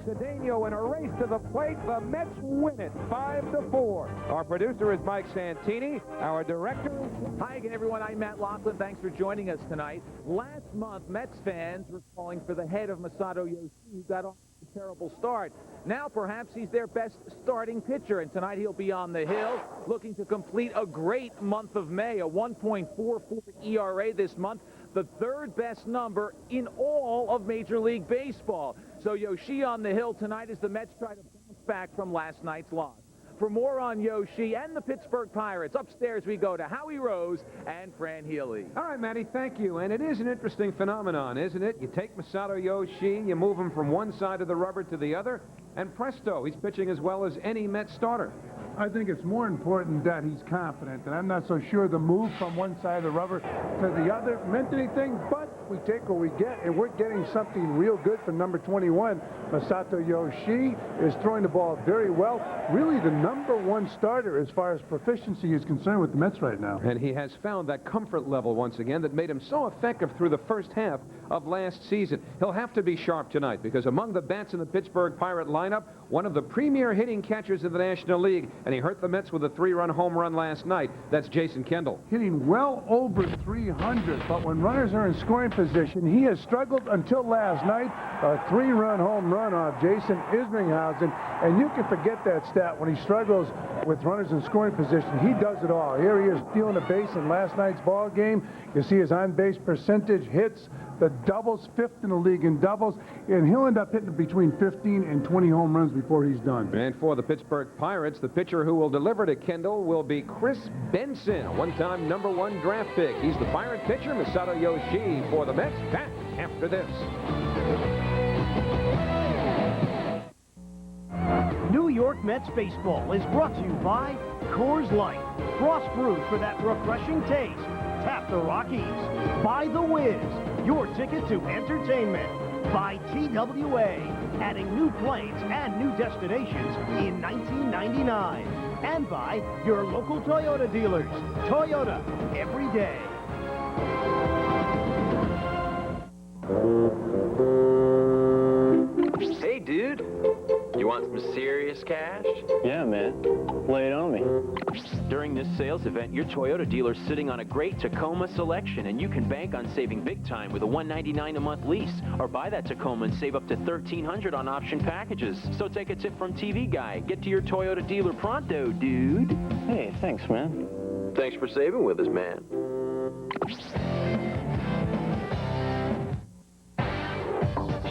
Cedeno in a race to the plate. The Mets win it 5-4. Our producer is Mike Santini. Our director is... Hi again, everyone. I'm Matt Laughlin. Thanks for joining us tonight. Last month, Mets fans were calling for the head of Masato Yoshii, who got off a terrible start. Now, perhaps he's their best starting pitcher, and tonight he'll be on the hill looking to complete a great month of May, a 1.44 ERA this month, the third best number in all of Major League Baseball. So Yoshii on the hill tonight as the Mets try to bounce back from last night's loss. For more on Yoshii and the Pittsburgh Pirates, upstairs we go to Howie Rose and Fran Healy. All right, Matty, thank you. And it is an interesting phenomenon, isn't it? You take Masato Yoshii, you move him from one side of the rubber to the other, and presto, he's pitching as well as any Mets starter. I think it's more important that he's confident, and I'm not so sure the move from one side of the rubber to the other meant anything, but we take what we get, and we're getting something real good from number 21. Masato Yoshii is throwing the ball very well. Really the #1 starter as far as proficiency is concerned with the Mets right now. And he has found that comfort level once again that made him so effective through the first half of last season. He'll have to be sharp tonight because among the bats in the Pittsburgh Pirate lineup, one of the premier hitting catchers in the National League, and he hurt the Mets with a 3-run home run last night. That's Jason Kendall. Hitting well over 300, but when runners are in scoring position, he has struggled until last night. A 3-run home run off Jason Isringhausen, and you can forget that stat when he struggles with runners in scoring position. He does it all. Here he is stealing a base in last night's ball game. You see his on-base percentage, hits, the doubles, 5th in the league in doubles, and he'll end up hitting between 15 and 20 home runs before he's done. And for the Pittsburgh Pirates, the pitcher who will deliver to Kendall will be Chris Benson, a one-time #1 draft pick. He's the Pirate pitcher, Masato Yoshii, for the Mets. Back after this. New York Mets baseball is brought to you by Coors Light, frost brewed for that refreshing taste. Tap the Rockies. By The Wiz, your ticket to entertainment. By TWA, adding new planes and new destinations in 1999. And by your local Toyota dealers. Toyota, every day. Hey, dude. You want some serious cash? Yeah, man. Lay it on me. During this sales event, your Toyota dealer's sitting on a great Tacoma selection, and you can bank on saving big time with a $199 a month lease. Or buy that Tacoma and save up to $1,300 on option packages. So take a tip from TV Guy. Get to your Toyota dealer pronto, dude. Hey, thanks, man. Thanks for saving with us, man.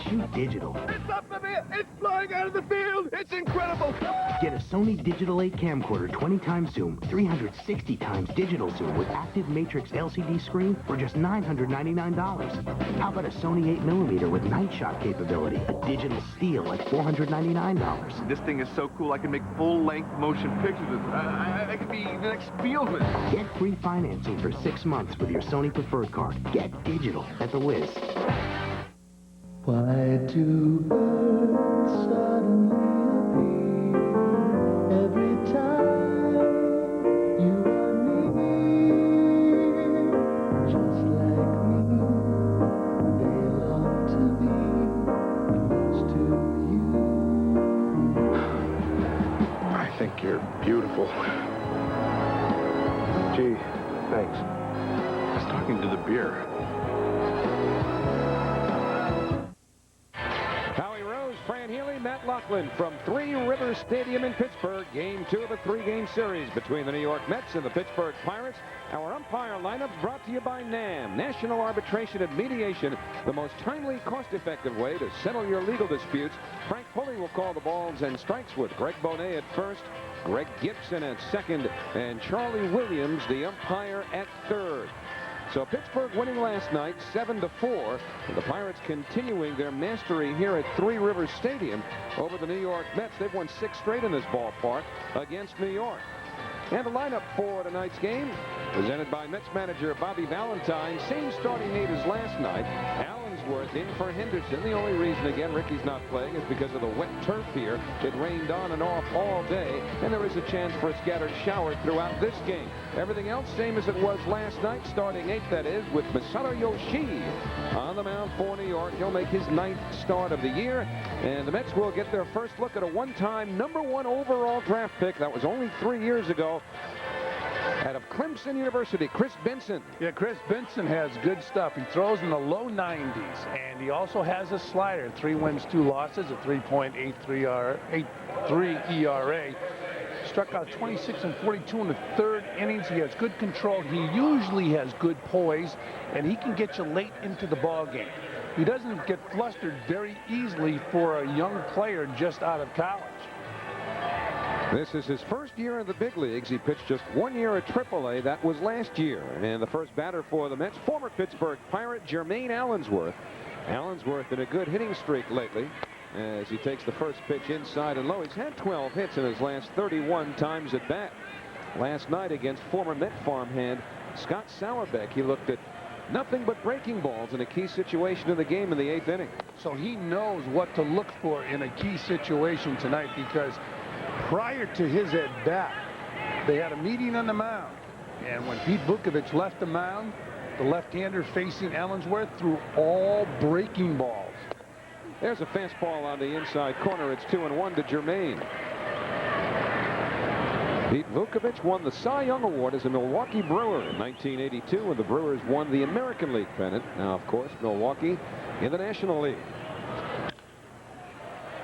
Shoot digital. It's up in the air! It's flying out of the field! It's incredible! Get a Sony Digital 8 camcorder 20 times zoom, 360 times digital zoom with active matrix LCD screen for just $999. How about a Sony 8mm with night shot capability, a digital steal at $499? This thing is so cool I can make full-length motion pictures. I could be the next Spielman. Get free financing for 6 months with your Sony Preferred Card. Get digital at The Wiz. Why do birds suddenly appear every time you are near? Just like me, they long to be close to you. I think you're beautiful. Gee, thanks. I was talking to the beer. Fran Healy, Matt Laughlin from Three Rivers Stadium in Pittsburgh. Game 2 of a 3-game series between the New York Mets and the Pittsburgh Pirates. Our umpire lineup brought to you by NAM, National Arbitration and Mediation, the most timely, cost-effective way to settle your legal disputes. Frank Pulley will call the balls and strikes with Greg Bonet at first, Greg Gibson at second, and Charlie Williams, the umpire, at third. So Pittsburgh winning last night 7-4. The Pirates continuing their mastery here at Three Rivers Stadium over the New York Mets. They've won 6 straight in this ballpark against New York. And the lineup for tonight's game, presented by Mets manager Bobby Valentine. Same starting eight as last night. Allen's Allensworth in for Henderson. The only reason, again, Ricky's not playing is because of the wet turf here. It rained on and off all day, and there is a chance for a scattered shower throughout this game. Everything else, same as it was last night, starting 8th, that is, with Masato Yoshii on the mound for New York. He'll make his 9th start of the year, and the Mets will get their first look at a one-time #1 overall draft pick. That was only 3 years ago. Out of Clemson University, Chris Benson. Yeah, Chris Benson has good stuff. He throws in the low 90s, and he also has a slider. 3 wins, 2 losses, a 3.83 ERA. Struck out 26 and 42 in the 3rd innings. He has good control. He usually has good poise, and he can get you late into the ball game. He doesn't get flustered very easily for a young player just out of college. This is his first year in the big leagues. He pitched just 1 year at AAA. That was last year. And the first batter for the Mets, former Pittsburgh Pirate Jermaine Allensworth. Allensworth in a good hitting streak lately as he takes the first pitch inside and low. He's had 12 hits in his last 31 times at bat. Last night against former Met farmhand Scott Sauerbeck, he looked at nothing but breaking balls in a key situation in the game in the 8th inning. So he knows what to look for in a key situation tonight, because prior to his at-bat, they had a meeting on the mound. And when Pete Vukovich left the mound, the left-hander facing Allensworth threw all breaking balls. There's a fastball on the inside corner. It's 2-1 to Jermaine. Pete Vukovich won the Cy Young Award as a Milwaukee Brewer in 1982 when the Brewers won the American League pennant. Now, of course, Milwaukee in the National League.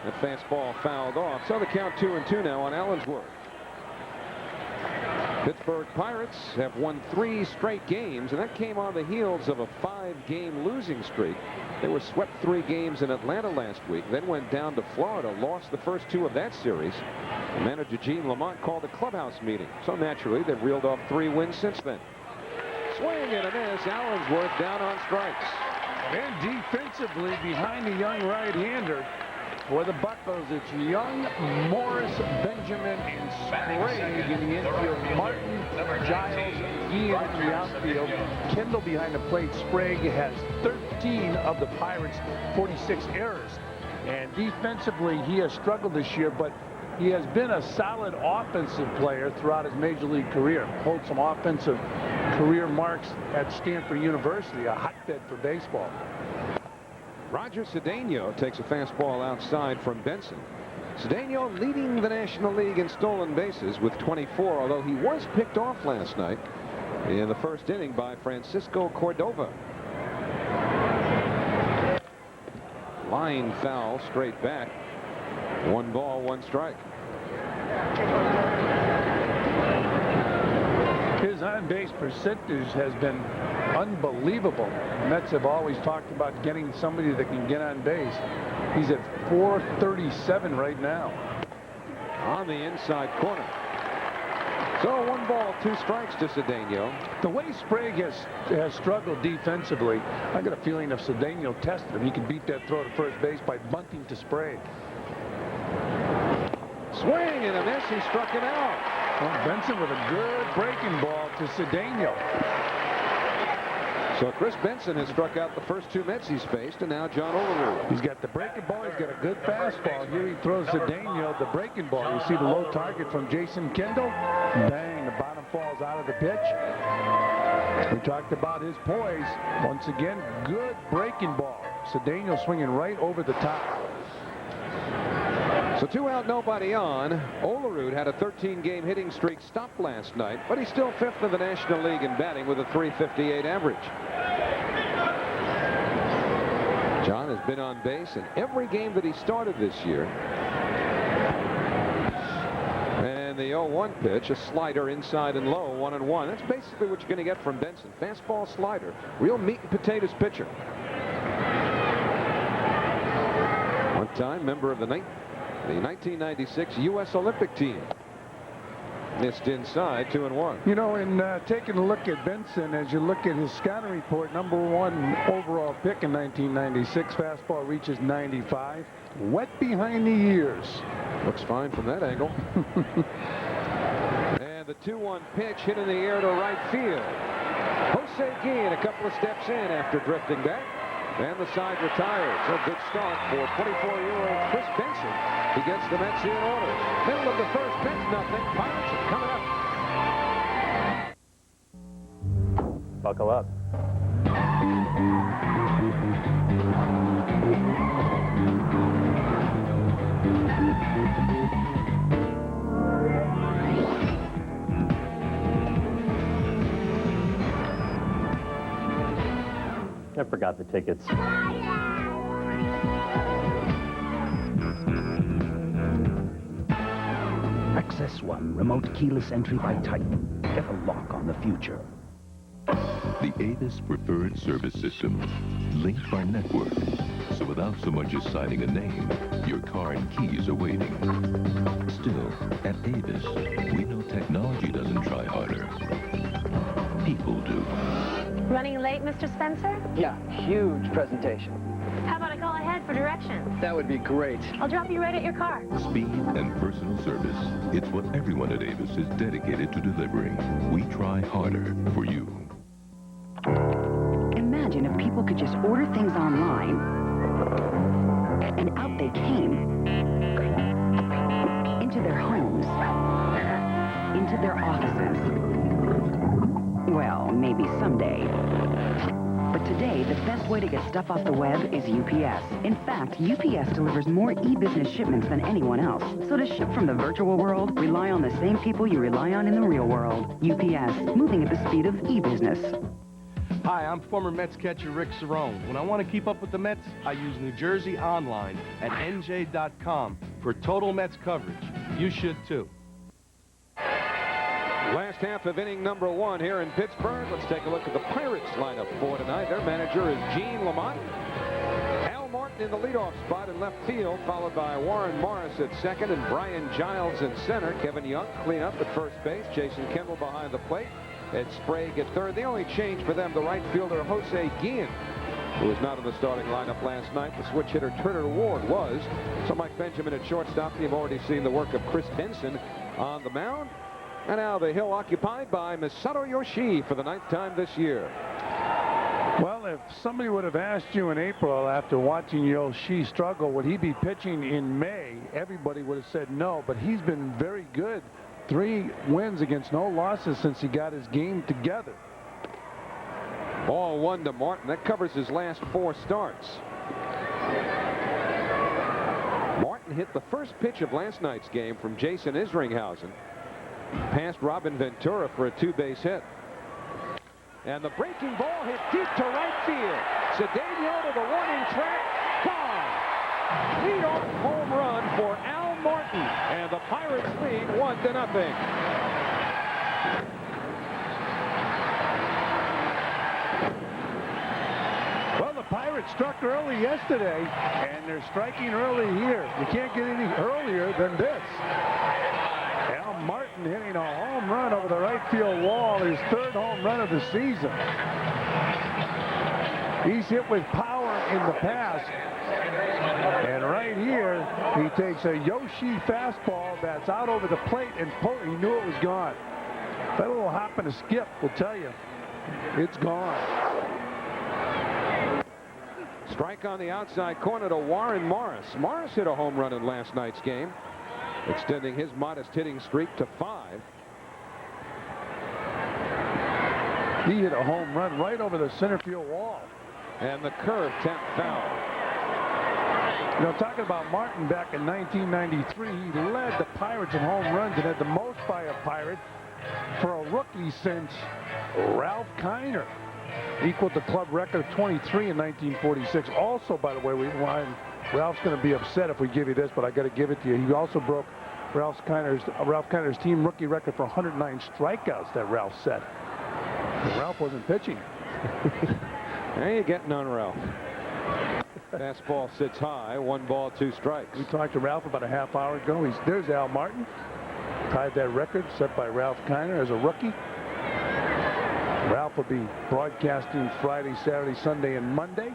That fastball fouled off. So the count 2-2 now on Allensworth. Pittsburgh Pirates have won 3 straight games, and that came on the heels of a 5-game losing streak. They were swept 3 games in Atlanta last week, then went down to Florida, lost the first 2 of that series. And manager Gene Lamont called a clubhouse meeting. So naturally, they've reeled off 3 wins since then. Swing and a miss. Allensworth down on strikes. And defensively behind the young right-hander for the Buckos, it's young Morris, Benjamin, and Sprague in the infield. Martin, Giles, Ian in the outfield. Kendall behind the plate. Sprague has 13 of the Pirates' 46 errors. And defensively, he has struggled this year, but he has been a solid offensive player throughout his major league career. Holds some offensive career marks at Stanford University, a hotbed for baseball. Roger Cedeno takes a fastball outside from Benson. Cedeno leading the National League in stolen bases with 24, although he was picked off last night in the first inning by Francisco Cordova. Line foul straight back. 1 ball, 1 strike. His on-base percentage has been unbelievable. The Mets have always talked about getting somebody that can get on base. He's at .437 right now. On the inside corner. So 1 ball, 2 strikes to Cedeno. The way Sprague has struggled defensively, I got a feeling if Cedeno tested him, he could beat that throw to first base by bunting to Sprague. Swing and a miss. He struck him out. Well, Benson with a good breaking ball to Cedeno. So Chris Benson has struck out the first 2 Mets he's faced, and now John Olerud. He's got the breaking ball. He's got a good fastball. Here he throws Cedeno the breaking ball. You see the low target from Jason Kendall. Bang, the bottom falls out of the pitch. We talked about his poise. Once again, good breaking ball. Cedeno swinging right over the top. So 2 out, nobody on. Olerud had a 13-game hitting streak stopped last night, but he's still 5th in the National League in batting with a .358 average. John has been on base in every game that he started this year. And the 0-1 pitch, a slider inside and low, 1-1. That's basically what you're going to get from Benson. Fastball, slider, real meat and potatoes pitcher. One time member of the 1996 U.S. Olympic team. Missed inside, 2-1. You know, in taking a look at Benson, as you look at his scouting report, #1 overall pick in 1996. Fastball reaches 95. Wet behind the ears. Looks fine from that angle. And the 2-1 pitch hit in the air to right field. Jose Guillen a couple of steps in after drifting back. And the side retires. A good start for 24-year-old Chris Benson. He gets the Mets in order. Middle of the first pitch, nothing. Pirates are coming up. Buckle up. I forgot the tickets. Access 1, remote keyless entry by Titan. Get a lock on the future. The Avis Preferred Service System, linked by network. So without so much as signing a name, your car and keys are waiting. Still, at Avis, we know technology doesn't try harder. People do. Running late, Mr. Spencer? Yeah, huge presentation. How about I call ahead for directions? That would be great. I'll drop you right at your car. Speed and personal service. It's what everyone at Avis is dedicated to delivering. We try harder for you. Imagine if people could just order things online, and out they came. Into their homes. Into their offices. Well, maybe someday. But today, the best way to get stuff off the web is UPS. In fact, UPS delivers more e-business shipments than anyone else. So to ship from the virtual world, rely on the same people you rely on in the real world. UPS, moving at the speed of e-business. Hi, I'm former Mets catcher Rick Cerrone. When I want to keep up with the Mets, I use New Jersey Online at NJ.com for total Mets coverage. You should too. Last half of inning number 1 here in Pittsburgh. Let's take a look at the Pirates lineup for tonight. Their manager is Gene Lamont. Al Martin in the leadoff spot in left field, followed by Warren Morris at second and Brian Giles in center. Kevin Young clean up at first base. Jason Kendall behind the plate. Ed Sprague at third. The only change for them, the right fielder Jose Guillen, who was not in the starting lineup last night. The switch hitter Turner Ward was. So Mike Benjamin at shortstop. You've already seen the work of Chris Benson on the mound. And now the hill occupied by Masato Yoshii for the 9th time this year. Well, if somebody would have asked you in April after watching Yoshii struggle, would he be pitching in May, everybody would have said no, but he's been very good. 3 wins against no losses since he got his game together. Ball 1 to Martin. That covers his last 4 starts. Martin hit the first pitch of last night's game from Jason Isringhausen. Past Robin Ventura for a 2-base hit. And the breaking ball hit deep to right field. Cedeno to the warning track. Gone. Lead-off home run for Al Martin. And the Pirates lead 1-0. Well, the Pirates struck early yesterday, and they're striking early here. You can't get any earlier than this. Al Martin hitting a home run over the right field wall, his 3rd home run of the season. He's hit with power in the past. And right here, he takes a Yoshii fastball that's out over the plate, and he knew it was gone. That little hop and a skip will tell you it's gone. Strike on the outside corner to Warren Morris. Morris hit a home run in last night's game, extending his modest hitting streak to 5. He hit a home run right over the center field wall. And the curve tapped foul. You know, talking about Martin back in 1993, he led the Pirates in home runs and had the most by a Pirate for a rookie since Ralph Kiner. Equaled the club record of 23 in 1946. Also, by the way, Ralph's going to be upset if we give you this, but I got to give it to you. He also broke Ralph Kiner's team rookie record for 109 strikeouts that Ralph set. But Ralph wasn't pitching. There you getting on Ralph. Fastball sits high. 1 ball, 2 strikes. We talked to Ralph about a half hour ago. There's Al Martin. Tied that record set by Ralph Kiner as a rookie. Ralph will be broadcasting Friday, Saturday, Sunday, and Monday.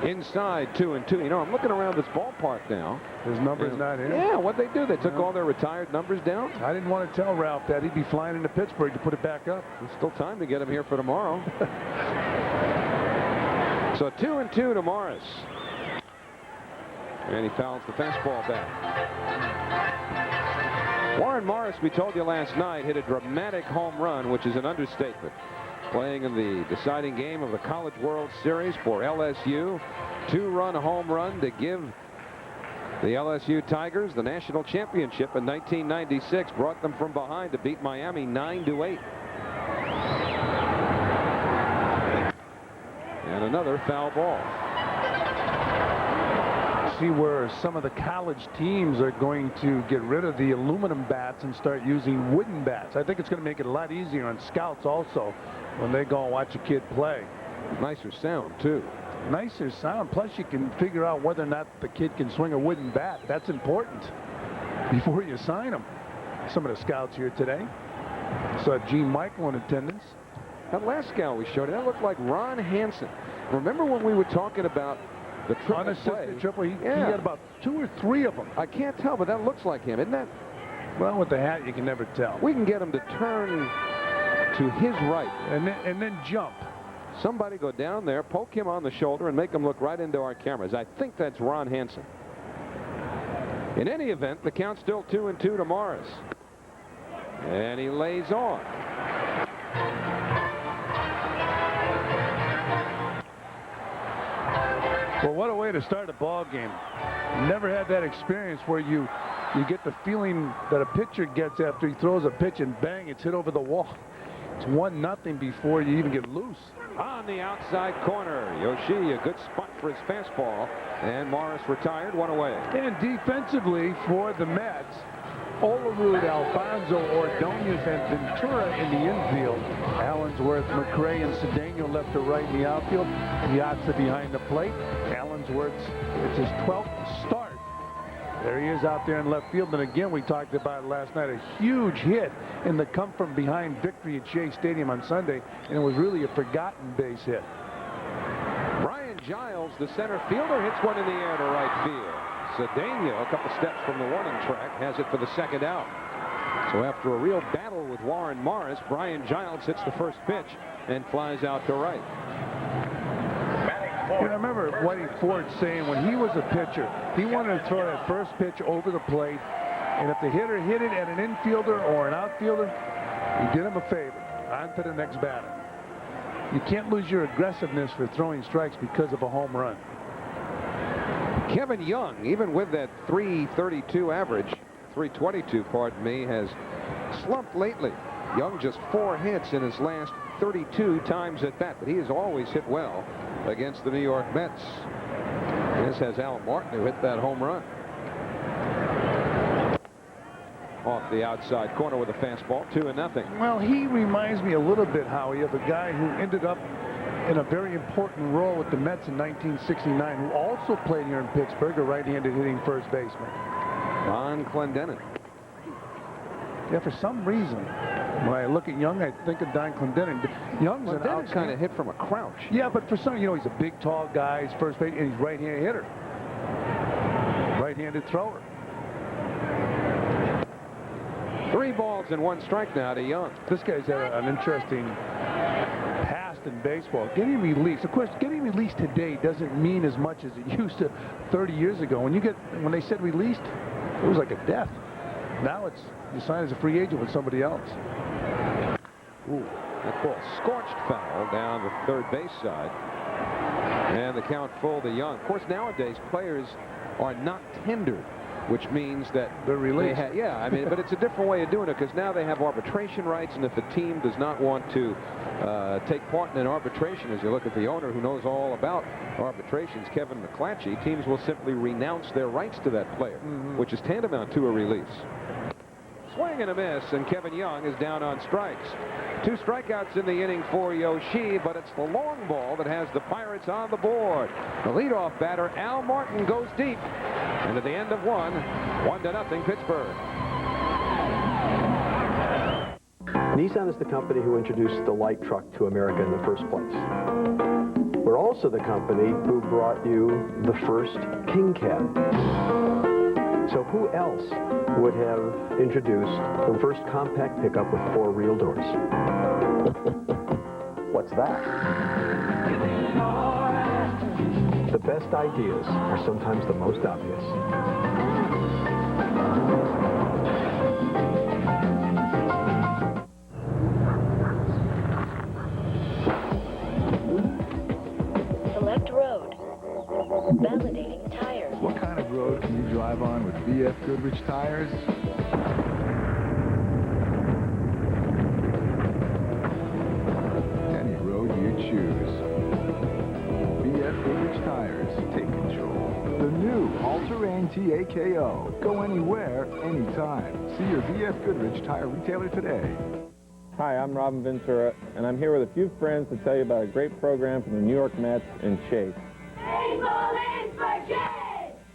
Inside 2-2. You know, I'm looking around this ballpark now. His number's not here. Yeah, what'd they do? They took all their retired numbers down? I didn't want to tell Ralph that. He'd be flying into Pittsburgh to put it back up. There's still time to get him here for tomorrow. So 2-2 to Morris. And he fouls the fastball back. Warren Morris, we told you last night, hit a dramatic home run, which is an understatement. Playing in the deciding game of the College World Series for LSU. 2-run home run to give the LSU Tigers the national championship in 1996. Brought them from behind to beat Miami 9-8. And another foul ball. See where some of the college teams are going to get rid of the aluminum bats and start using wooden bats. I think it's going to make it a lot easier on scouts also when they go and watch a kid play. Nicer sound, too. Nicer sound. Plus, you can figure out whether or not the kid can swing a wooden bat. That's important before you sign them. Some of the scouts here today. Saw Gene Michael in attendance. That last scout we showed you, that looked like Ron Hansen. Remember when we were talking about the triple unassisted triple? He yeah. got about 2 or 3 of them. I can't tell, but that looks like him, isn't that? Well, with the hat, you can never tell. We can get him to turn to his right. And then jump. Somebody go down there, poke him on the shoulder, and make him look right into our cameras. I think that's Ron Hansen. In any event, the count's still 2-2 to Morris. And he lays on. Well, what a way to start a ball game. Never had that experience where you get the feeling that a pitcher gets after he throws a pitch and bang, it's hit over the wall. It's 1-0 before you even get loose. On the outside corner, Yoshi, a good spot for his fastball, and Morris retired, 1 away. And defensively for the Mets, Olerud, Alfonso, Ordonez, and Ventura in the infield. Allensworth, McRae, and Cedeno left to right in the outfield. Piazza behind the plate. Allensworth, it's his 12th start. There he is out there in left field. And again, we talked about it last night, a huge hit in the come-from-behind victory at Shea Stadium on Sunday, and it was really a forgotten base hit. Brian Giles, the center fielder, hits one in the air to right field. Cedeno, a couple steps from the warning track, has it for the second out. So after a real battle with Warren Morris, Brian Giles hits the first pitch and flies out to right. You know, I remember Whitey Ford saying when he was a pitcher, he wanted to throw that first pitch over the plate, and if the hitter hit it at an infielder or an outfielder, he did him a favor. On to the next batter. You can't lose your aggressiveness for throwing strikes because of a home run. Kevin Young, even with that 332 average, 322, pardon me, has slumped lately. Young just 4 hits in his last 32 times at bat, but he has always hit well against the New York Mets. This has Al Martin, who hit that home run. Off the outside corner with a fastball, 2-0. Well, he reminds me a little bit, Howie, of a guy who ended up in a very important role with the Mets in 1969, who also played here in Pittsburgh, a right-handed hitting first baseman. Don Clendenin. Yeah, for some reason, when I look at Young, I think of Don Clendenin. Young's an Clendenin kind of hit from a crouch. Yeah, but for some, you know, he's a big, tall guy, he's first base, and he's right-handed hitter. Right-handed thrower. 3 balls and 1 strike now to Young. This guy's had an interesting past in baseball. Getting released, of course, getting released today doesn't mean as much as it used to 30 years ago. When they said released, it was like a death. Now it's you sign as a free agent with somebody else. Ooh, that ball scorched foul down the third base side. And the count full to Young. Of course, nowadays players are not tendered, which means that they're released. Yeah, I mean, but it's a different way of doing it because now they have arbitration rights, and if a team does not want to take part in an arbitration, as you look at the owner who knows all about arbitrations, Kevin McClatchy, teams will simply renounce their rights to that player, which is tantamount to a release. Swing and a miss, and Kevin Young is down on strikes. 2 strikeouts in the inning for Yoshi, but it's the long ball that has the Pirates on the board. The leadoff batter, Al Martin, goes deep. And at the end of 1-0 Pittsburgh. Nissan is the company who introduced the light truck to America in the first place. We're We're also the company who brought you the first King Cab. So who else would have introduced the first compact pickup with 4 real doors? What's that? The best ideas are sometimes the most obvious. Select road. Validating tires. What kind of road can you drive on with BF Goodrich tires? Any road you choose. BF Goodrich tires take control. The new all-terrain TAKO. Go anywhere, anytime. See your BF Goodrich tire retailer today. Hi, I'm Robin Ventura, and I'm here with a few friends to tell you about a great program from the New York Mets and Chase.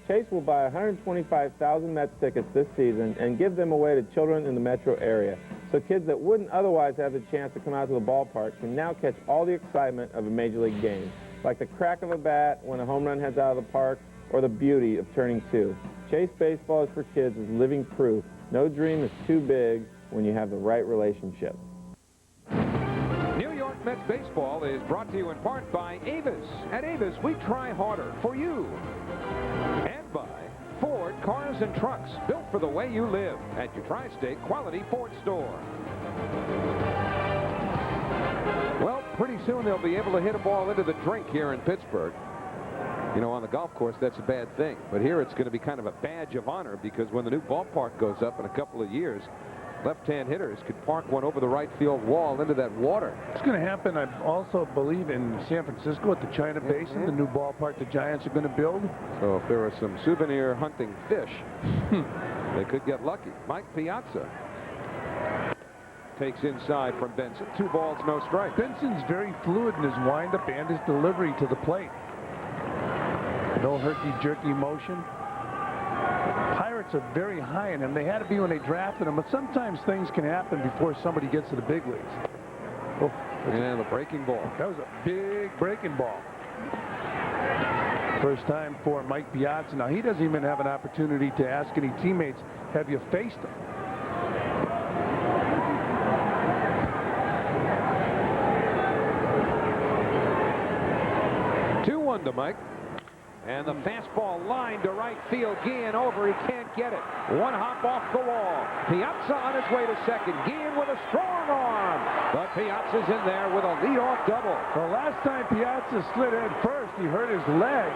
Chase will buy 125,000 Mets tickets this season and give them away to children in the metro area. So kids that wouldn't otherwise have the chance to come out to the ballpark can now catch all the excitement of a Major League game, like the crack of a bat when a home run heads out of the park or the beauty of turning 2. Chase Baseball is for Kids is living proof. No dream is too big when you have the right relationship. New York Mets baseball is brought to you in part by Avis. At Avis, we try harder for you. And by Ford Cars and Trucks, built for the way you live at your Tri-State Quality Ford store. Well, pretty soon they'll be able to hit a ball into the drink here in Pittsburgh. You know, on the golf course, that's a bad thing. But here it's going to be kind of a badge of honor because when the new ballpark goes up in a couple of years, left-hand hitters could park one over the right field wall into that water. It's going to happen, I also believe, in San Francisco at the China Basin, the new ballpark the Giants are going to build. So if there are some souvenir hunting fish, they could get lucky. Mike Piazza takes inside from Benson. 2 balls, no strike. Benson's very fluid in his windup and his delivery to the plate. No herky-jerky motion. Pirates are very high in him. They had to be when they drafted him, but sometimes things can happen before somebody gets to the big leagues. Oh, and the breaking ball. That was a big breaking ball. First time for Mike Piazza. Now, he doesn't even have an opportunity to ask any teammates, have you faced him? To Mike. And the fastball line to right field. Guillen over. He can't get it. One hop off the wall. Piazza on his way to second. Guillen with a strong arm. But Piazza's in there with a leadoff double. Well, last time Piazza slid head first, he hurt his leg.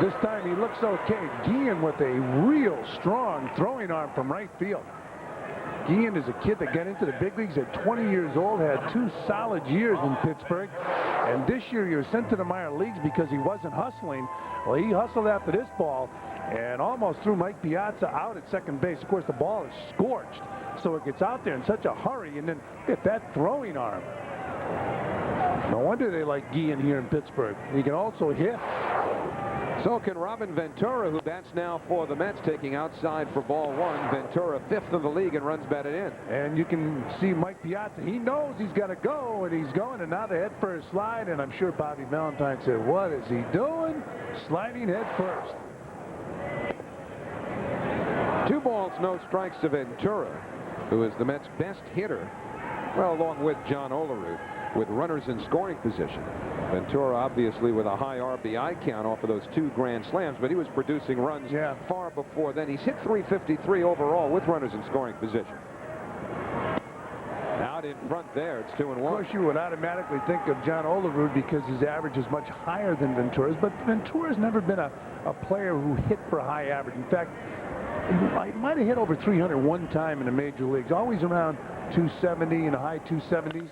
This time he looks okay. Guillen with a real strong throwing arm from right field. Guillen is a kid that got into the big leagues at 20 years old, had 2 solid years in Pittsburgh. And this year he was sent to the minor leagues because he wasn't hustling. Well, he hustled after this ball and almost threw Mike Piazza out at second base. Of course, the ball is scorched, so it gets out there in such a hurry, and then get that throwing arm. No wonder they like Guillen here in Pittsburgh. He can also hit. So can Robin Ventura, who bats now for the Mets, taking outside for ball 1. Ventura 5th in the league and runs batted in. And you can see Mike Piazza. He knows he's got to go, and he's going. And now the head first slide. And I'm sure Bobby Valentine said, "What is he doing? Sliding head first." 2 balls, no strikes to Ventura, who is the Mets' best hitter. Well, along with John Olerud, with runners in scoring position. Ventura obviously with a high RBI count off of those 2 grand slams, but he was producing runs far before then. He's hit .353 overall with runners in scoring position. Out in front there, it's 2-1. Of course, you would automatically think of John Olerud because his average is much higher than Ventura's, but Ventura's never been a player who hit for a high average. In fact, he might have hit over 300 one time in the major leagues, always around 270 in the high 270s.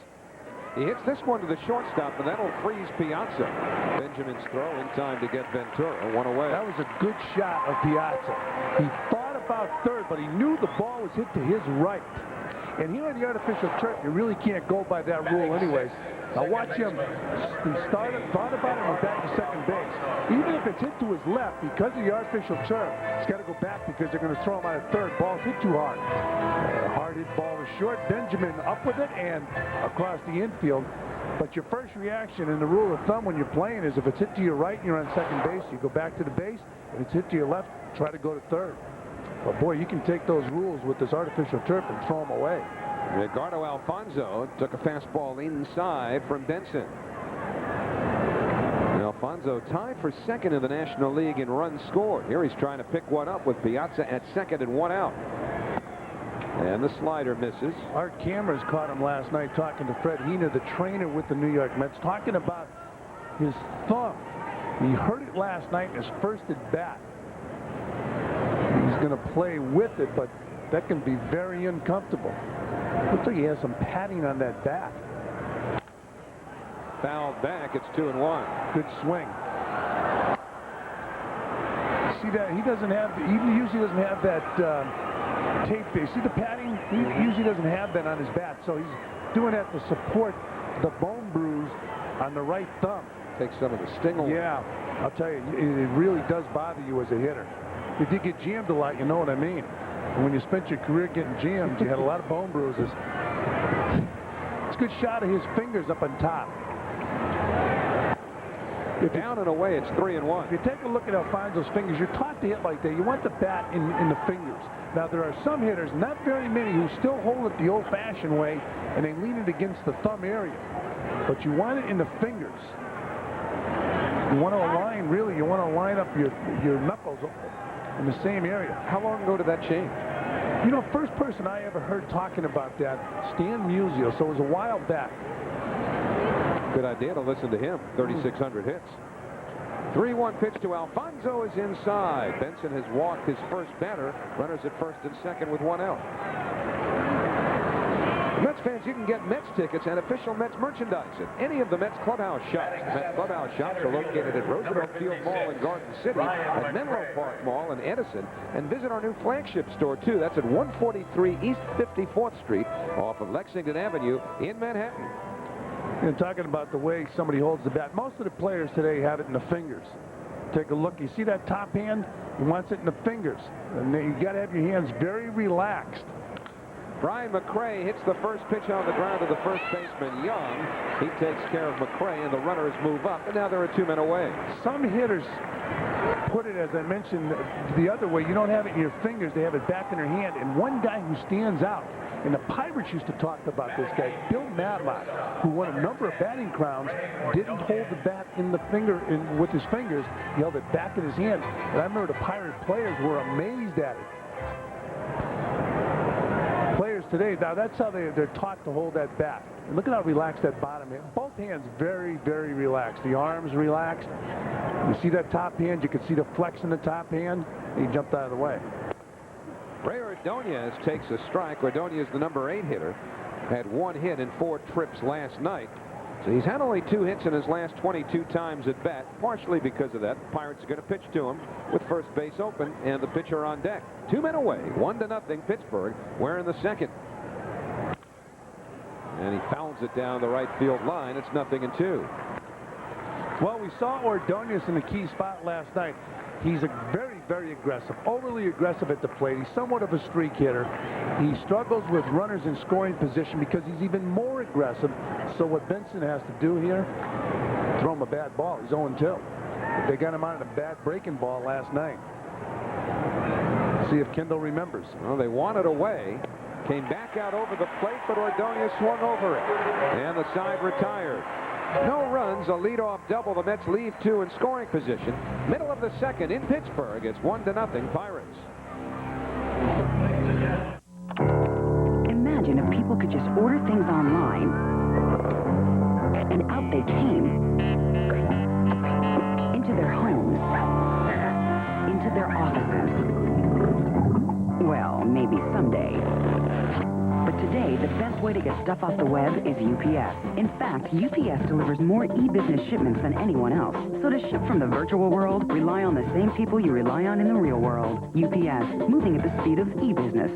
He hits this one to the shortstop, and that'll freeze Piazza. Benjamin's throw in time to get Ventura 1 away. That was a good shot of Piazza. He thought about third, but he knew the ball was hit to his right. And here on the artificial turf, you really can't go by that rule anyways. Now watch him. He thought about it and went back to second base. Even if it's hit to his left, because of the artificial turf, he's got to go back because they're going to throw him out at third. Ball's hit too hard. Hard hit ball to short. Benjamin up with it and across the infield. But your first reaction, and the rule of thumb when you're playing, is if it's hit to your right and you're on second base, you go back to the base. If it's hit to your left, try to go to third. But boy, you can take those rules with this artificial turf and throw them away. Ricardo Alfonso took a fastball inside from Benson. Alfonso tied for second in the National League in runs scored. Here he's trying to pick one up with Piazza at second and one out. And the slider misses. Art Cameras caught him last night talking to Fred Heener, the trainer with the New York Mets, talking about his thumb. He hurt it last night in his first at bat. He's going to play with it, but that can be very uncomfortable. Looks like he has some padding on that bat. Fouled back. It's 2-1. Good swing. See that? He doesn't have. He usually doesn't have that tape there. See the padding? He usually doesn't have that on his bat, so he's doing that to support the bone bruise on the right thumb. Take some of the sting away. Yeah, I'll tell you, it really does bother you as a hitter. If you get jammed a lot, you know what I mean. And when you spent your career getting jammed, you had a lot of bone bruises. It's a good shot of his fingers up on top. Down and away, it's 3-1. If you take a look at Alfonso's fingers, you're taught to hit like that. You want the bat in the fingers. Now, there are some hitters, not very many, who still hold it the old-fashioned way, and they lean it against the thumb area. But you want it in the fingers. You want to align, really, you want to line up your knuckles in the same area. How long ago did that change? You know, first person I ever heard talking about that, Stan Musial, so it was a while back. Good idea to listen to him. 3,600 hits. 3-1 pitch to Alfonso is inside. Benson has walked his first batter. Runners at first and second with one out. Mets fans, you can get Mets tickets and official Mets merchandise at any of the Mets clubhouse shops. Mets clubhouse shops are located at Roosevelt Field Mall in Garden City, at Menlo Park Mall in Edison, and visit our new flagship store, too. That's at 143 East 54th Street off of Lexington Avenue in Manhattan. You're talking about the way somebody holds the bat. Most of the players today have it in the fingers. Take a look. You see that top hand? He wants it in the fingers. And you got to have your hands very relaxed. Brian McRae hits the first pitch on the ground to the first baseman, Young. He takes care of McRae, and the runners move up, and now there are 2 men away. Some hitters put it, as I mentioned, the other way. You don't have it in your fingers. They have it back in their hand. And one guy who stands out, and the Pirates used to talk about this guy, Bill Matlock, who won a number of batting crowns, didn't hold the bat in the finger with his fingers. He held it back in his hand. And I remember the Pirate players were amazed at it. Players today, now that's how they're taught to hold that bat. And look at how relaxed that bottom is. Both hands very, very relaxed. The arms relaxed. You see that top hand? You can see the flex in the top hand. He jumped out of the way. Ray Ordonez takes a strike. Ordonez, the number 8 hitter, had 1 hit in 4 trips last night. So he's had only 2 hits in his last 22 times at bat, partially because of that. The Pirates are going to pitch to him with first base open and the pitcher on deck. 2 men away, 1-0 Pittsburgh. We're in the second. And he fouls it down the right field line. It's 0-2. Well, we saw Ordonez in the key spot last night. He's a very, very aggressive, overly aggressive at the plate. He's somewhat of a streak hitter. He struggles with runners in scoring position because he's even more aggressive. So what Benson has to do here, throw him a bad ball. He's 0-2. They got him on a bad breaking ball last night. See if Kendall remembers. Well, they wanted away. Came back out over the plate, but Ordonez swung over it. And the side retired. No runs, a leadoff double. The Mets leave 2 in scoring position. Middle of the second in Pittsburgh. It's 1-0 Pirates. Imagine if people could just order things online, and out they came. Into their homes. Into their offices. Well, maybe someday. But today, the best way to get stuff off the web is UPS. In fact, UPS delivers more e-business shipments than anyone else. So to ship from the virtual world, rely on the same people you rely on in the real world. UPS, moving at the speed of e-business.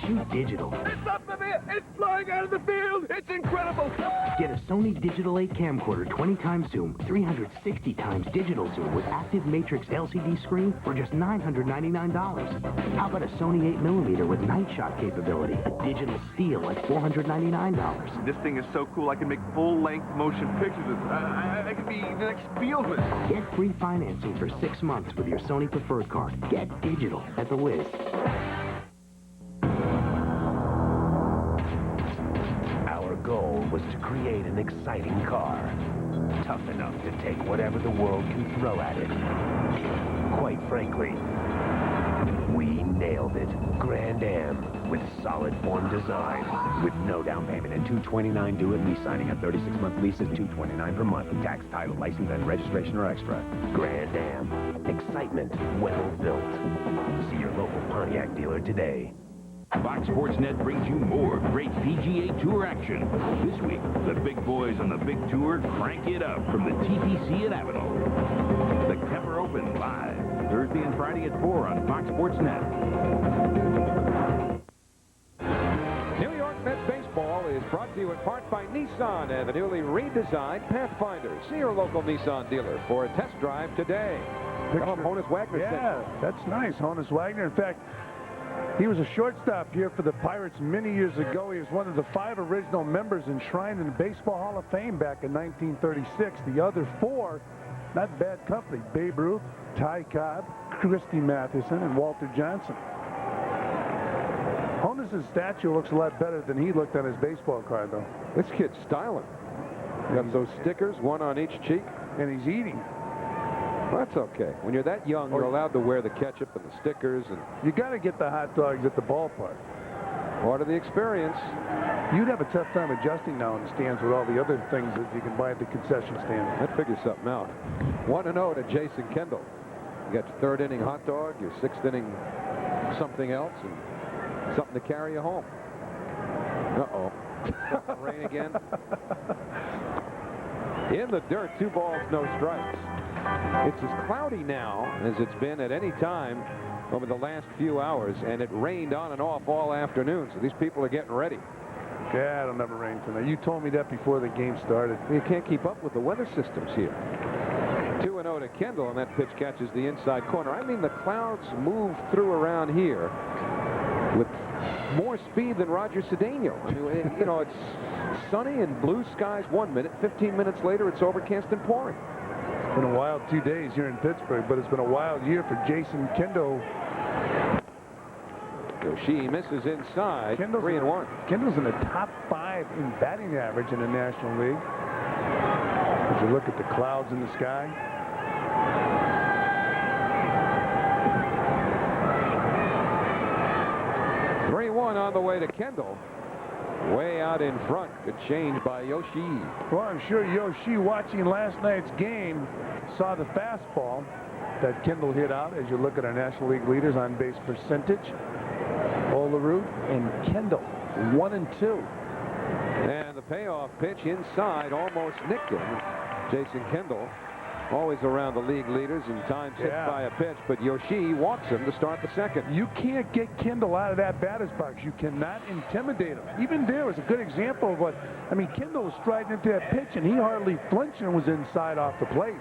shoot digital. It's up in the air. It's flying out of the field. It's incredible. Get a Sony Digital 8 camcorder 20 times zoom, 360 times digital zoom with active matrix LCD screen for just $999. How about a Sony 8mm with night shot capability, a digital steal at $499? This thing is so cool, I can make full-length motion pictures. I could be the next Spielman. Get free financing for 6 months with your Sony Preferred card. Get digital at The Wiz. Our goal was to create an exciting car, tough enough to take whatever the world can throw at it. Quite frankly, we nailed it. Grand Am with solid form design. With no down payment and $229 due at lease signing. A 36-month lease is $229 per month. Tax, title, license, and registration are extra. Grand Am. Excitement well built. See your local Pontiac dealer today. Fox Sports Net brings you more great PGA Tour action. This week, the big boys on the big tour crank it up from the TPC at Avenel. The Kemper Open live Thursday and Friday at 4 on Fox Sports Net. New York Mets baseball is brought to you in part by Nissan and the newly redesigned Pathfinder. See your local Nissan dealer for a test drive today. Tell him Honus Wagner sent you. Yeah, that's nice, Honus Wagner. In fact, he was a shortstop here for the Pirates many years ago. He was one of the 5 original members enshrined in the Baseball Hall of Fame back in 1936. The other 4, not bad company: Babe Ruth, Ty Cobb, Christy Mathewson, and Walter Johnson. Honus' statue looks a lot better than he looked on his baseball card, though. This kid's styling. Got those stickers, one on each cheek. And he's eating. Well, that's okay. When you're that young, you're allowed to wear the ketchup and the stickers. And you got to get the hot dogs at the ballpark. Part of the experience. You'd have a tough time adjusting now in the stands with all the other things that you can buy at the concession stand. That figures something out. 1-0 to Jason Kendall. You got your 3rd inning hot dog, your 6th inning something else, and something to carry you home. Uh-oh. Rain again. In the dirt, 2 balls, no strikes. It's as cloudy now as it's been at any time over the last few hours, and it rained on and off all afternoon, so these people are getting ready. Yeah, it'll never rain tonight. You told me that before the game started. You can't keep up with the weather systems here. 2-0 to Kendall, and that pitch catches the inside corner. I mean, the clouds move through around here with more speed than Roger Cedeno. I mean, you know, it's sunny and blue skies 1 minute. 15 minutes later, it's overcast and pouring. It's been a wild 2 days here in Pittsburgh, but it's been a wild year for Jason Kendall. Yoshi misses inside. 3-1. Kendall's in the top 5 in batting average in the National League. As you look at the clouds in the sky. On the way to Kendall. Way out in front. Good change by Yoshi. Well, I'm sure Yoshi, watching last night's game, saw the fastball that Kendall hit out. As you look at our National League leaders on base percentage, Olerud and Kendall, 1 and 2. And the payoff pitch inside almost nicked him. Jason Kendall, always around the league leaders in times hit by a pitch, but Yoshi walks him to start the 2nd. You can't get Kendall out of that batter's box. You cannot intimidate him. Even there was a good example of what, I mean, Kendall was striding into that pitch, and he hardly flinched and was inside off the plate.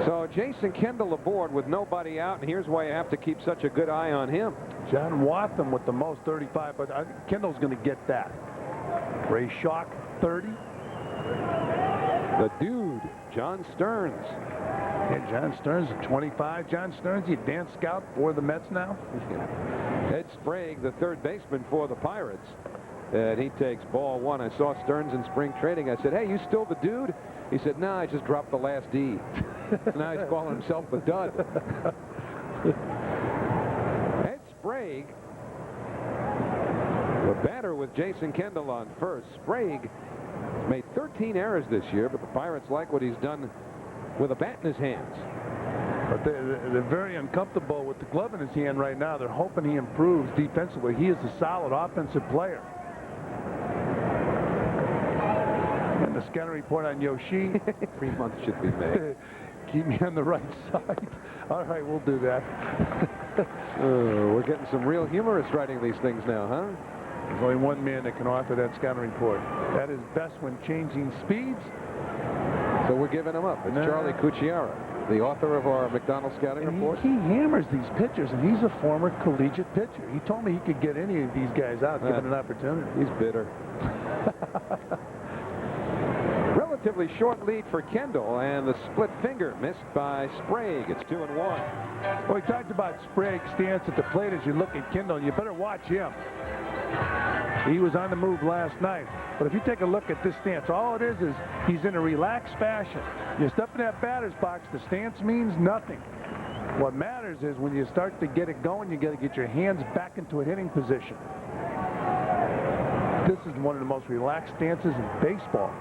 So Jason Kendall aboard with nobody out, and here's why you have to keep such a good eye on him. John Wathan with the most, 35, but I think Kendall's going to get that. Ray Schock, 30. The dude, John Stearns. Yeah, John Stearns at 25. John Stearns, you dance scout for the Mets now? Ed Sprague, the 3rd baseman for the Pirates. And he takes ball 1. I saw Stearns in spring training. I said, hey, you still the dude? He said, nah, I just dropped the last D. So now he's calling himself the dud. Ed Sprague, the batter with Jason Kendall on first. Sprague made 13 errors this year, but the Pirates like what he's done with a bat in his hands. But they're very uncomfortable with the glove in his hand right now. They're hoping he improves defensively. He is a solid offensive player. And the scouting report on Yoshi. 3 months should be made. Keep me on the right side. All right, we'll do that. We're getting some real humorists writing these things now, huh? There's only one man that can author that scouting report. That is best when changing speeds. So we're giving him up. It's Charlie Cucchiara, the author of our McDonald's scouting report. He hammers these pitchers, and he's a former collegiate pitcher. He told me he could get any of these guys out given an opportunity. He's bitter. Relatively short lead for Kendall, and the split finger missed by Sprague. It's 2-1. Well, we talked about Sprague's stance at the plate as you look at Kendall. You better watch him. He was on the move last night. But if you take a look at this stance, all it is he's in a relaxed fashion. You step in that batter's box, the stance means nothing. What matters is when you start to get it going, you got to get your hands back into a hitting position. This is one of the most relaxed stances in baseball.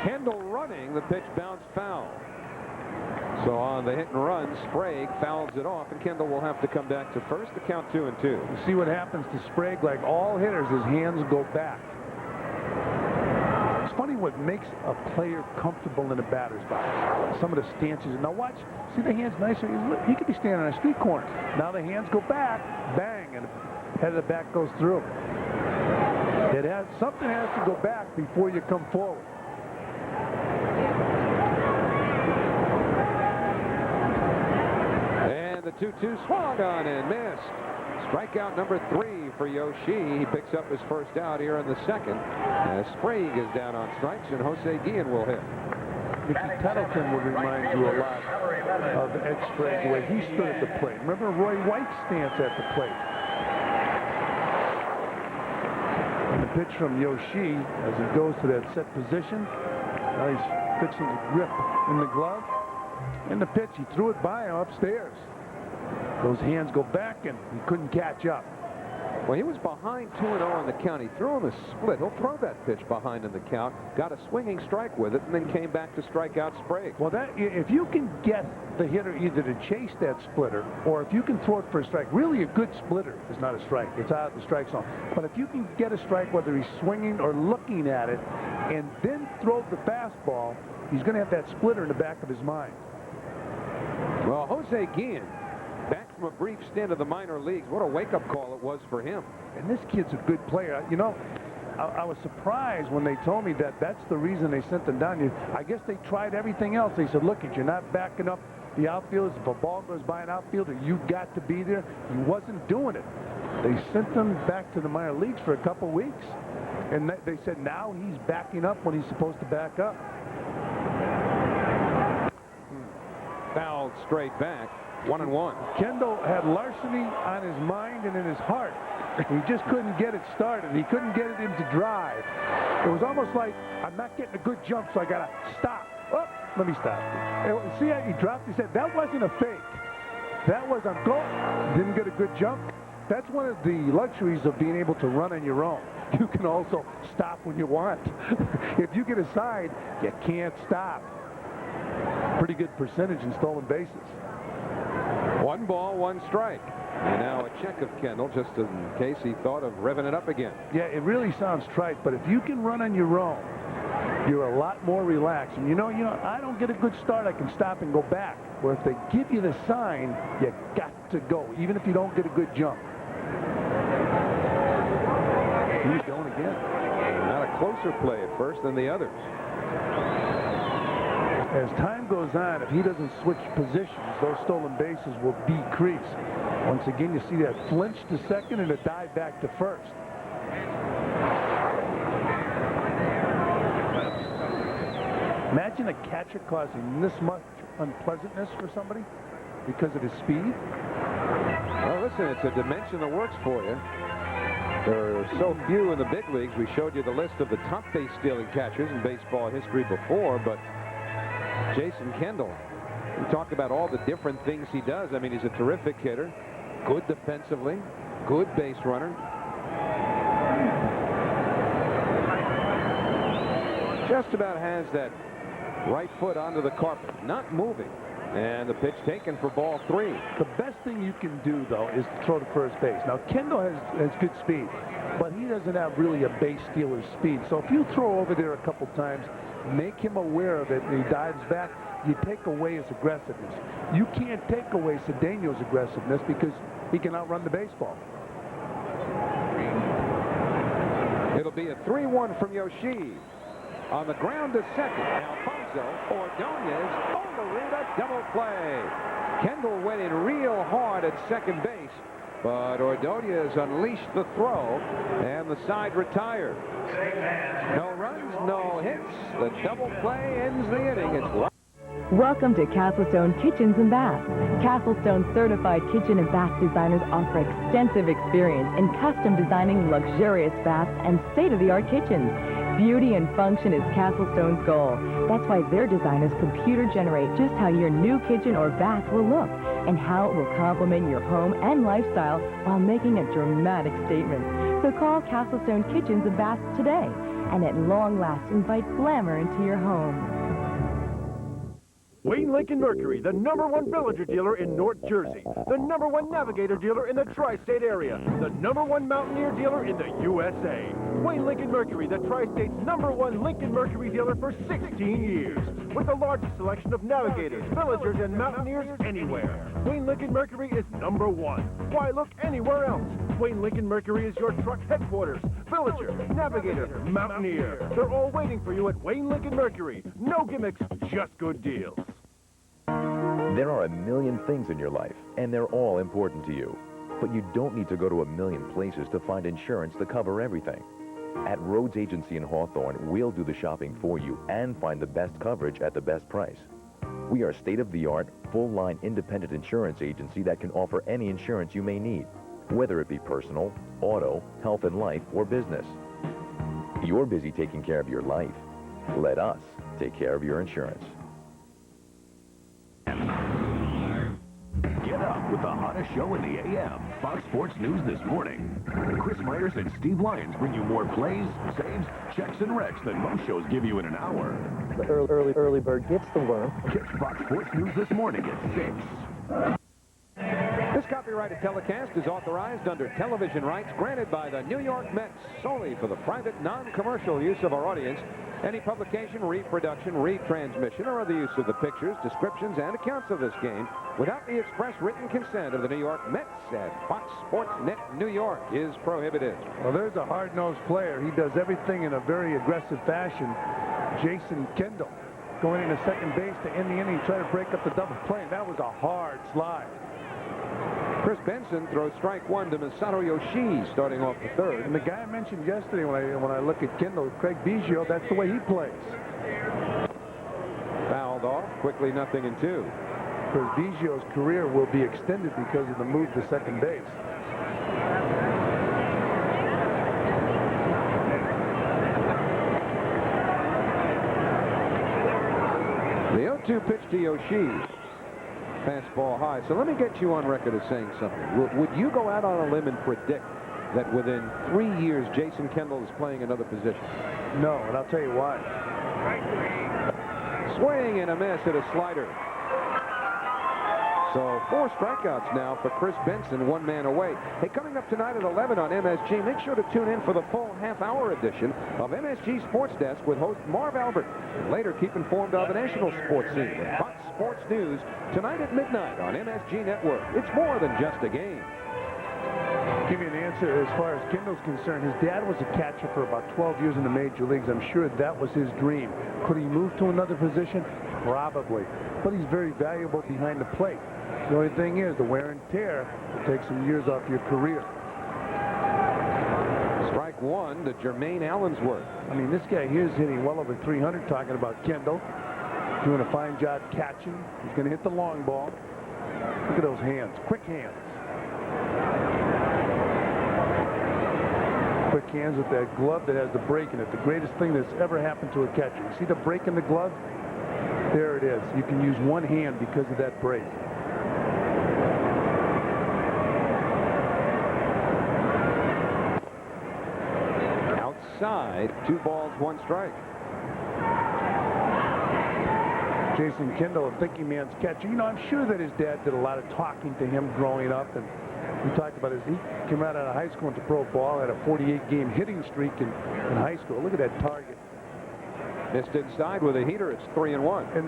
Kendall running, the pitch bounced foul. So on the hit and run, Sprague fouls it off, and Kendall will have to come back to first to count 2-2. You see what happens to Sprague? Like all hitters, his hands go back. It's funny what makes a player comfortable in a batter's box. Some of the stances. Now watch. See the hands nicer? He could be standing on a street corner. Now the hands go back, bang, and the head of the bat goes through. Something has to go back before you come forward. The 2-2 swung on and missed. Strikeout number 3 for Yoshi. He picks up his first out here in the second. As Sprague is down on strikes, and Jose Guillen will hit. Mickey Tettleton would remind you a lot of Ed Sprague, the way he stood at the plate. Remember Roy White's stance at the plate. And the pitch from Yoshi as he goes to that set position. Now he's fixing to grip in the glove. And the pitch, he threw it by him upstairs. Those hands go back, and he couldn't catch up. Well, he was behind 2-0 in the count. He threw him a split. He'll throw that pitch behind in the count. Got a swinging strike with it, and then came back to strike out Sprague. Well, if you can get the hitter either to chase that splitter, or if you can throw it for a strike, really a good splitter is not a strike. It's out of the strike zone. But if you can get a strike, whether he's swinging or looking at it, and then throw the fastball, he's going to have that splitter in the back of his mind. Well, Jose Guillen, back from a brief stint of the minor leagues. What a wake-up call it was for him. And this kid's a good player. You know, I was surprised when they told me that that's the reason they sent him down. I guess they tried everything else. They said, look, you're not backing up the outfielders. If a ball goes by an outfielder, you've got to be there. He wasn't doing it. They sent him back to the minor leagues for a couple weeks. And they said now he's backing up when he's supposed to back up. Fouled straight back. 1-1. Kendall had larceny on his mind and in his heart. He just couldn't get it started. He couldn't get it into drive. It was almost like, I'm not getting a good jump, so I got to stop. Oh, let me stop. See how he dropped? He said, that wasn't a fake. That was, I'm going. Didn't get a good jump. That's one of the luxuries of being able to run on your own. You can also stop when you want. If you get a side, you can't stop. Pretty good percentage in stolen bases. 1 ball, 1 strike. And now a check of Kendall, just in case he thought of revving it up again. Yeah, it really sounds trite, but if you can run on your own, you're a lot more relaxed. And you know, I don't get a good start, I can stop and go back. Or if they give you the sign, you got to go, even if you don't get a good jump. He's going again. Not a closer play at first than the others. As time goes on, if he doesn't switch positions, those stolen bases will decrease. Once again, you see that flinch to second and a dive back to first. Imagine a catcher causing this much unpleasantness for somebody because of his speed. Well, listen, it's a dimension that works for you. There are so few in the big leagues. We showed you the list of the top base-stealing catchers in baseball history before, but Jason Kendall, we talk about all the different things he does. I mean, he's a terrific hitter, good defensively, good base runner. Just about has that right foot onto the carpet, not moving. And the pitch taken for ball 3. The best thing you can do, though, is to throw to first base. Now, Kendall has good speed, but he doesn't have really a base stealer's speed. So if you throw over there a couple times, make him aware of it, and he dives back, you take away his aggressiveness. You can't take away Cedeno's aggressiveness because he can outrun the baseball. It'll be a 3-1 from Yoshi. On the ground to second, Alfonso Ordonez over a double play. Kendall went in real hard at second base, but Ordonez unleashed the throw, and the side retired. No runs, no hits. The double play ends the inning. It's Welcome to Castlestone Kitchens and Baths. Castlestone certified kitchen and bath designers offer extensive experience in custom designing luxurious baths and state-of-the-art kitchens. Beauty and function is Castlestone's goal. That's why their designers computer generate just how your new kitchen or bath will look and how it will complement your home and lifestyle while making a dramatic statement. So call Castlestone Kitchens and Baths today and at long last invite glamour into your home. Wayne Lincoln Mercury, the #1 Villager dealer in North Jersey, the #1 Navigator dealer in the tri-state area, the #1 Mountaineer dealer in the USA. Wayne Lincoln Mercury, the tri-state's #1 Lincoln Mercury dealer for 16 years, with the largest selection of Navigators, Villagers, and Mountaineers anywhere. Wayne Lincoln Mercury is #1. Why look anywhere else? Wayne Lincoln Mercury is your truck headquarters. Villager, Navigator, Mountaineer. They're all waiting for you at Wayne Lincoln Mercury. No gimmicks, just good deals. There are a million things in your life, and they're all important to you. But you don't need to go to a million places to find insurance to cover everything. At Rhodes Agency in Hawthorne, we'll do the shopping for you and find the best coverage at the best price. We are state-of-the-art, full-line independent insurance agency that can offer any insurance you may need, whether it be personal, auto, health and life, or business. You're busy taking care of your life. Let us take care of your insurance. Get up with the hottest show in the AM. Fox Sports News this morning. Chris Myers and Steve Lyons bring you more plays, saves, checks, and wrecks than most shows give you in an hour. The early bird gets the worm. Catch Fox Sports News this morning at 6. This copyrighted telecast is authorized under television rights granted by the New York Mets solely for the private, non-commercial use of our audience. Any publication, reproduction, retransmission, or other use of the pictures, descriptions, and accounts of this game without the express written consent of the New York Mets at Fox Sports Net New York is prohibited. Well, there's a hard-nosed player. He does everything in a very aggressive fashion. Jason Kendall going into second base to end the inning, try to break up the double play. That was a hard slide. Chris Benson throws strike one to Masato Yoshi starting off the third. And the guy I mentioned yesterday when I look at Kendall, Craig Biggio, that's the way he plays. Fouled off, quickly 0-2. Because Biggio's career will be extended because of the move to second base. The 0-2 pitch to Yoshi. Fastball high. So let me get you on record as saying something. Would you go out on a limb and predict that within 3 years Jason Kendall is playing another position? No, and I'll tell you why. Swing and a miss at a slider. So 4 strikeouts now for Chris Benson, 1 man away. Hey, coming up tonight at 11 on MSG, make sure to tune in for the full half-hour edition of MSG Sports Desk with host Marv Albert. Later, keep informed of the national sports scene and Fox Sports News tonight at midnight on MSG Network. It's more than just a game. Give you an answer as far as Kendall's concerned. His dad was a catcher for about 12 years in the major leagues. I'm sure that was his dream. Could he move to another position? Probably. But he's very valuable behind the plate. The only thing is the wear and tear will take some years off your career. Strike one to Jermaine Allensworth. I mean, this guy here is hitting well over 300, talking about Kendall. Doing a fine job catching. He's going to hit the long ball. Look at those hands. Quick hands. Quick hands with that glove that has the break in it. The greatest thing that's ever happened to a catcher. You see the break in the glove? There it is. You can use one hand because of that break. Outside, 2 balls, 1 strike. Jason Kendall, a thinking man's catcher. You know, I'm sure that his dad did a lot of talking to him growing up, and we talked about he came out of high school into pro ball, had a 48-game hitting streak in high school. Look at that target. Missed inside with a heater. It's 3-1. And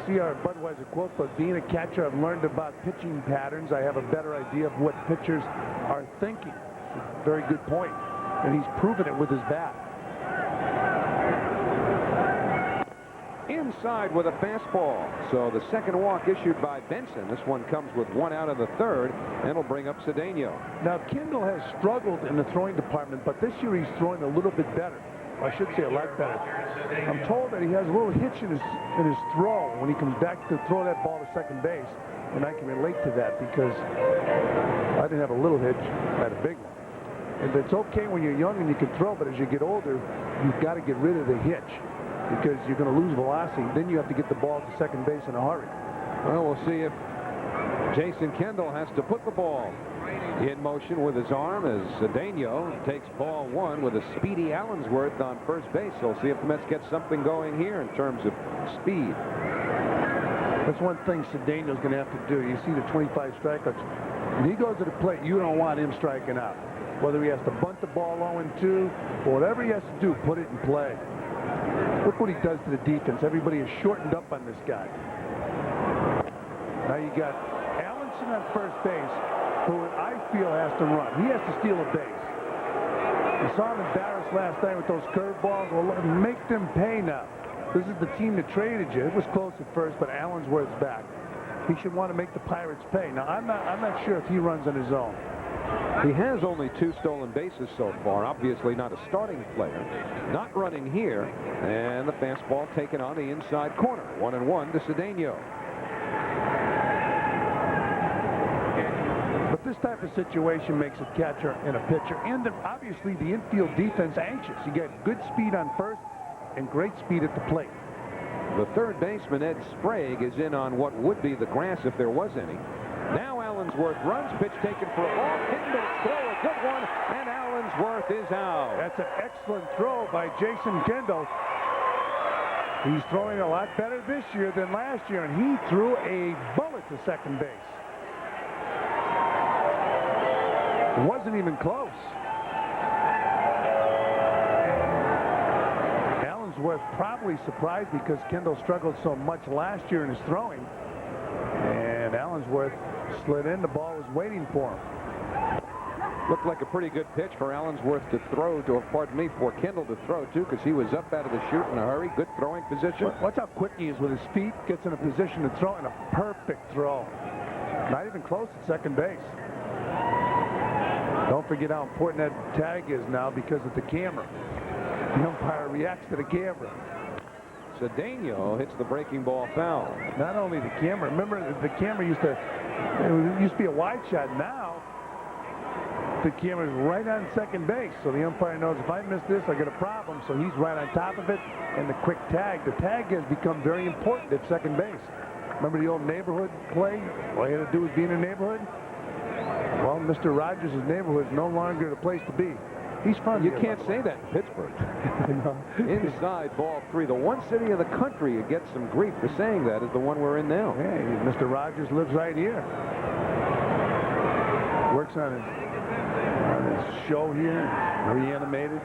see our Budweiser quote, but being a catcher, I've learned about pitching patterns. I have a better idea of what pitchers are thinking. Very good point. And he's proven it with his bat. Inside with a fastball. So the second walk issued by Benson. This one comes with 1 out of the 3rd, and it'll bring up Cedeno. Now, Kendall has struggled in the throwing department, but this year he's throwing a little bit better. I should say a lot better. I'm told that he has a little hitch in his throw when he comes back to throw that ball to second base, and I can relate to that because I didn't have a little hitch, I had a big one. And it's okay when you're young and you can throw, but as you get older, you've got to get rid of the hitch because you're going to lose velocity. Then you have to get the ball to second base in a hurry. Well, we'll see if Jason Kendall has to put the ball in motion with his arm as Cedeno takes ball 1 with a speedy Allensworth on first base. So we'll see if the Mets get something going here in terms of speed. That's one thing Cedeno's going to have to do. You see the 25 strikeouts. When he goes to the plate, you don't want him striking out. Whether he has to bunt the ball 0-2 or whatever he has to do, put it in play. Look what he does to the defense. Everybody is shortened up on this guy. Now you got Allenson on first base, who I feel has to run. He has to steal a base. You saw him embarrassed last night with those curveballs. Well, make them pay now. This is the team that traded you. It was close at first, but Allensworth's back. He should want to make the Pirates pay. Now, I'm not sure if he runs on his own. He has only 2 stolen bases so far. Obviously not a starting player. Not running here. And the fastball taken on the inside corner. 1-1 to Cedeno. But this type of situation makes a catcher and a pitcher, and obviously the infield defense anxious. You get good speed on first and great speed at the plate. The third baseman, Ed Sprague, is in on what would be the grass if there was any. Now Allensworth runs, pitch taken for a ball. Kendall throw, a good one, and Allensworth is out. That's an excellent throw by Jason Kendall. He's throwing a lot better this year than last year, and he threw a bullet to second base. It wasn't even close. Allensworth probably surprised because Kendall struggled so much last year in his throwing. And Allensworth slid in. The ball was waiting for him. Looked like a pretty good pitch for Allensworth to throw to, for Kendall to throw too, because he was up out of the chute in a hurry. Good throwing position. Watch how quick he is with his feet. Gets in a position to throw, and a perfect throw. Not even close at second base. Don't forget how important that tag is now because of the camera. The umpire reacts to the camera. Cedeno hits the breaking ball foul. Not only the camera. Remember, the camera used to be a wide shot. Now, the camera's right on second base. So the umpire knows if I miss this, I get a problem. So he's right on top of it. And the quick tag. The tag has become very important at second base. Remember the old neighborhood play? All you had to do was be in a neighborhood. Well, Mr. Rogers' neighborhood is no longer the place to be. He's fun. You can't say that in Pittsburgh. Inside ball 3. The one city of the country you get some grief for saying that is the one we're in now. Hey, Mr. Rogers lives right here. Works on his show here, Reanimated.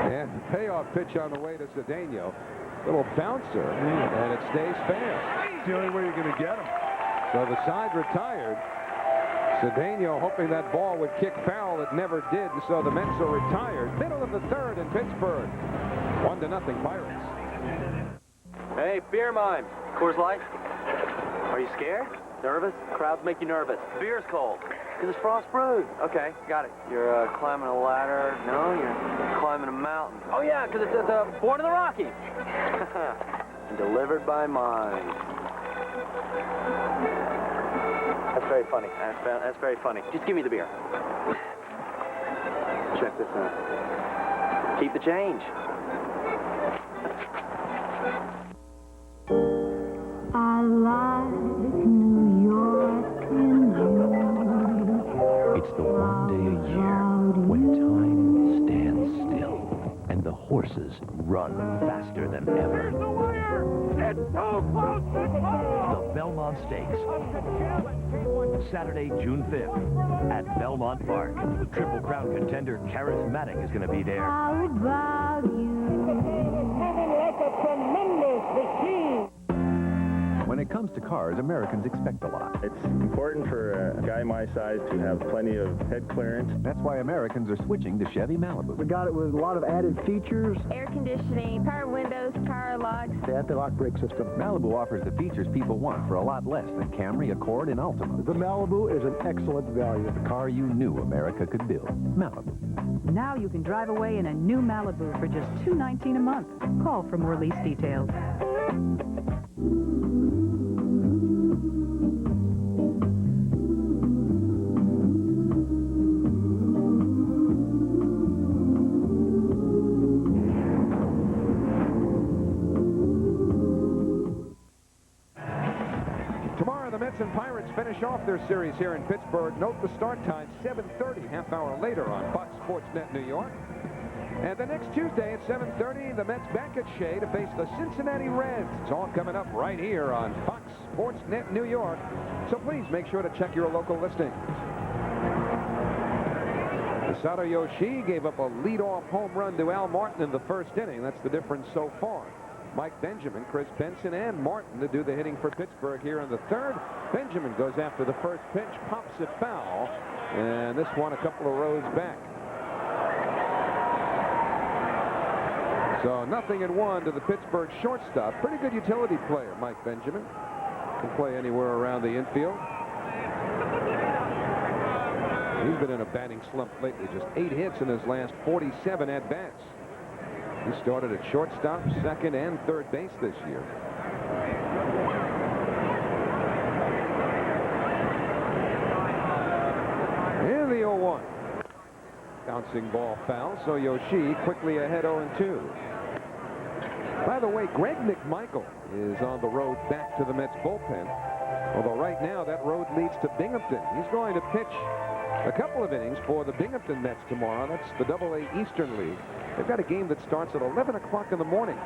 And payoff pitch on the way to Cedeno. Little bouncer, and it stays fair. It's the only way you're going to get him. So the side retired. Cedeno hoping that ball would kick foul. It never did, and so the Mets are retired. Middle of the 3rd in Pittsburgh. 1-0 Pirates. Hey, beer mime. Coors Light. Are you scared? Nervous? Crowds make you nervous. Beer's cold. Because it's frost brewed. Okay, got it. You're climbing a ladder. No, you're climbing a mountain. Oh, yeah, because it's Born in the Rockies. And delivered by mine. That's very funny. That's very funny. Just give me the beer. Check this out. Keep the change. I like New York in June. It's the one day a year when time stands still and the horses run faster than ever. Here's the wire! It's so close! The Belmont Stakes. Saturday, June 5th at Belmont Park. Triple Crown contender Charismatic is going to be there. How about you? Having like a tremendous machine. When it comes to cars, Americans expect a lot. It's important for a guy my size to have plenty of head clearance. That's why Americans are switching to Chevy Malibu. We got it with a lot of added features. Air conditioning, power windows, power locks. The anti-lock brake system. Malibu offers the features people want for a lot less than Camry, Accord, and Altima. The Malibu is an excellent value. The car you knew America could build. Malibu. Now you can drive away in a new Malibu for just $219 a month. Call for more lease details. The Mets and Pirates finish off their series here in Pittsburgh. Note the start time, 7:30, half hour later on Fox Sports Net New York. And the next Tuesday at 7:30, the Mets back at Shea to face the Cincinnati Reds. It's all coming up right here on Fox Sports Net New York. So please make sure to check your local listings. Masato Yoshii gave up a leadoff home run to Al Martin in the first inning. That's the difference so far. Mike Benjamin, Chris Benson, and Martin to do the hitting for Pittsburgh here in the third. Benjamin goes after the first pitch, pops it foul, and this one a couple of rows back. So 0-1 to the Pittsburgh shortstop. Pretty good utility player, Mike Benjamin. Can play anywhere around the infield. He's been in a batting slump lately, just 8 hits in his last 47 at-bats. He started at shortstop, second, and third base this year. And the 0-1. Bouncing ball foul, so Yoshii quickly ahead 0-2. By the way, Greg McMichael is on the road back to the Mets bullpen. Although right now that road leads to Binghamton. He's going to pitch a couple of innings for the Binghamton Mets tomorrow. That's the AA Eastern League. They've got a game that starts at 11 o'clock in the morning.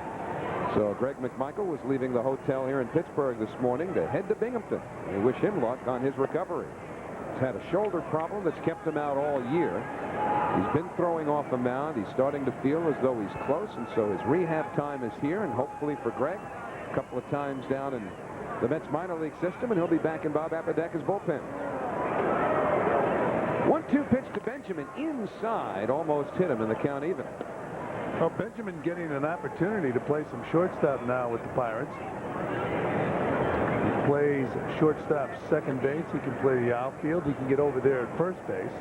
So Greg McMichael was leaving the hotel here in Pittsburgh this morning to head to Binghamton. We wish him luck on his recovery. He's had a shoulder problem that's kept him out all year. He's been throwing off the mound. He's starting to feel as though he's close, and so his rehab time is here, and hopefully for Greg, a couple of times down in the Mets minor league system, and he'll be back in Bob Apodeka's bullpen. 1-2 pitch to Benjamin inside, almost hit him in the count even. Well, Benjamin getting an opportunity to play some shortstop now with the Pirates. He plays shortstop, second base. He can play the outfield. He can get over there at first base.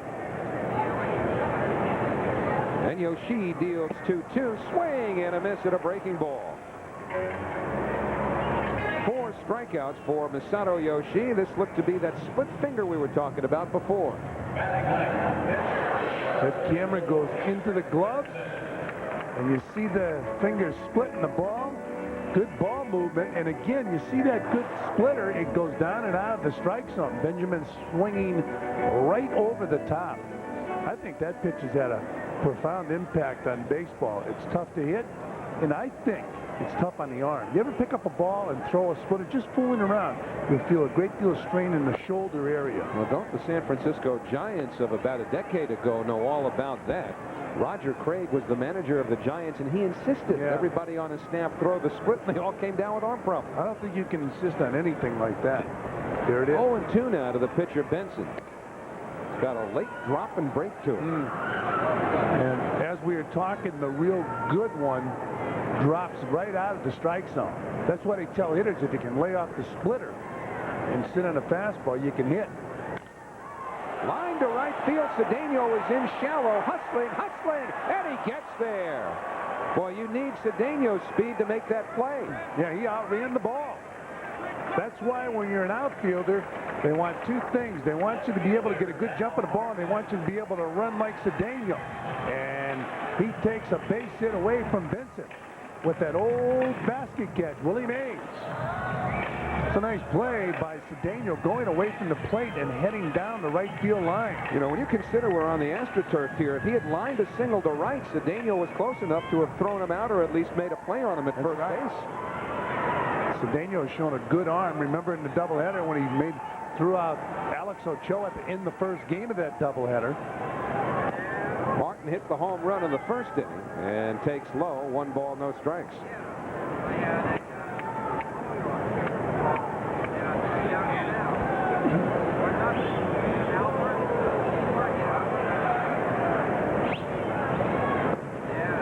And Yoshii deals 2-2, swing and a miss at a breaking ball. 4 strikeouts for Masato Yoshii. This looked to be that split finger we were talking about before. That camera goes into the glove, and you see the finger splitting the ball. Good ball movement, and again, you see that good splitter. It goes down and out of the strike zone. Benjamin swinging right over the top. I think that pitch has had a profound impact on baseball. It's tough to hit, and I think it's tough on the arm. You ever pick up a ball and throw a splitter just fooling around? You'll feel a great deal of strain in the shoulder area. Well, don't the San Francisco Giants of about a decade ago know all about that? Roger Craig was the manager of the Giants, and he insisted everybody on his staff throw the split, and they all came down with arm problems. I don't think you can insist on anything like that. There it is. 0-2 now to the pitcher, Benson. He's got a late drop and break to him. And as we were talking, the real good one drops right out of the strike zone. That's what they tell hitters. If you can lay off the splitter and sit on a fastball, you can hit. Line to right field. Cedeno is in shallow, hustling, and he gets there. Boy, you need Cedeno's speed to make that play. Yeah, he outran the ball. That's why when you're an outfielder, they want 2 things. They want you to be able to get a good jump of the ball, and they want you to be able to run like Cedeno. And he takes a base hit away from Benson with that old basket catch, Willie Mays. It's a nice play by Cedeno going away from the plate and heading down the right field line. You know, when you consider we're on the AstroTurf here, if he had lined a single to right, Cedeno was close enough to have thrown him out or at least made a play on him at first base. Cedeno has shown a good arm. Remember in the doubleheader when he made threw out Alex Ochoa in the first game of that doubleheader. Martin hit the home run in the first inning and takes low. 1 ball, no strikes.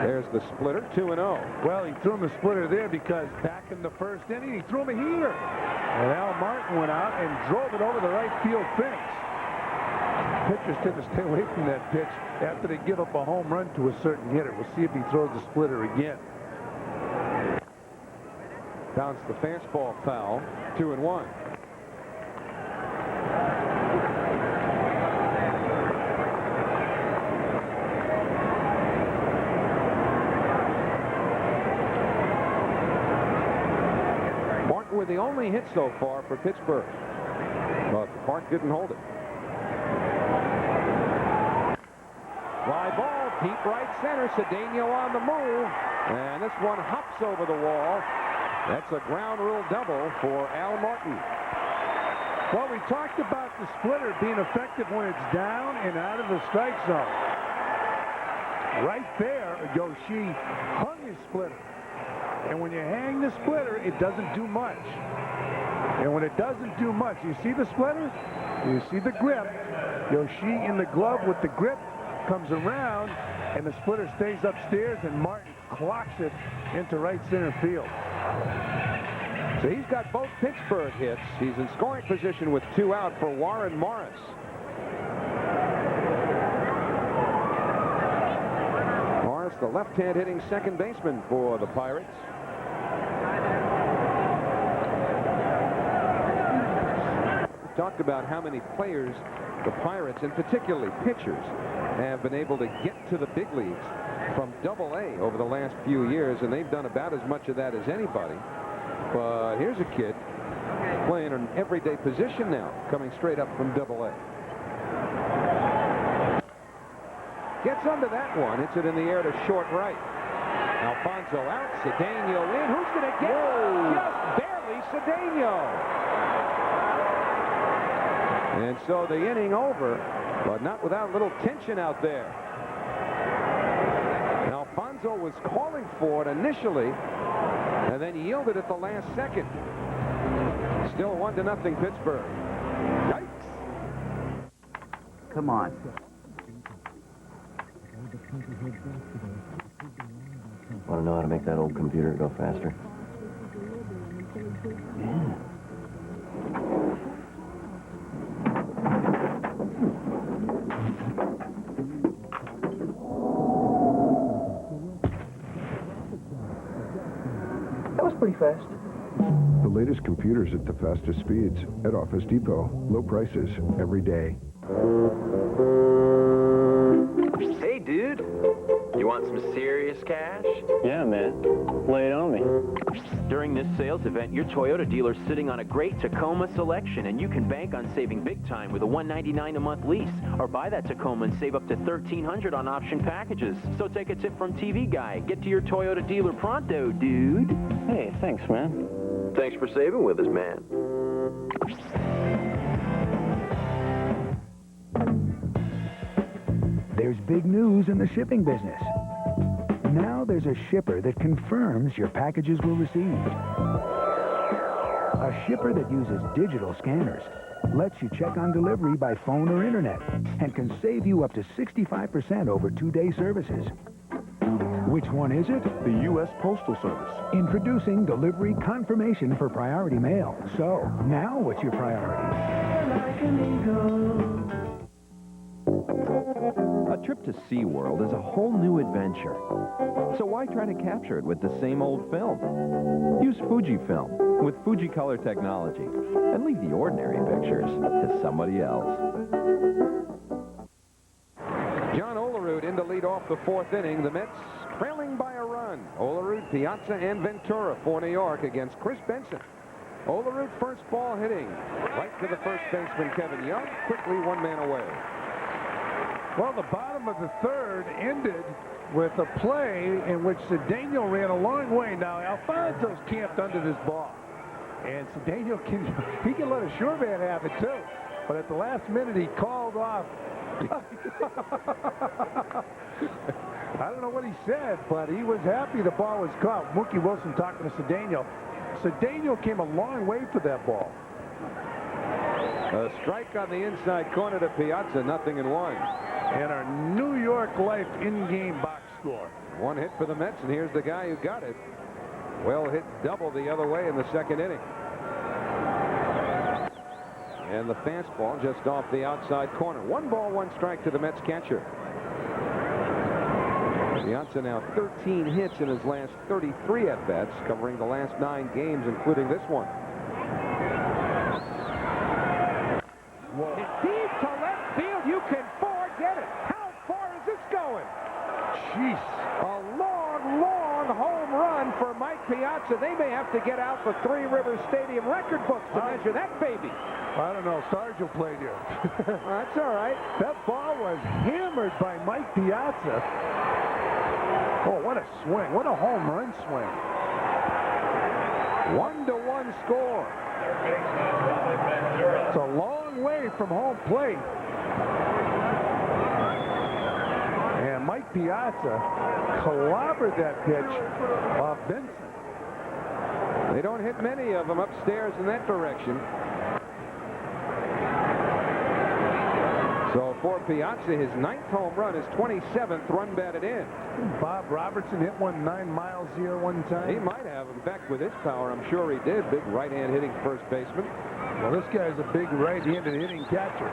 There's the splitter, 2-0. Well, he threw him a splitter there because back in the first inning, he threw him a heater. And Al Martin went out and drove it over the right field fence. Pitchers tend to stay away from that pitch after they give up a home run to a certain hitter. We'll see if he throws the splitter again. Bounced the fastball foul, 2-1. Martin with the only hit so far for Pittsburgh, but the park didn't hold it. Fly ball, deep right center. Cedeno on the move, and this one hops over the wall. That's a ground rule double for Al Martin. Well, we talked about the splitter being effective when it's down and out of the strike zone. Right there, Yoshi hung his splitter. And when you hang the splitter, it doesn't do much. And when it doesn't do much, you see the splitter? You see the grip. Yoshi in the glove with the grip comes around, and the splitter stays upstairs, and Martin clocks it into right center field. So he's got both Pittsburgh hits. He's in scoring position with 2 out for Warren Morris. Morris, the left-hand hitting second baseman for the Pirates. We talked about how many players the Pirates, and particularly pitchers, have been able to get to the big leagues from Double-A over the last few years, and they've done about as much of that as anybody. But here's a kid playing an everyday position now, coming straight up from Double-A. Gets under that one, hits it in the air to short right. Alfonso out, Cedeno in. Who's going to get it? Just barely, Cedeno. And so the inning over, but not without a little tension out there. Alfonso was calling for it initially, and then yielded at the last second. Still 1-0 Pittsburgh. Yikes. Come on. Want to know how to make that old computer go faster? Yeah. That was pretty fast. The latest computers at the fastest speeds at Office Depot. Low prices every day. Hey, dude. You want some serious cash? Yeah, man. Lay it on me. During this sales event, your Toyota dealer's sitting on a great Tacoma selection, and you can bank on saving big time with a $199 a month lease. Or buy that Tacoma and save up to $1,300 on option packages. So take a tip from TV Guy. Get to your Toyota dealer pronto, dude. Hey, thanks, man. Thanks for saving with us, man. There's big news in the shipping business. Now there's a shipper that confirms your packages were received. A shipper that uses digital scanners, lets you check on delivery by phone or internet, and can save you up to 65% over 2-day services. Which one is it? The U.S. Postal Service. Introducing delivery confirmation for priority mail. So, now what's your priority? A trip to SeaWorld is a whole new adventure. So why try to capture it with the same old film? Use Fujifilm with Fujicolor technology and leave the ordinary pictures to somebody else. John Olerud in to lead off the 4th inning. The Mets trailing by a run. Olerud, Piazza, and Ventura for New York against Chris Benson. Olerud first ball hitting right to the first baseman, Kevin Young. Quickly 1 man away. Well, the bottom of the 3rd ended with a play in which Cedeno ran a long way. Now, Alfonso's camped under this ball. And Cedeno he can let a sure man have it too. But at the last minute, he called off. I don't know what he said, but he was happy the ball was caught. Mookie Wilson talking to Cedeno. Cedeno came a long way for that ball. A strike on the inside corner to Piazza, 0-1. And our New York Life in-game box score. One hit for the Mets, and here's the guy who got it. Well hit double the other way in the second inning. And the fastball just off the outside corner. 1 ball, 1 strike to the Mets catcher. Piazza now 13 hits in his last 33 at-bats, covering the last 9 games, including this one. Whoa. Deep to left field. You can forget it. How far is this going? Jeez. A long, long home run for Mike Piazza. They may have to get out the Three Rivers Stadium record books to measure that baby. I don't know. Sargent played here. That's all right. That ball was hammered by Mike Piazza. Oh, what a swing. What a home run swing. 1-1 score. It's a long way from home plate. And Mike Piazza clobbered that pitch off Benson. They don't hit many of them upstairs in that direction. So for Piazza, his 9th home run, his 27th run batted in. Bob Robertson hit one 9 miles here one time. He might have him back with his power. I'm sure he did. Big right-hand hitting first baseman. Well, this guy's a big right-handed hitting catcher.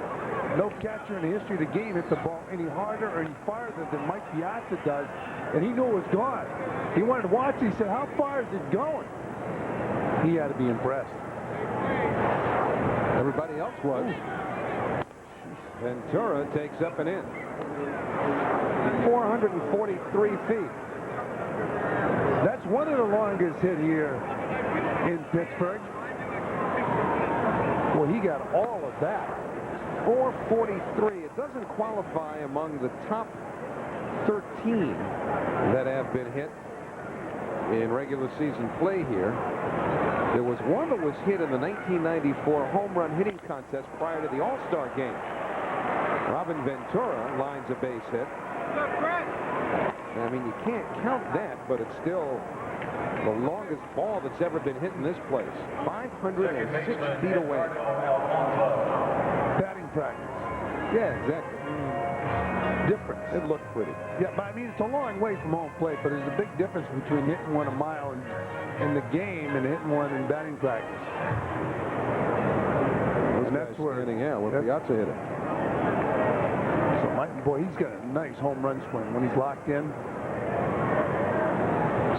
No catcher in the history of the game hit the ball any harder or any farther than Mike Piazza does, and he knew it was gone. He wanted to watch it. He said, how far is it going? He had to be impressed. Everybody else was. Ventura takes up and in. 443 feet. That's one of the longest hit here in Pittsburgh. Well, he got all of that. 443. It doesn't qualify among the top 13 that have been hit in regular season play here. There was one that was hit in the 1994 home run hitting contest prior to the All-Star game. Robin Ventura lines a base hit. I mean, you can't count that, but it's still the longest ball that's ever been hit in this place. 506 feet away. Batting practice. Yeah, exactly. Difference. It looked pretty. Yeah, but I mean, it's a long way from home plate, but there's a big difference between hitting one a mile in the game and hitting one in batting practice. And that's where Piazza hit it. Boy, he's got a nice home run swing when he's locked in.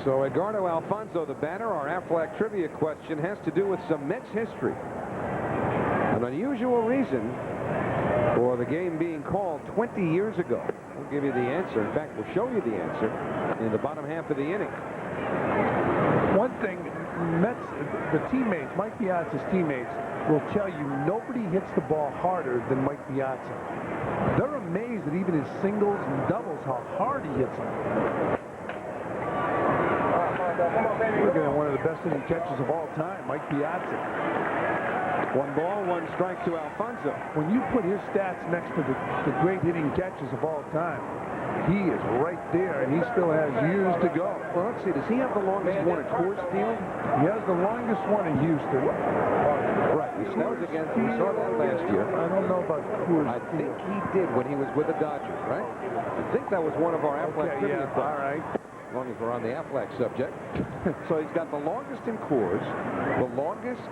So Edgardo Alfonso, the batter. Our Aflac trivia question has to do with some Mets history. An unusual reason for the game being called 20 years ago. We'll give you the answer. In fact, we'll show you the answer in the bottom half of the inning. One thing, Mets, the teammates, Mike Piazza's teammates, will tell you nobody hits the ball harder than Mike Piazza. They're amazed at even his singles and doubles, how hard he hits them. Look at one of the best hitting catches of all time, Mike Piazza. 1 ball, 1 strike to Alfonso. When you put his stats next to the great hitting catches of all time, he is right there, and he still has years to go. Well, let's see. Does he have the longest one at Coors Field? He has the longest one in Houston. Right. We saw that last year. I don't know about Coors. I think he did when he was with the Dodgers, right? I think that was one of our Aflac trivia questions. All right. As long as we're on the Aflac subject. So he's got the longest in Coors, the longest.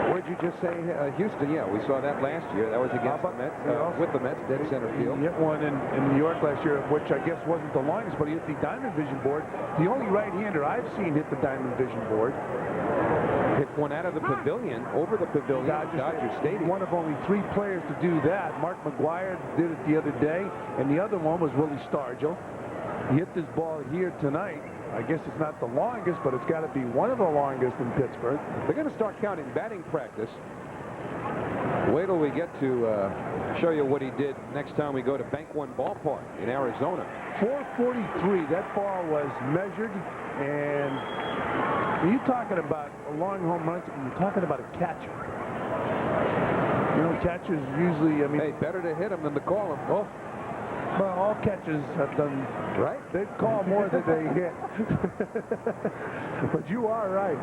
What did you just say? Houston, yeah, we saw that last year. That was against the Mets, with the Mets, dead center field. He hit one in New York last year, which I guess wasn't the longest, but he hit the Diamond Vision board. The only right-hander I've seen hit the Diamond Vision board. Hit one out of the pavilion, over the pavilion at Dodger Stadium. One of only 3 players to do that. Mark McGwire did it the other day, and the other one was Willie Stargell. He hit this ball here tonight. I guess it's not the longest, but it's got to be one of the longest in Pittsburgh. They're going to start counting batting practice. Wait till we get to show you what he did next time we go to Bank One Ballpark in Arizona. 443. That ball was measured, and When you're talking about a long home run, you're talking about a catcher. You know, catchers usually, I mean... Hey, better to hit him than to call him. Oh, well, all catchers have done... Right? They call more than they hit. But you are right.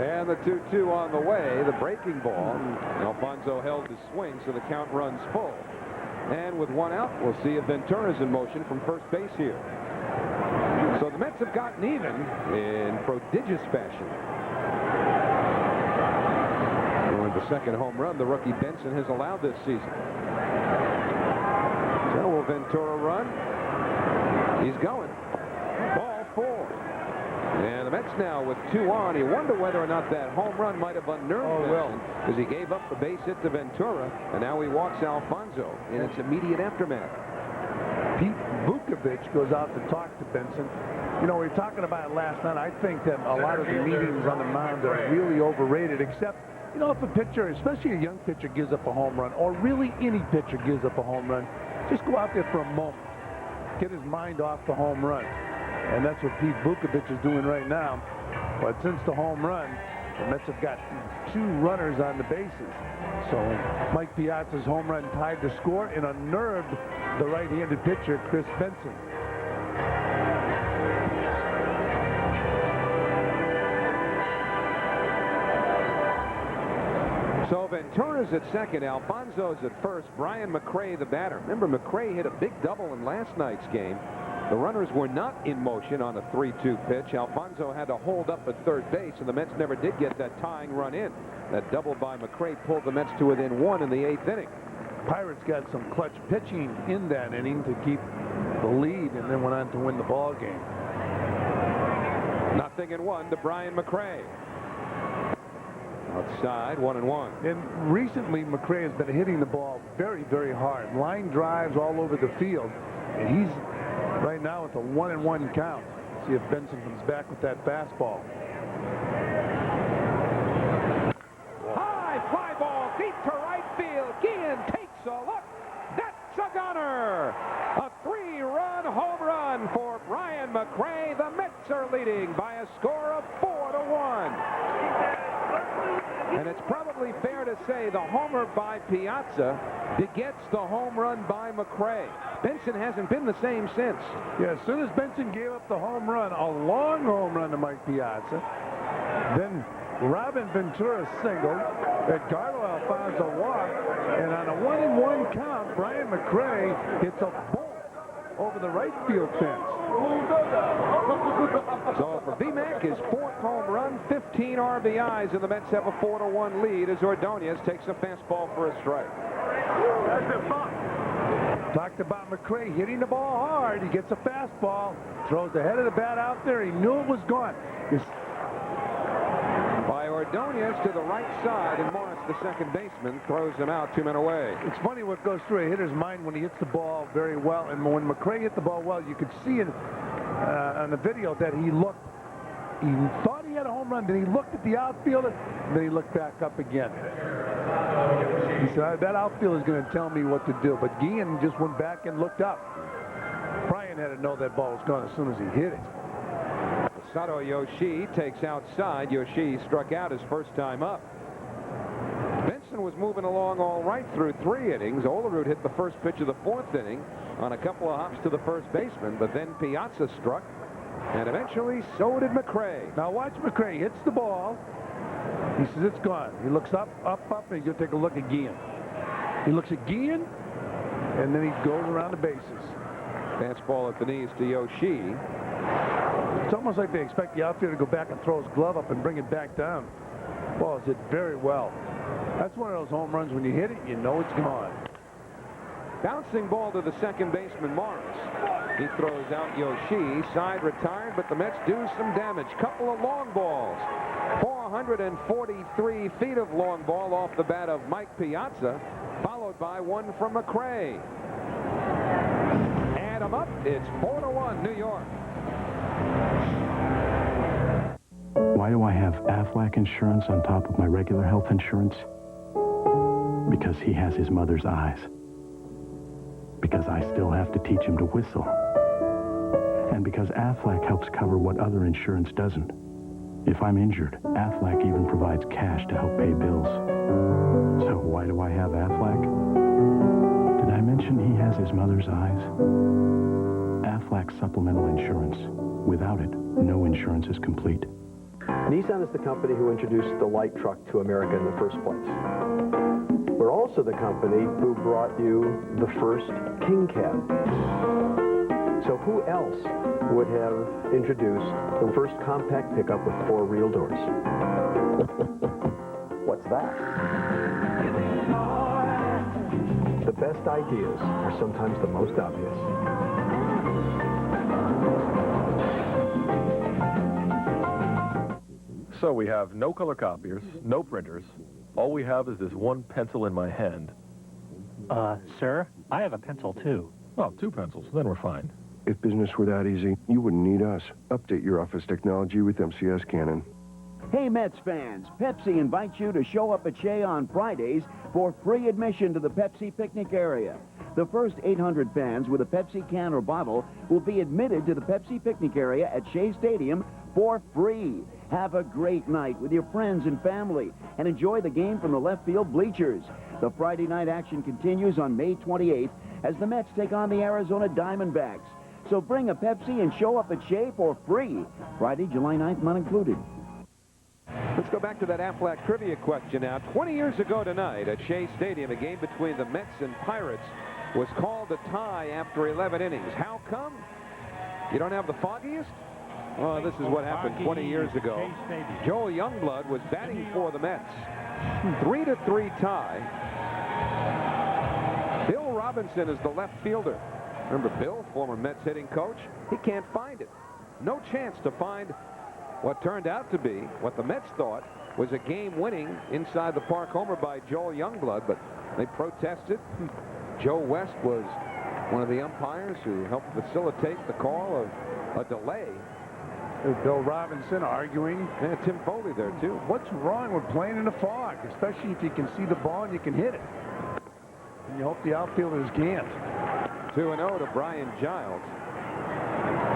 And the 2-2 on the way, the breaking ball. Alfonso held his swing, so the count runs full. And with one out, we'll see if Ventura's in motion from first base here. So the Mets have gotten even in prodigious fashion. With the second home run the rookie Benson has allowed this season. So will Ventura run? He's going. Ball 4. And the Mets now with 2 on. You wonder whether or not that home run might have unnerved Benson, because he gave up the base hit to Ventura, and now he walks Alfonso in its immediate aftermath. Pete Vukovich goes out to talk to Benson. You know, we were talking about it last night. I think that a lot of the meetings on the mound are really overrated, except, you know, if a pitcher, especially a young pitcher, gives up a home run, or really any pitcher gives up a home run, just go out there for a moment. Get his mind off the home run. And that's what Pete Vukovich is doing right now. But since the home run, the Mets have got 2 runners on the bases. So Mike Piazza's home run tied the score and unnerved the right-handed pitcher, Chris Benson. So Ventura's at second, Alfonso's at first, Brian McRae the batter. Remember, McRae hit a big double in last night's game. The runners were not in motion on a 3-2 pitch. Alfonso had to hold up at third base, and the Mets never did get that tying run in. That double by McRae pulled the Mets to within 1 in the 8th inning. Pirates got some clutch pitching in that inning to keep the lead, and then went on to win the ball game. 0-1 to Brian McRae. Outside, 1-1. And recently, McRae has been hitting the ball very, very hard. Line drives all over the field. And he's right now at the 1-1 count. See if Benson comes back with that fastball. High fly ball deep to right field. Guillen takes a look. That's a gunner. A 3-run home run for Brian McRae. The Mets are leading by a score of 4-1. And it's probably fair to say the homer by Piazza begets the home run by McRae. Benson hasn't been the same since. Yeah, as soon as Benson gave up the home run, a long home run to Mike Piazza, then Robin Ventura singled, Edgardo Alfonso walked, and on a 1-1 count, Brian McRae hits a bolt over the right field fence. So for VMAC, his 4th home run, 15 RBIs, and the Mets have a 4-1 lead as Ordonez takes a fastball for a strike. Talked about McRae hitting the ball hard. He gets a fastball, throws the head of the bat out there. He knew it was gone. By Ordonez to the right side, and Morris, the second baseman, throws him out 2 men away. It's funny what goes through a hitter's mind when he hits the ball very well. And when McRae hit the ball well, you could see it on the video that he thought he had a home run, then he looked at the outfielder, and then he looked back up again. He said, that outfielder is going to tell me what to do. But Guillen just went back and looked up. Brian had to know that ball was gone as soon as he hit it. Sato Yoshi takes outside. Yoshi struck out his first time up. Benson was moving along all right through 3 innings. Olerud hit the first pitch of the 4th inning on a couple of hops to the first baseman, but then Piazza struck, and eventually so did McRae. Now watch McRae hits the ball. He says it's gone. He looks up, and he's going to take a look at Guillen. He looks at Guillen, and then he goes around the bases. Fastball at the knees to Yoshi. It's almost like they expect the outfielder to go back and throw his glove up and bring it back down. Ball is hit very well. That's one of those home runs when you hit it, you know it's gone. Bouncing ball to the second baseman, Morris. He throws out Yoshi. Side retired, but the Mets do some damage. Couple of long balls. 443 feet of long ball off the bat of Mike Piazza, followed by one from McRae. Add them up. It's 4-1 New York. Why do I have Aflac insurance on top of my regular health insurance? Because he has his mother's eyes. Because I still have to teach him to whistle. And because Aflac helps cover what other insurance doesn't. If I'm injured, Aflac even provides cash to help pay bills. So why do I have Aflac? Did I mention he has his mother's eyes? Aflac supplemental insurance. Without it, no insurance is complete. Nissan is the company who introduced the light truck to America in the first place. We're also the company who brought you the first King Cab. So who else would have introduced the first compact pickup with 4 real doors? What's that? The best ideas are sometimes the most obvious. So we have no color copiers, no printers. All we have is this one pencil in my hand. Sir, I have a pencil too. Oh, 2 pencils, then we're fine. If business were that easy, you wouldn't need us. Update your office technology with MCS Canon. Hey, Mets fans, Pepsi invites you to show up at Shea on Fridays for free admission to the Pepsi picnic area. The first 800 fans with a Pepsi can or bottle will be admitted to the Pepsi picnic area at Shea Stadium for free. Have a great night with your friends and family and enjoy the game from the left field bleachers. The Friday night action continues on May 28th as the Mets take on the Arizona Diamondbacks. So bring a Pepsi and show up at Shea for free. Friday, July 9th, not included. Let's go back to that Aflac trivia question now. 20 years ago tonight at Shea Stadium, a game between the Mets and Pirates was called a tie after 11 innings. How come? You don't have the foggiest? Well, this is what happened 20 years ago. Joel Youngblood was batting for the Mets. 3-3 tie. Bill Robinson is the left fielder. Remember Bill, former Mets hitting coach? He can't find it. No chance to find what turned out to be what the Mets thought was a game-winning inside the park homer by Joel Youngblood, but they protested. Joe West was one of the umpires who helped facilitate the call of a delay. There's Bill Robinson arguing. And Tim Foley there, too. What's wrong with playing in the fog, especially if you can see the ball and you can hit it? And you hope the outfielders can't. 2-0 to Brian Giles.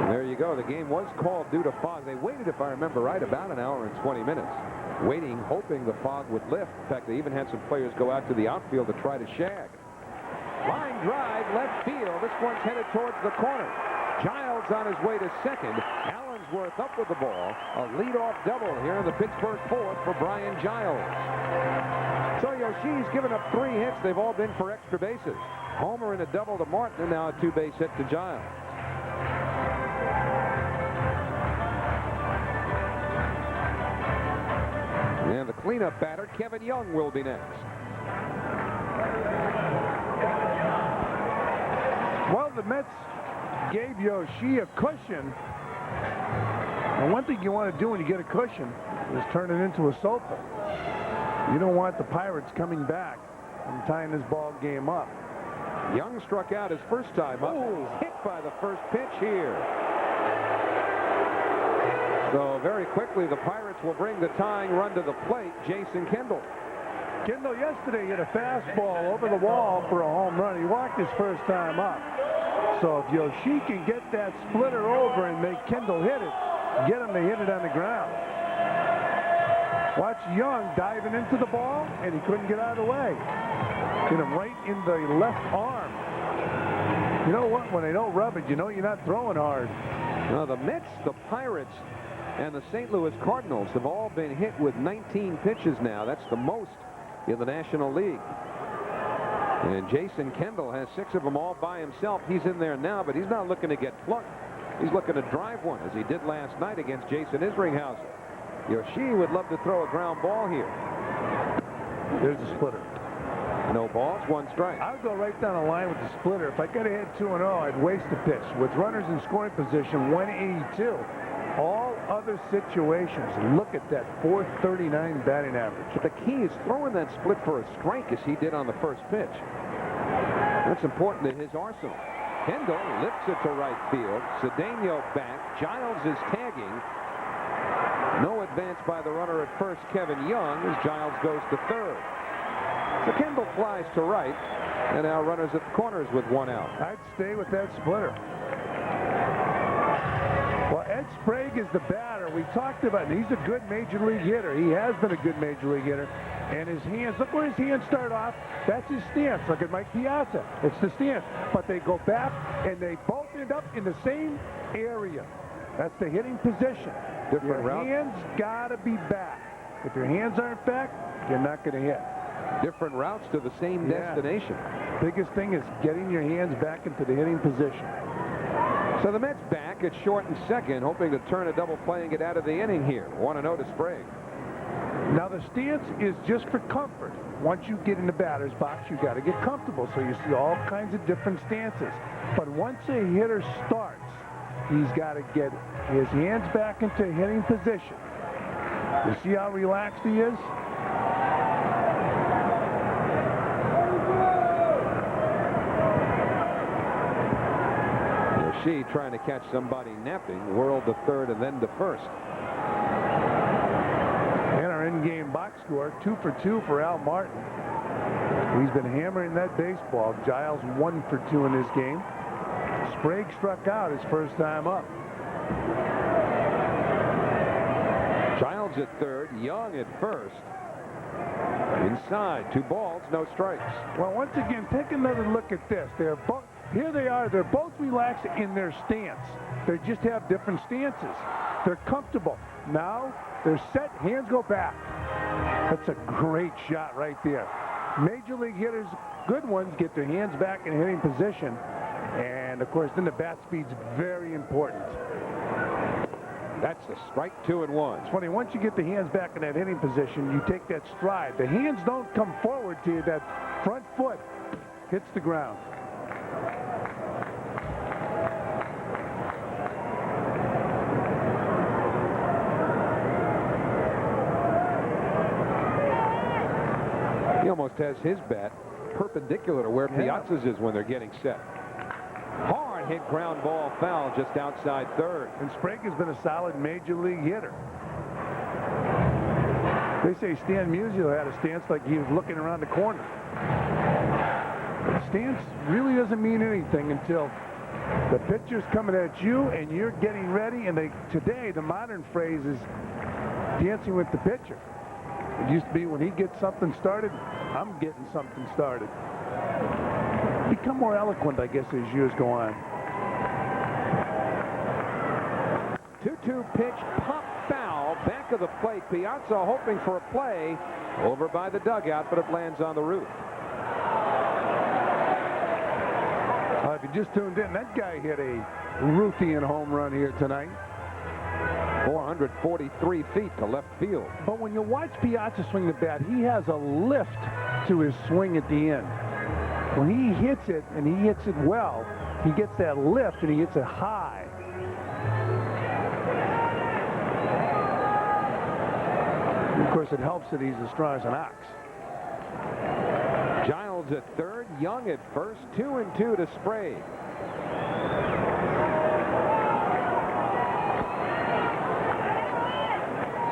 And there you go. The game was called due to fog. They waited, if I remember right, about an hour and 20 minutes. Waiting, hoping the fog would lift. In fact, they even had some players go out to the outfield to try to shag. Line drive, left field. This one's headed towards the corner. Giles on his way to second. Allensworth up with the ball. A leadoff double here in the Pittsburgh fourth for Brian Giles. So Yoshi's given up 3 hits. They've all been for extra bases. Homer and a double to Martin, and now a 2-base hit to Giles. And the cleanup batter, Kevin Young, will be next. Well, the Mets gave Yoshi a cushion. And one thing you want to do when you get a cushion is turn it into a sofa. You don't want the Pirates coming back and tying this ball game up. Young struck out his first time up. Hit by the first pitch here. So very quickly, the Pirates will bring the tying run to the plate. Jason Kendall. Kendall yesterday hit a fastball over the wall for a home run. He walked his first time up. So if Yoshi can get that splitter over and make Kendall hit it, get him to hit it on the ground. Watch Young diving into the ball, and he couldn't get out of the way. Hit him right in the left arm. You know what? When they don't rub it, you know you're not throwing hard. Now the Mets, the Pirates, and the St. Louis Cardinals have all been hit with 19 pitches now. That's the most in the National League. And Jason Kendall has 6 of them all by himself. He's in there now, but he's not looking to get plucked. He's looking to drive one, as he did last night against Jason Isringhausen. Yoshi would love to throw a ground ball here. There's the splitter. No balls, 1 strike. I would go right down the line with the splitter. If I could have hit 2-0, I'd waste the pitch. With runners in scoring position, 182. All other situations, look at that 439 batting average. But the key is throwing that split for a strike as he did on the first pitch. That's important in his arsenal. Kendall lifts it to right field. Cedeno back. Giles is tagging. No advance by the runner at first, Kevin Young, as Giles goes to third. So Kendall flies to right, and now runners at the corners with 1 out. I'd stay with that splitter. Well, Ed Sprague is the batter. We talked about it. He's a good major league hitter. He has been a good major league hitter. And his hands, look where his hands start off. That's his stance. Look at Mike Piazza. It's the stance. But they go back, and they both end up in the same area. That's the hitting position. Different your route. hands got to be back. If your hands aren't back, you're not going to hit. Different routes to the same destination. Biggest thing is getting your hands back into the hitting position. So the Mets back at short and second, hoping to turn a double play and get out of the inning here. 1-0 to Sprague. Now the stance is just for comfort. Once you get in the batter's box, you got to get comfortable. So you see all kinds of different stances. But once a hitter starts, he's got to get his hands back into hitting position. You see how relaxed he is? Yoshi trying to catch somebody napping, whirled to third and then to first. And our in-game box score, 2 for 2 for Al Martin. He's been hammering that baseball. Giles 1 for 2 in this game. Sprague struck out his first time up. Giles at third, Young at first. Inside, 2 balls, no strikes. Well, once again, take another look at this. Here they are. They're both relaxed in their stance. They just have different stances. They're comfortable. Now they're set. Hands go back. That's a great shot right there. Major league hitters, good ones, get their hands back in hitting position. And, of course, then the bat speed's very important. That's a strike, 2-1. It's funny, once you get the hands back in that hitting position, you take that stride. The hands don't come forward to you. That front foot hits the ground. He almost has his bat perpendicular to where Piazza's is when they're getting set. Hard hit ground ball foul just outside third. And Sprague has been a solid major league hitter. They say Stan Musial had a stance like he was looking around the corner. But stance really doesn't mean anything until the pitcher's coming at you and you're getting ready. And today, the modern phrase is dancing with the pitcher. It used to be when he gets something started, I'm getting something started. Become more eloquent, I guess, as years go on. 2-2 pitch, pop foul, back of the plate. Piazza hoping for a play over by the dugout, but it lands on the roof. If you just tuned in, that guy hit a Ruthian home run here tonight. 443 feet to left field. But when you watch Piazza swing the bat, he has a lift to his swing at the end. When he hits it, and he hits it well, he gets that lift and he hits it high. And of course, it helps that he's as strong as an ox. Giles at third, Young at first, 2-2 to Sprague.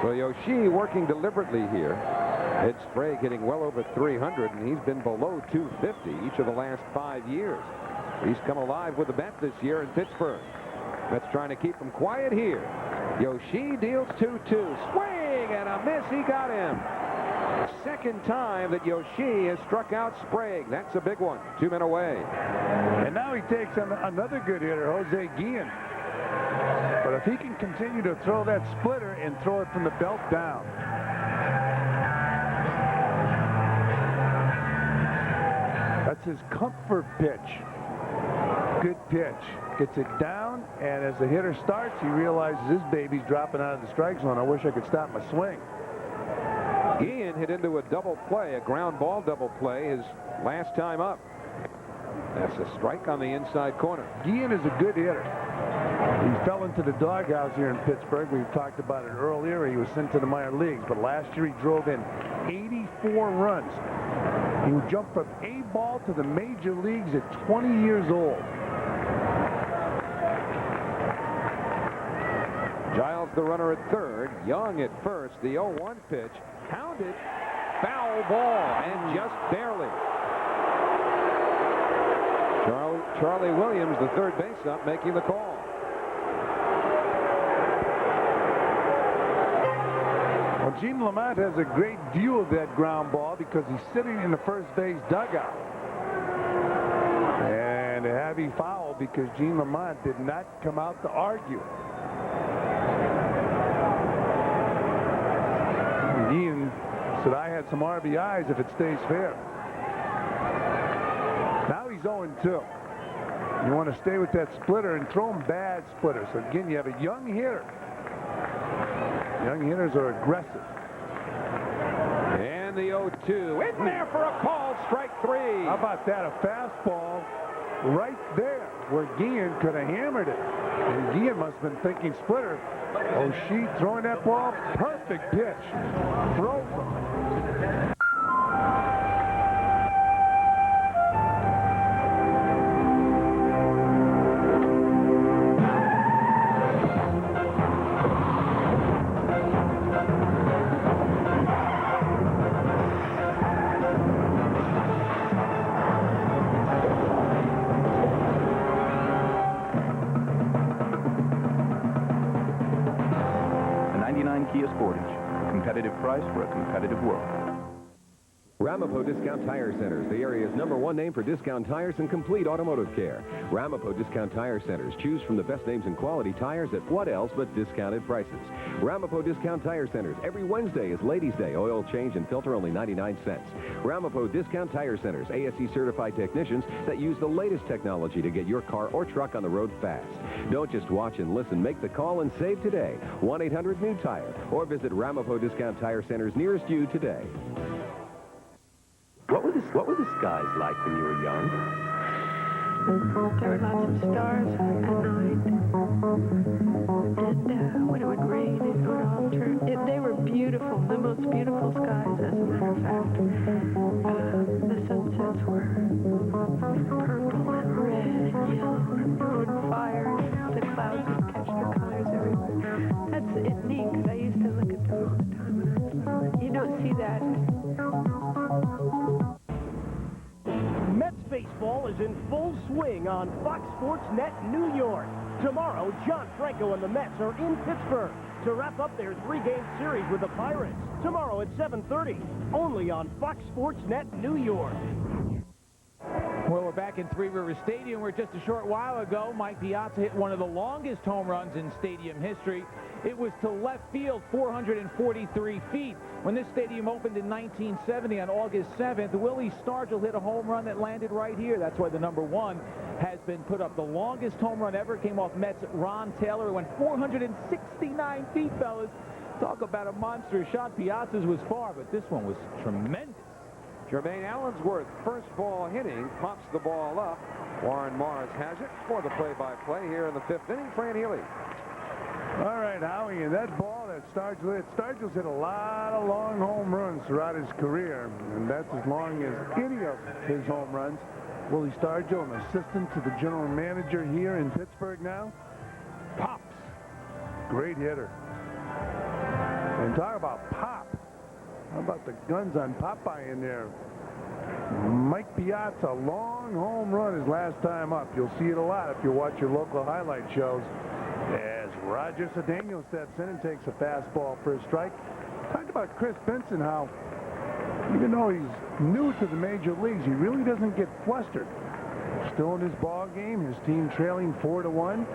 So Yoshi working deliberately here. Ed Sprague hitting well over 300, and he's been below 250 each of the last 5 years. He's come alive with the bat this year in Pittsburgh. Mets trying to keep him quiet here. Yoshi deals 2-2. Swing and a miss. He got him. Second time that Yoshi has struck out Sprague. That's a big one. 2 men away. And now he takes another good hitter, Jose Guillen. But if he can continue to throw that splitter and throw it from the belt down. That's his comfort pitch. Good pitch. Gets it down, and as the hitter starts, he realizes this baby's dropping out of the strike zone. I wish I could stop my swing. Guillen hit into a double play, a ground ball double play, his last time up. That's a strike on the inside corner. Guillen is a good hitter. He fell into the doghouse here in Pittsburgh. We've talked about it earlier. He was sent to the minor leagues, but last year he drove in 84 runs. He jumped from A ball to the major leagues at 20 years old. Giles the runner at third, Young at first. The 0-1 pitch, pounded, foul ball, and just barely. Charlie Williams, the third base up, making the call. Gene Lamont has a great view of that ground ball because he's sitting in the first base dugout. And a heavy foul because Gene Lamont did not come out to argue. Ian said, I had some RBIs if it stays fair. Now he's 0-2. You want to stay with that splitter and throw him bad splitters. So again, you have a young hitter. Young hitters are aggressive. And the 0-2 in there for a call, strike 3. How about that? A fastball right there where Guillen could have hammered it. And Guillen must have been thinking splitter. O'Shea throwing that ball. Perfect pitch. Throws him. Kia Sportage. A competitive price for a competitive world. Ramapo Discount Tire Centers, the area's #1 name for discount tires and complete automotive care. Ramapo Discount Tire Centers. Choose from the best names in quality tires at what else but discounted prices. Ramapo Discount Tire Centers. Every Wednesday is Ladies' Day. Oil change and filter only 99 cents. Ramapo Discount Tire Centers. ASE certified technicians that use the latest technology to get your car or truck on the road fast. Don't just watch and listen. Make the call and save today. 1-800-NEW-TIRE or visit Ramapo Discount Tire Centers nearest you today. What were the skies like when you were young? There were lots of stars at night. And when it would rain, it would all turn. They were beautiful, the most beautiful skies, as a matter of fact. The sunsets were purple and red and yellow and on fire. The clouds would catch the colors everywhere. That's neat, because I used to look at them all the time when I was little. You don't see that. Mets baseball is in full swing on Fox Sports Net New York. Tomorrow, John Franco and the Mets are in Pittsburgh to wrap up their 3-game series with the Pirates. Tomorrow at 7:30, only on Fox Sports Net New York. Well, we're back in Three Rivers Stadium where just a short while ago, Mike Piazza hit one of the longest home runs in stadium history. It was to left field, 443 feet. When this stadium opened in 1970 on August 7th, Willie Stargell hit a home run that landed right here. That's why the #1 has been put up. The longest home run ever came off Mets' Ron Taylor. It went 469 feet, fellas. Talk about a monster shot. Piazza's was far, but this one was tremendous. Jermaine Allensworth, first ball hitting, pops the ball up. Warren Morris has it for the play-by-play here in the 5th inning. Fran Healy. All right, Howie, and that ball that Stargell's hit a lot of long home runs throughout his career, and that's as long as any of his home runs. Willie Stargell, an assistant to the general manager here in Pittsburgh now, pops. Great hitter. And talk about pop. How about the guns on Popeye in there? Mike Piazza, long home run his last time up. You'll see it a lot if you watch your local highlight shows. As Roger Cedeno steps in and takes a fastball for a strike. Talk about Chris Benson, how even though he's new to the major leagues, he really doesn't get flustered. Still in his ball game, his team trailing 4-1.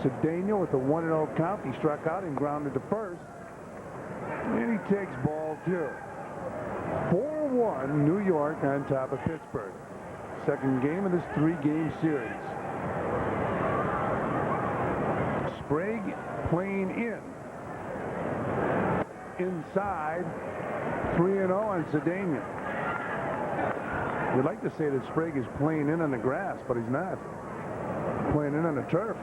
Cedeno with a 1-0 count. He struck out and grounded to first. And he takes ball 2. 4-1 New York on top of Pittsburgh. Second game of this 3-game series. Sprague playing inside 3-0 on Cedeno. You'd like to say that Sprague is playing in on the grass, but he's not. Playing in on the turf.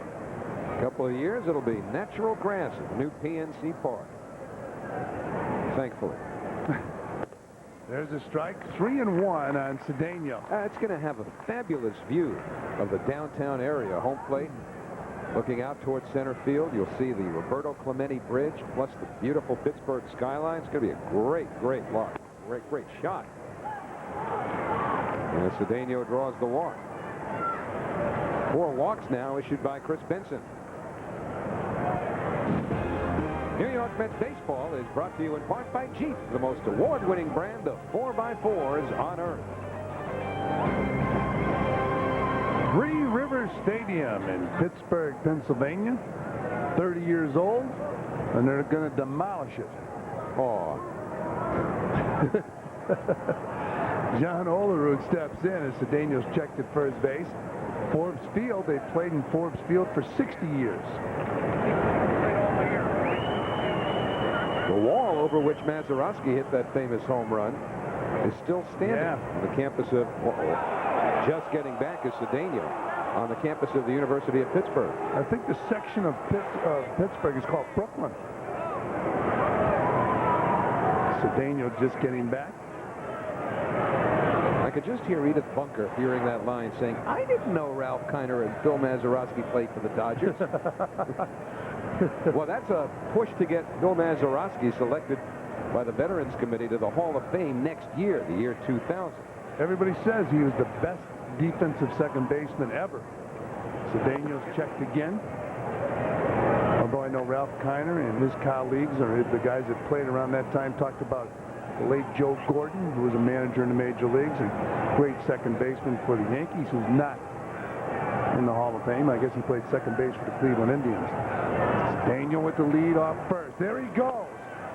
A couple of years, it'll be natural grass at the new PNC Park. Thankfully. There's a strike. 3-1 on Cedeno. It's going to have a fabulous view of the downtown area. Home plate. Looking out towards center field, you'll see the Roberto Clemente Bridge, plus the beautiful Pittsburgh skyline. It's going to be a great, great look. Great shot. And Cedeno draws the walk. 4 walks now issued by Chris Benson. New York Mets baseball is brought to you in part by Jeep, the most award-winning brand of 4x4s on earth. Three Rivers Stadium in Pittsburgh, Pennsylvania. 30 years old, and they're going to demolish it. Oh. John Olerud steps in as Cedeno's checked at first base. Forbes Field, they played in Forbes Field for 60 years. The wall over which Mazeroski hit that famous home run is still standing on the campus of, just getting back is Cedeno on the campus of the University of Pittsburgh. I think the section of Pittsburgh is called Brooklyn. Cedeno just getting back. I could just hear Edith Bunker hearing that line saying, I didn't know Ralph Kiner and Phil Mazeroski played for the Dodgers. Well, that's a push to get Phil Mazeroski selected by the Veterans Committee to the Hall of Fame next year, the year 2000. Everybody says he was the best defensive second baseman ever. Cedeno's checked again. Although I know Ralph Kiner and his colleagues, or the guys that played around that time, talked about the late Joe Gordon, who was a manager in the major leagues and great second baseman for the Yankees, who's not in the Hall of Fame. I guess he played second base for the Cleveland Indians. Cedeno with the lead off first. There he goes.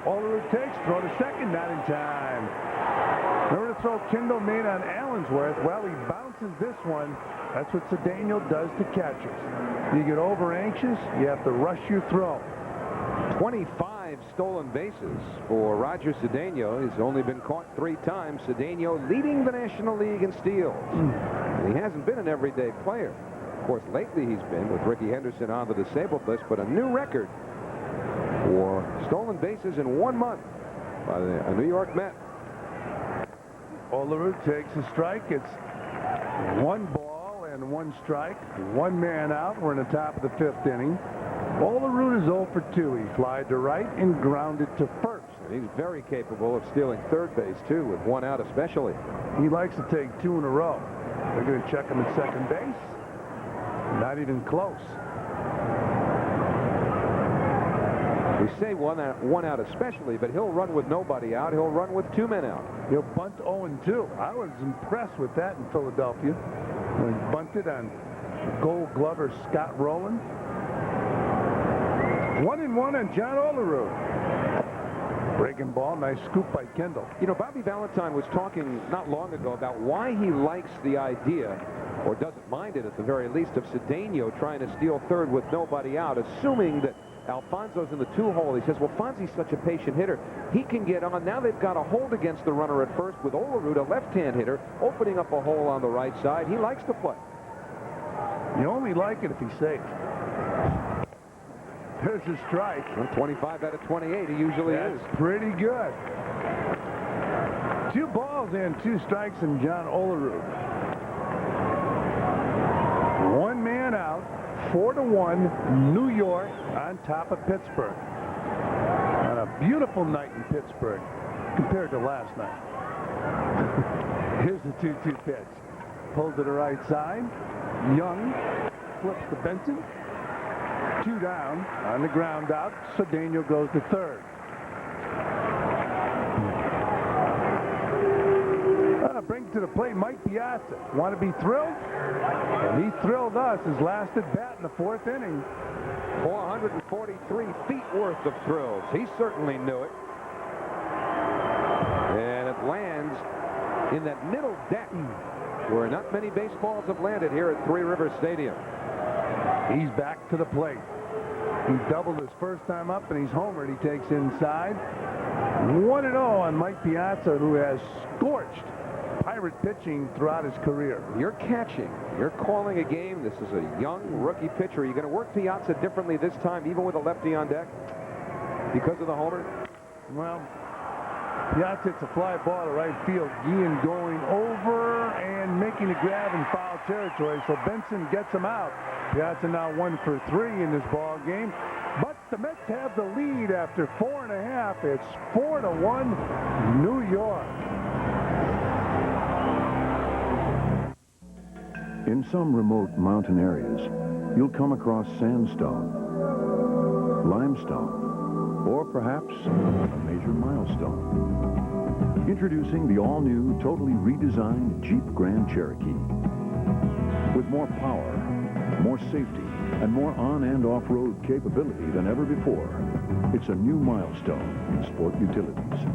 Olerud takes, throw to second, not in time. Remember the throw Kindle made on Allensworth? Well, he bounces this one. That's what Cedeno does to catchers. You get over anxious, you have to rush your throw. 25 stolen bases for Roger Cedeno. He's only been caught 3 times. Cedeno leading the National League in steals. And he hasn't been an everyday player. Of course, lately he's been with Ricky Henderson on the disabled list, but a new record for stolen bases in 1 month by a New York Met. Olerud takes a strike. It's 1 ball and 1 strike. 1 man out. We're in the top of the 5th inning. Olerud is 0 for 2. He flied to right and grounded to first. And he's very capable of stealing third base, too, with 1 out especially. He likes to take 2 in a row. They're going to check him at second base. Not even close. We say one out especially, but he'll run with nobody out. He'll run with 2 men out. He'll bunt 0-2. I was impressed with that in Philadelphia when he bunted on Gold Glover Scott Rowland. 1-1 on John Olerud. Breaking ball, nice scoop by Kendall. You know, Bobby Valentine was talking not long ago about why he likes the idea, or doesn't mind it at the very least, of Cedeno trying to steal third with nobody out, assuming that Alfonso's in the 2-hole. He says, well, Fonzie's such a patient hitter. He can get on. Now they've got a hold against the runner at first with Olerud, a left-hand hitter, opening up a hole on the right side. He likes to play. You only like it if he's safe. There's a strike. Well, 25 out of 28, he usually is. That's pretty good. 2 balls and 2 strikes in John Olerud. 1 man out. 4-1, New York on top of Pittsburgh. On a beautiful night in Pittsburgh compared to last night. Here's the 2-2 pitch. Pulled to the right side. Young flips to Benson. 2 down on the ground out. Cedeno goes to third. Bring to the plate Mike Piazza. Want to be thrilled? And he thrilled us his last at bat in the 4th inning. 443 feet worth of thrills. He certainly knew it. And it lands in that middle deck where not many baseballs have landed here at Three Rivers Stadium. He's back to the plate. He doubled his first time up and he's homered. He takes inside. 1-0 on Mike Piazza, who has scorched Pirate pitching throughout his career. You're catching. You're calling a game. This is a young rookie pitcher. Are you going to work Piazza differently this time, even with a lefty on deck, because of the homer? Well, Piazza hits a fly ball to right field. Guillen going over and making a grab in foul territory, so Benson gets him out. Piazza now 1 for 3 in this ball game. But the Mets have the lead after 4.5. It's 4-1 New York. In some remote mountain areas, you'll come across sandstone, limestone, or perhaps a major milestone. Introducing the all-new, totally redesigned Jeep Grand Cherokee. With more power, more safety, and more on- and off-road capability than ever before, it's a new milestone in sport utilities.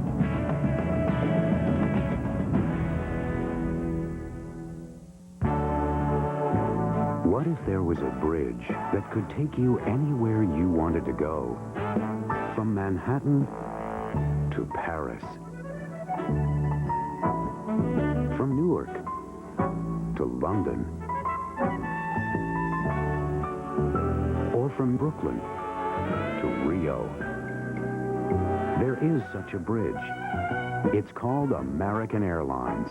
What if there was a bridge that could take you anywhere you wanted to go? From Manhattan to Paris. From Newark to London. Or from Brooklyn to Rio. There is such a bridge. It's called American Airlines.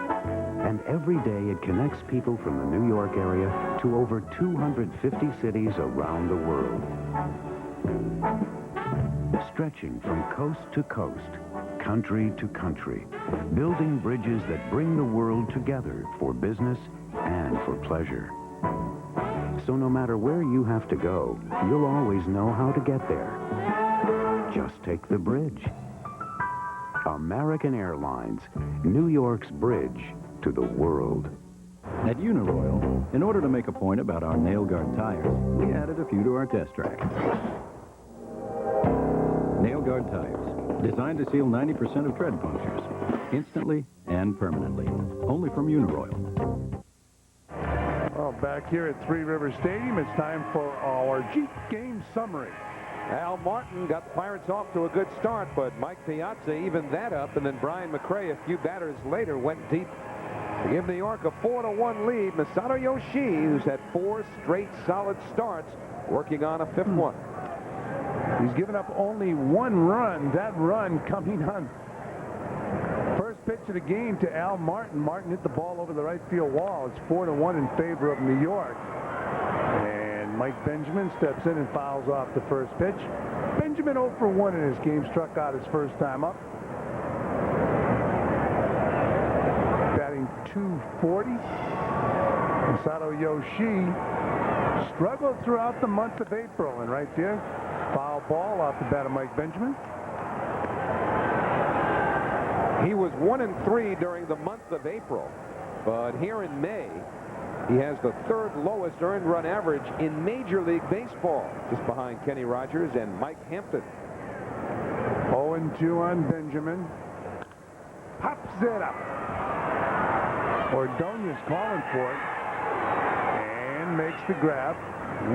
And every day it connects people from the New York area to over 250 cities around the world. Stretching from coast to coast, country to country, building bridges that bring the world together for business and for pleasure. So no matter where you have to go, you'll always know how to get there. Just take the bridge. American Airlines, New York's bridge to the world. At Uniroyal, in order to make a point about our nail guard tires, we added a few to our test track. Nail guard tires, designed to seal 90% of tread punctures, instantly and permanently. Only from Uniroyal. Well, back here at Three Rivers Stadium, it's time for our Jeep game summary. Al Martin got the Pirates off to a good start, but Mike Piazza evened that up, and then Brian McRae, a few batters later, went deep to give New York a 4-1 lead. Masato Yoshii, who's had 4 straight solid starts, working on a 5th one. He's given up only 1 run. That run coming on first pitch of the game to Al Martin. Martin hit the ball over the right field wall. It's 4-1 in favor of New York. And Mike Benjamin steps in and fouls off the first pitch. Benjamin 0 for 1 in his game, struck out his first time up. Batting .240. Masato Yoshii struggled throughout the month of April, and right there, foul ball off the bat of Mike Benjamin. He was 1-3 during the month of April, but here in May, he has the 3rd lowest earned run average in Major League Baseball, just behind Kenny Rogers and Mike Hampton. 0-2 on Benjamin. Pops it up. Ordonez calling for it and makes the grab.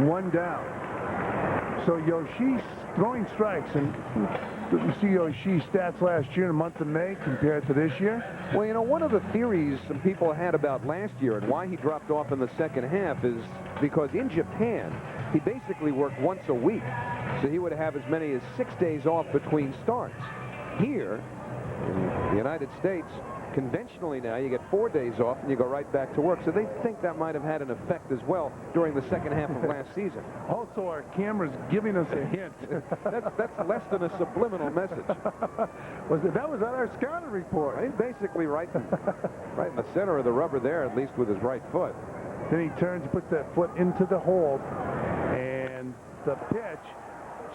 1 down. So Yoshi's throwing strikes, and you see Yoshi's stats last year in the month of May compared to this year? Well, you know, one of the theories some people had about last year and why he dropped off in the second half is because in Japan, he basically worked once a week. So he would have as many as 6 days off between starts. Here, in the United States, conventionally now, you get 4 days off and you go right back to work. So they think that might have had an effect as well during the second half of last season. Also, our camera's giving us a hint. that's less than a subliminal message. That was on our scouting report. He's basically right in the center of the rubber there, at least with his right foot. Then he turns, puts that foot into the hole, and the pitch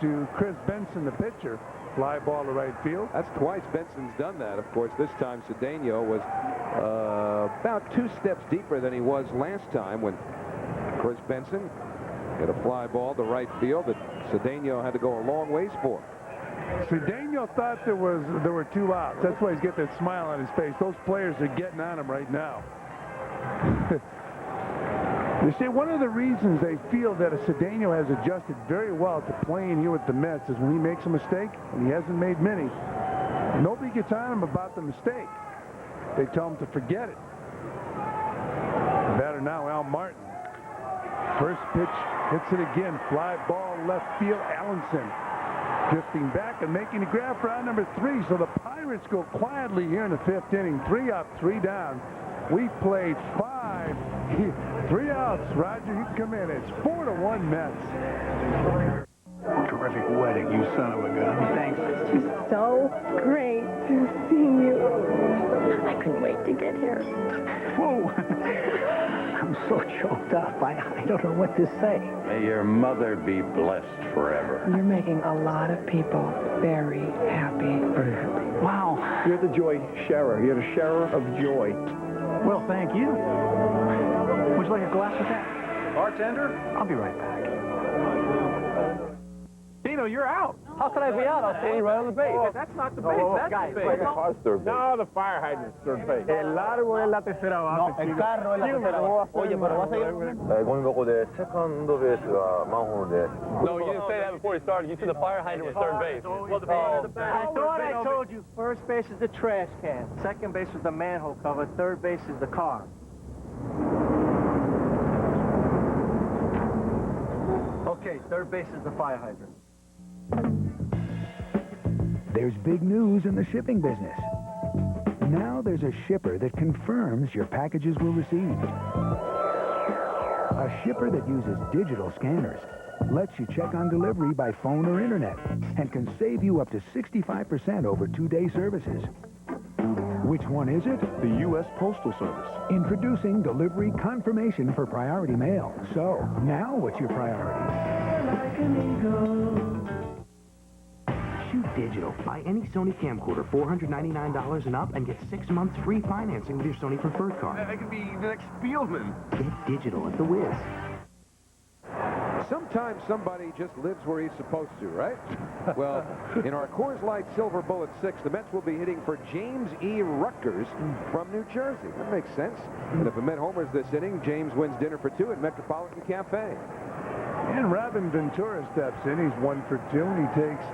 to Chris Benson, the pitcher. Fly ball to right field. That's twice Benson's done that. Of course, this time Cedeno was about 2 steps deeper than he was last time when Chris Benson hit a fly ball to right field that Cedeno had to go a long ways for. Cedeno thought there were 2 outs. That's why he's got that smile on his face. Those players are getting on him right now. They say one of the reasons they feel that a Cedeno has adjusted very well to playing here with the Mets is when he makes a mistake, and he hasn't made many, nobody gets on him about the mistake. They tell him to forget it. Batter now, Al Martin. First pitch, hits it again. Fly ball left field, Allenson. Drifting back and making the grab for out number 3. So the Pirates go quietly here in the 5th inning. 3 up, 3 down. We played 5. 3 outs. Roger, you can come in. It's 4-1 Mets. Terrific wedding, you son of a gun. Thanks. It's just so great to see you. I couldn't wait to get here. Whoa. I'm so choked up. I don't know what to say. May your mother be blessed forever. You're making a lot of people very happy. Very happy. Wow. You're the joy sharer. You're the sharer of joy. Well, thank you. Would you like a glass of that? Bartender? I'll be right back. Dino, you're out. How could I be out? I was standing right on the base. That's not the base. That's guys, the base. No, the fire hydrant's third base. El largo es la tercera base. No, el carro es la tercera base. Oye, pero vas a ir... Going to go there, second base, manhole there. No, you didn't say that before you started. You said the fire hydrant was third base. I thought I told you. First base is the trash can. Second base is the manhole cover. Third base is the car. Okay, third base is the fire hydrant. There's big news in the shipping business. Now there's a shipper that confirms your packages were received. A shipper that uses digital scanners, lets you check on delivery by phone or internet, and can save you up to 65% over 2-day services. Which one is it? The U.S. Postal Service. Introducing delivery confirmation for priority mail. So, now what's your priority? Shoot digital. Buy any Sony camcorder, $499 and up, and get 6 months free financing with your Sony Preferred card. That could be the next Spielman. Get digital at the Wiz. Sometimes somebody just lives where he's supposed to, right? Well, in our Coors Light Silver Bullet 6, the Mets will be hitting for James E. Rutgers from New Jersey. That makes sense. And if a Met homers this inning, James wins dinner for 2 at Metropolitan Cafe. And Robin Ventura steps in. He's 1 for 2, and he takes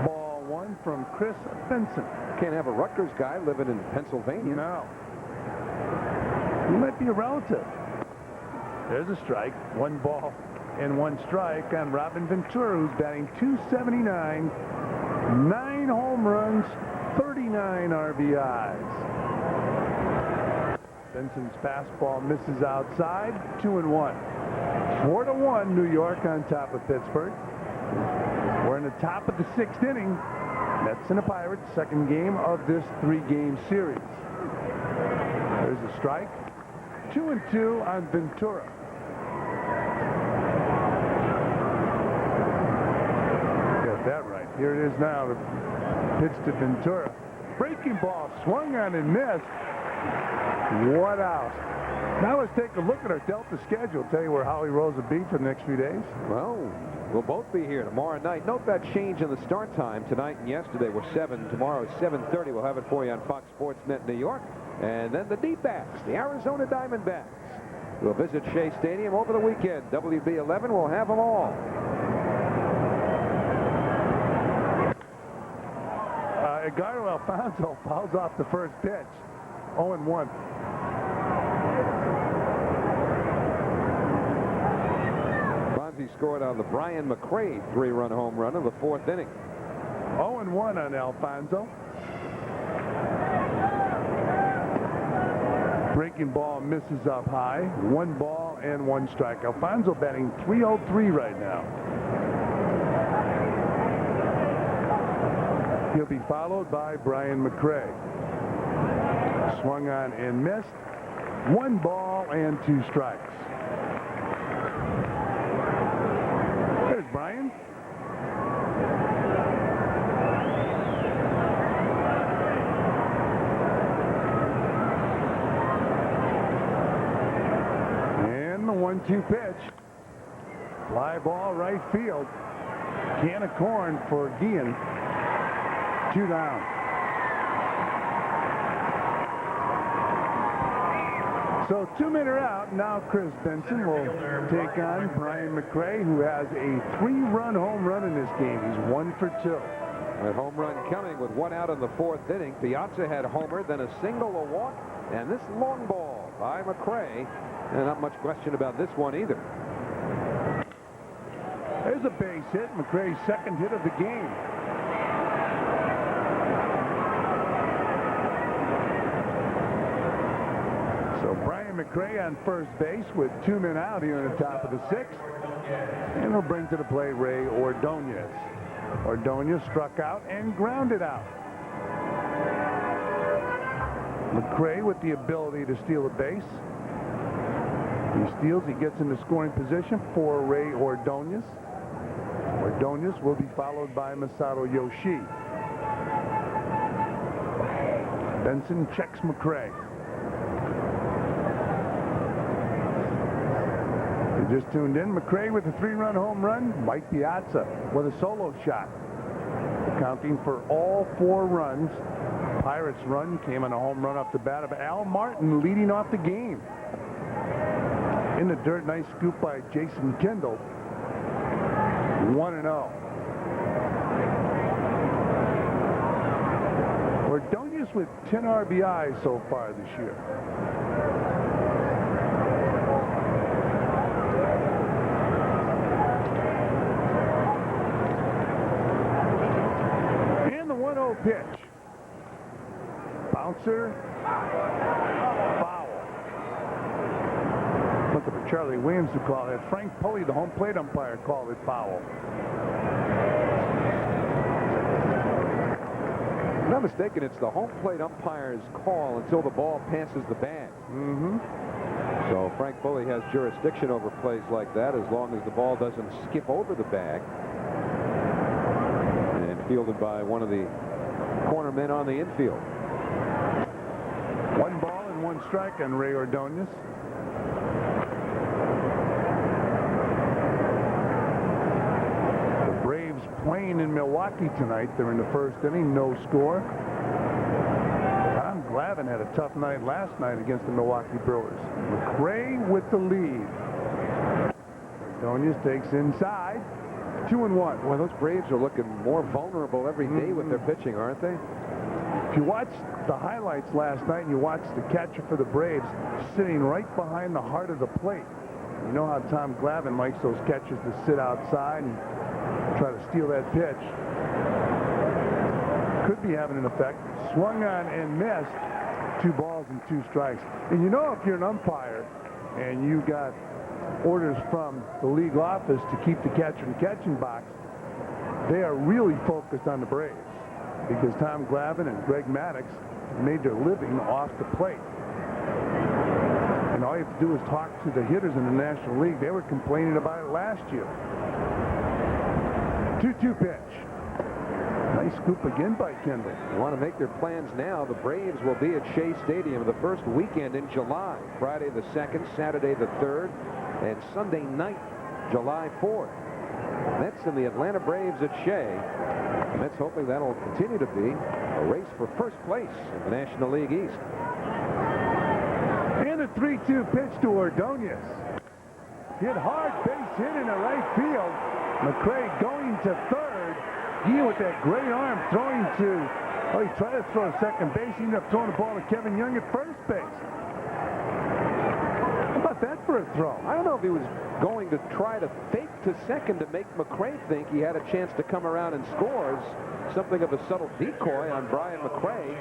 ball 1 from Chris Benson. Can't have a Rutgers guy living in Pennsylvania. No. He might be a relative. There's a strike. 1 ball and 1 strike on Robin Ventura, who's batting .279, 9 home runs, 39 RBIs. Benson's fastball misses outside, 2-1. 4-1, New York on top of Pittsburgh. We're in the top of the 6th inning. Mets and the Pirates, second game of this 3-game series. There's a strike. 2-2 on Ventura. Got that right. Here it is now. The pitch to Ventura. Breaking ball swung on and missed. What out? Now let's take a look at our Delta schedule. Tell you where Holly Rose will be for the next few days. Well, we'll both be here tomorrow night. Note that change in the start time. Tonight and yesterday were 7. Tomorrow is 7:30. We'll have it for you on Fox Sports Net New York. And then the D-backs, the Arizona Diamondbacks, will visit Shea Stadium over the weekend. WB11 will have them all. Edgardo Alfonso fouls off the first pitch. 0-1. Bonzi scored on the Brian McRae 3-run home run in the 4th inning. 0-1 on Alfonso. Breaking ball misses up high. 1 ball and 1 strike. Alfonso batting .303 right now. He'll be followed by Brian McRae. Swung on and missed. 1 ball and 2 strikes. There's Brian. And the 1-2 pitch. Fly ball right field. Can of corn for Guillen. 2 down. So 2 men are out. Now Chris Benson will take on Brian McRae, who has a 3-run home run in this game. He's 1 for 2. A home run coming with 1 out in the 4th inning. Piazza had homered, then a single, a walk, and this long ball by McRae. And not much question about this one either. There's a base hit. McRae's 2nd hit of the game. So Brian McRae on first base with 2 men out here in the top of the 6th. And he'll bring to the plate Ray Ordonez. Ordonez struck out and grounded out. McRae with the ability to steal a base. He steals, he gets into scoring position for Ray Ordonez. Ordonez will be followed by Masato Yoshi. Benson checks McCray. You just tuned in. McCray with a 3-run home run. Mike Piazza with a solo shot. Accounting for all 4 runs. Pirates' run came on a home run off the bat of Al Martin, leading off the game. In the dirt, nice scoop by Jason Kendall. 1-0. Ordonez with 10 RBIs so far this year. And the 1-0 pitch. Bouncer. Foul. Looking for Charlie Williams to call it. Frank Pulley, the home plate umpire, called it foul. If I'm not mistaken, it's the home plate umpire's call until the ball passes the bag. So Frank Pulley has jurisdiction over plays like that as long as the ball doesn't skip over the bag. And fielded by one of the corner men on the infield. 1 ball and 1 strike on Ray Ordonez. The Braves playing in Milwaukee tonight. They're in the first inning, no score. Tom Glavine had a tough night last night against the Milwaukee Brewers. McCray with the lead. Ordonez takes inside. 2-1. Well, those Braves are looking more vulnerable every day with their pitching, aren't they? If you watched the highlights last night and you watched the catcher for the Braves sitting right behind the heart of the plate, you know how Tom Glavine likes those catchers to sit outside and try to steal that pitch. Could be having an effect. Swung on and missed. 2 balls and 2 strikes. And you know, if you're an umpire and you got orders from the league office to keep the catcher in the catching box, they are really focused on the Braves, because Tom Glavine and Greg Maddux made their living off the plate. And all you have to do is talk to the hitters in the National League. They were complaining about it last year. 2-2 pitch. Nice scoop again by Kendall. They want to make their plans now. The Braves will be at Shea Stadium the first weekend in July. Friday the 2nd, Saturday the 3rd, and Sunday night, July 4th. Mets and the Atlanta Braves at Shea. The Mets hoping that'll continue to be a race for first place in the National League East. And a 3-2 pitch to Ordonez. Hit hard, base hit in the right field. McCray going to third. He with that great arm throwing to, he tried to throw to second base. He ended up throwing the ball to Kevin Young at first base. How about that for a throw? I don't know if he was going to try to fake to second to make McCray think he had a chance to come around and score. Something of a subtle decoy on Brian McCray.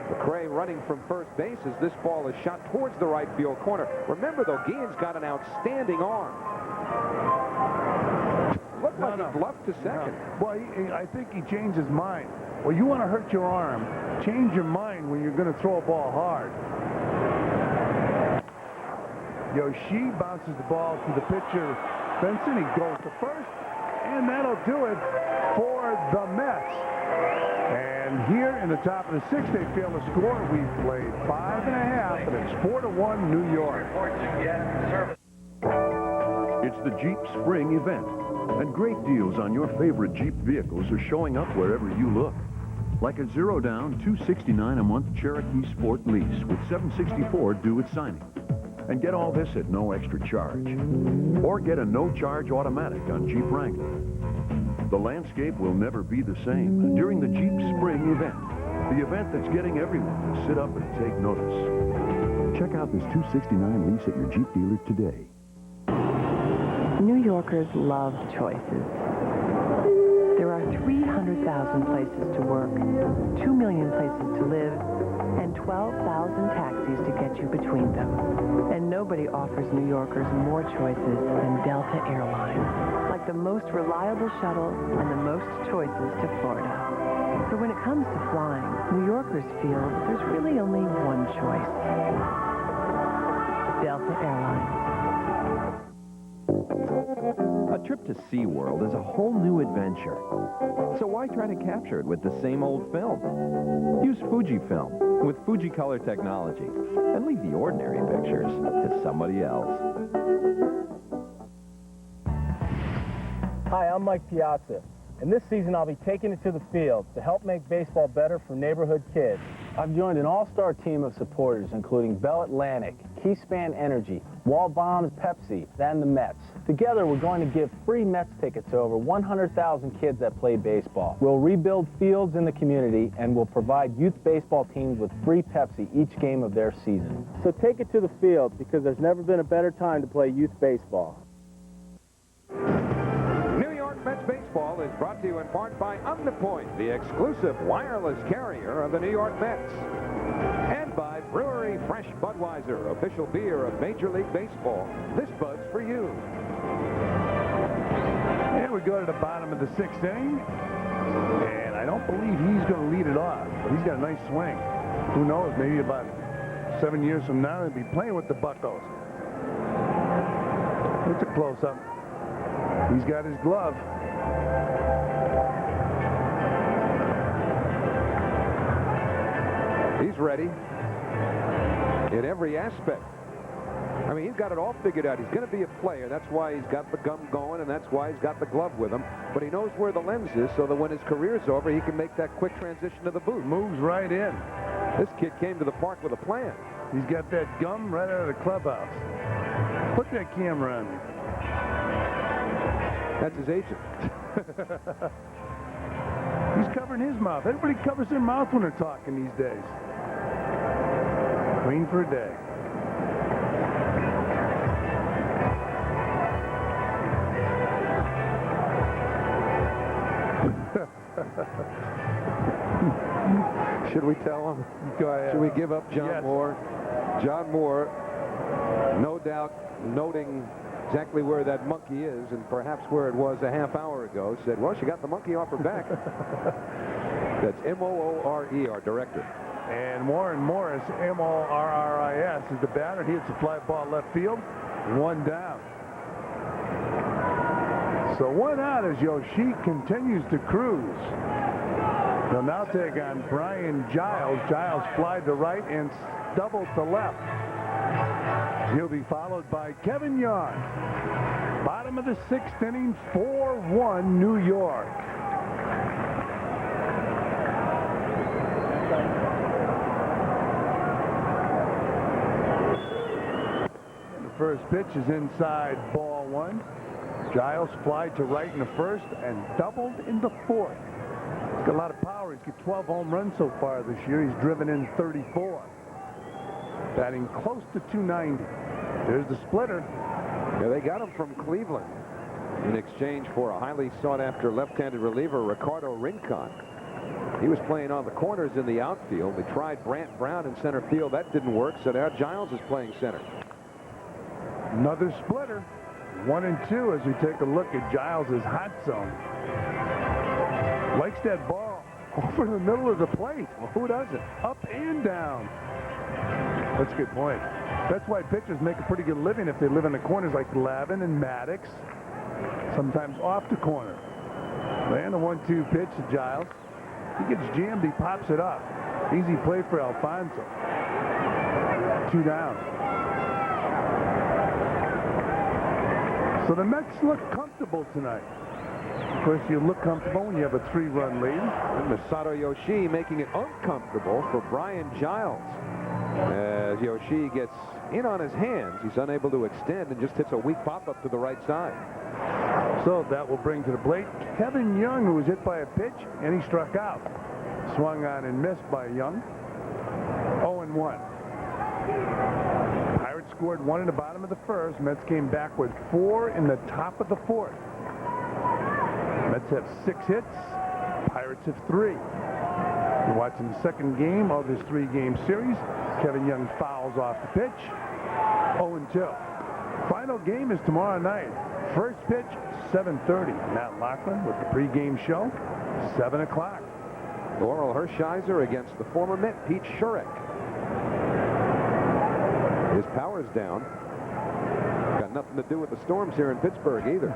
McCray running from first base as this ball is shot towards the right field corner. Remember, though, Guillen's got an outstanding arm. Looked like he bluffed to second. Well, I think he changed his mind. Well, you want to hurt your arm, change your mind when you're going to throw a ball hard. Yoshi bounces the ball to the pitcher, Benson. He goes to first, and that'll do it for the Mets. And here in the top of the 6th, they fail to score. We've played 5½, and it's 4-1 New York. It's the Jeep Spring event, and great deals on your favorite Jeep vehicles are showing up wherever you look. Like a zero-down, $269 a month Cherokee Sport lease with $764 due at signing. And get all this at no extra charge. Or get a no-charge automatic on Jeep Wrangler. The landscape will never be the same during the Jeep Spring event, the event that's getting everyone to sit up and take notice. Check out this $269 lease at your Jeep dealer today. New Yorkers love choices. There are 300,000 places to work, 2 million places to live, and 12,000 taxis to get you between them. And nobody offers New Yorkers more choices than Delta Airlines, like the most reliable shuttle and the most choices to Florida. But when it comes to flying, New Yorkers feel that there's really only one choice. Delta Airlines. A trip to SeaWorld is a whole new adventure. So why try to capture it with the same old film? Use Fujifilm with Fujicolor technology and leave the ordinary pictures to somebody else. Hi, I'm Mike Piazza, and this season I'll be taking it to the field to help make baseball better for neighborhood kids. I've joined an all-star team of supporters, including Bell Atlantic, Keyspan Energy, Wall Bombs, Pepsi, and the Mets. Together, we're going to give free Mets tickets to over 100,000 kids that play baseball. We'll rebuild fields in the community, and we'll provide youth baseball teams with free Pepsi each game of their season. So take it to the field, because there's never been a better time to play youth baseball. New York Mets baseball is brought to you in part by Omnipoint, the exclusive wireless carrier of the New York Mets. And by Brewery Fresh Budweiser, official beer of Major League Baseball. This Bud's for you. Here we go to the bottom of the 6th inning. And I don't believe he's going to lead it off, but he's got a nice swing. Who knows, maybe about 7 years from now, he'll be playing with the Buccos. It's a close-up. He's got his glove. He's ready in every aspect. I mean, he's got it all figured out. He's going to be a player. That's why he's got the gum going, and that's why he's got the glove with him. But he knows where the lens is, so that when his career's over, he can make that quick transition to the booth. Moves right in. This kid came to the park with a plan. He's got that gum right out of the clubhouse. Put that camera on me. That's his agent. He's covering his mouth. Everybody covers their mouth when they're talking these days. Clean for a day. Should we tell him? Go ahead. Should we give up John Yes. Moore? John Moore, no doubt noting exactly where that monkey is, and perhaps where it was a half hour ago, said, well, she got the monkey off her back. That's M-O-O-R-E, our director. And Warren Morris, M-O-R-R-I-S, is the batter. He hits a fly ball left field. 1 down. So 1 out as Yoshi continues to cruise. They'll now take on Brian Giles. Giles flied to right and doubled to left. He'll be followed by Kevin Young. Bottom of the 6th inning, 4-1 New York. And the first pitch is inside, ball 1. Giles flied to right in the first and doubled in the 4th. He's got a lot of power. He's got 12 home runs so far this year. He's driven in 34. Batting close to 290. There's the splitter. Yeah, they got him from Cleveland in exchange for a highly sought-after left-handed reliever, Ricardo Rincon. He was playing on the corners in the outfield. They tried Brant Brown in center field. That didn't work, so now Giles is playing center. Another splitter. 1 and 2 as we take a look at Giles' hot zone. Likes that ball over the middle of the plate. Well, who doesn't? Up and down. That's a good point. That's why pitchers make a pretty good living if they live in the corners like Lavin and Maddox. Sometimes off the corner. And the 1-2 pitch to Giles. He gets jammed, he pops it up. Easy play for Alfonso. 2 down. So the Mets look comfortable tonight. Of course, you look comfortable when you have a 3-run lead. And Masato Yoshi making it uncomfortable for Brian Giles. As Yoshi gets in on his hands, he's unable to extend and just hits a weak pop-up to the right side. So that will bring to the plate Kevin Young, who was hit by a pitch, and he struck out. Swung on and missed by Young. 0-1. Pirates scored 1 in the bottom of the 1st. Mets came back with 4 in the top of the 4th. Mets have 6 hits. Pirates have 3. You're watching the 2nd game of this 3-game series. Kevin Young fouls off the pitch. 0-2. Final game is tomorrow night. First pitch, 7:30. Matt Lachlan with the pregame show, 7 o'clock. Laurel Hershiser against the former Met, Pete Shurek. His power's down. Got nothing to do with the storms here in Pittsburgh either.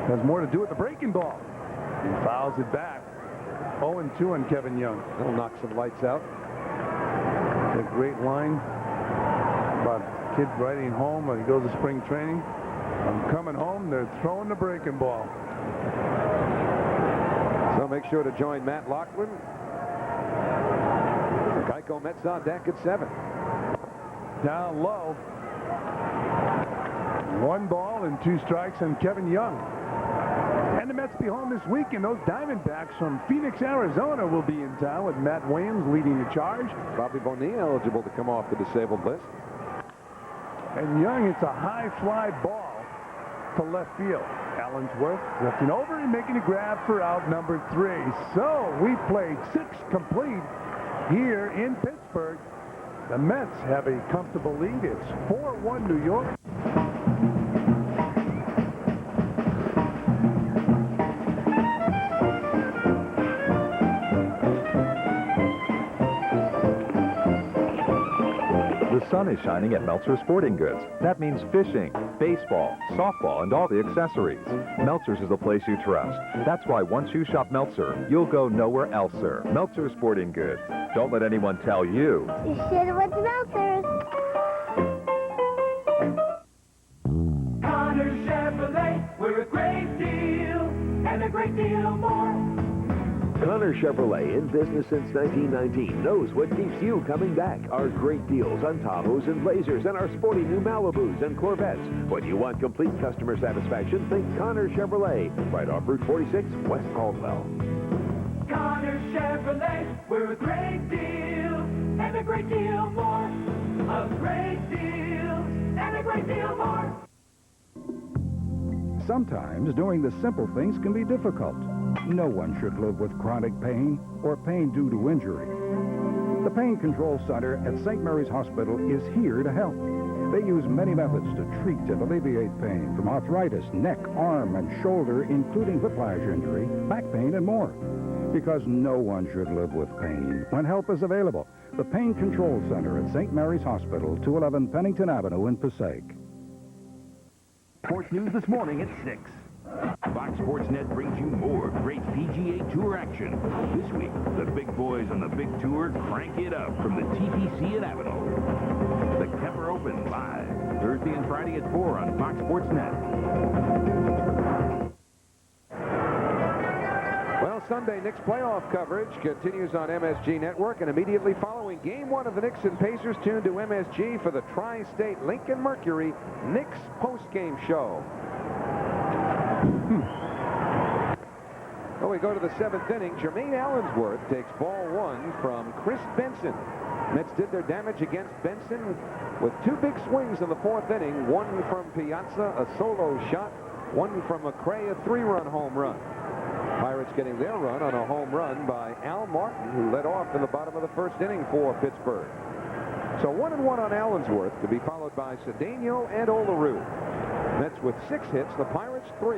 Has more to do with the breaking ball. He fouls it back. 0-2 on Kevin Young. That'll knock some lights out. A great line about kids riding home when he goes to spring training. I'm coming home, they're throwing the breaking ball. So make sure to join Matt Loughlin. The Geico Mets on deck at 7. Down low. 1 ball and 2 strikes on Kevin Young. And the Mets be home this week, and those Diamondbacks from Phoenix, Arizona will be in town with Matt Williams leading the charge. Bobby Bonilla eligible to come off the disabled list. And Young hits a high fly ball to left field. Allensworth drifting over and making a grab for out number 3. So we played 6 complete here in Pittsburgh. The Mets have a comfortable lead. It's 4-1 New York. The sun is shining at Meltzer Sporting Goods. That means fishing, baseball, softball, and all the accessories. Meltzer's is the place you trust. That's why once you shop Meltzer, you'll go nowhere else, sir. Meltzer Sporting Goods. Don't let anyone tell you. You should have went to Meltzer's. Connors Chevrolet, we're a great deal and a great deal more. Connor Chevrolet, in business since 1919, knows what keeps you coming back. Our great deals on Tahoes and Blazers and our sporty new Malibus and Corvettes. When you want complete customer satisfaction, think Connor Chevrolet, right off Route 46, West Caldwell. Connors Chevrolet, we're a great deal and a great deal more. A great deal and a great deal more. Sometimes doing the simple things can be difficult. No one should live with chronic pain or pain due to injury. The Pain Control Center at St. Mary's Hospital is here to help. They use many methods to treat and alleviate pain from arthritis, neck, arm, and shoulder, including whiplash injury, back pain, and more. Because no one should live with pain when help is available. The Pain Control Center at St. Mary's Hospital, 211 Pennington Avenue in Passaic. Sports News this morning at 6. Fox Sports Net brings you more great PGA Tour action. This week, the big boys on the big tour crank it up from the TPC at Avenel. The Kemper Open live Thursday and Friday at 4 on Fox Sports Net. Well, Sunday Knicks playoff coverage continues on MSG Network, and immediately following Game 1 of the Knicks and Pacers, tune to MSG for the Tri-State Lincoln Mercury Knicks postgame show. Well, we go to the 7th inning. Jermaine Allensworth takes ball 1 from Chris Benson. Mets did their damage against Benson with 2 big swings in the 4th inning. 1 from Piazza, a solo shot. 1 from McRae, a 3-run home run. Pirates getting their run on a home run by Al Martin, who led off in the bottom of the 1st inning for Pittsburgh. So 1-1 on Allensworth, to be followed by Cedeno and Olerud. Mets with 6 hits, the Pirates 3.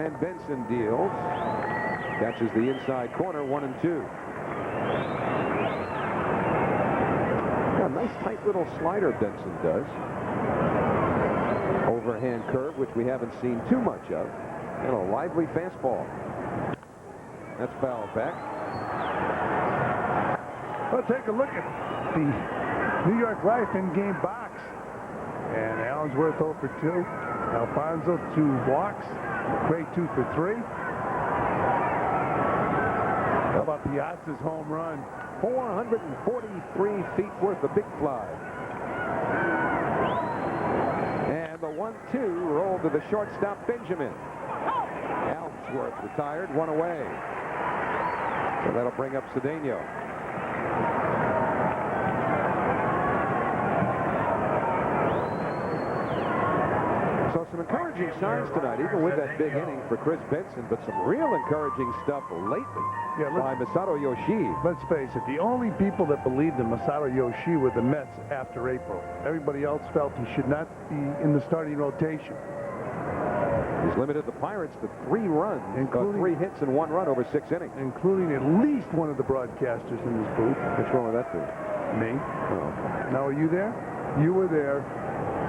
And Benson deals. Catches the inside corner, 1-2. Got a nice tight little slider Benson does. Overhand curve, which we haven't seen too much of. And a lively fastball. That's fouled back. Well, take a look at the New York Life in-game box. And Allensworth 0 for 2. Alfonso 2 walks. McRae 2 for 3. How about Piazza's home run? 443 feet worth of big fly. And the 1-2 rolled to the shortstop Benjamin. Allensworth retired, 1 away. So that'll bring up Cedeno. So some encouraging signs tonight, even with that big inning for Chris Benson, but some real encouraging stuff lately by Masato Yoshii. Let's face it, the only people that believed in Masato Yoshii were the Mets after April. Everybody else felt he should not be in the starting rotation. He's limited the Pirates to 3 runs, including 3 hits and 1 run over 6 innings. Including at least one of the broadcasters in this booth. Which one would that be? Me. Oh. Now, are you there? You were there.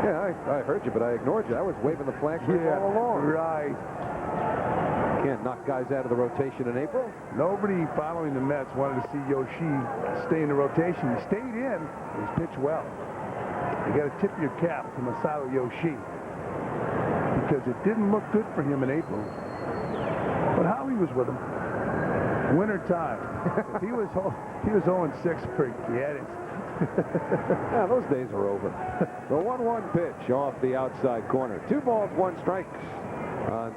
Yeah, I heard you, but I ignored you. I was waving the flag for you all along. Right. Can't knock guys out of the rotation in April. Nobody following the Mets wanted to see Yoshi stay in the rotation. He stayed in. He's pitched well. You got to tip your cap to Masato Yoshi because it didn't look good for him in April. But Howie was with him. Winter time. he was 0-6 for Giannis. Yeah, those days are over. The 1-1 pitch off the outside corner. 2 balls, 1 strike.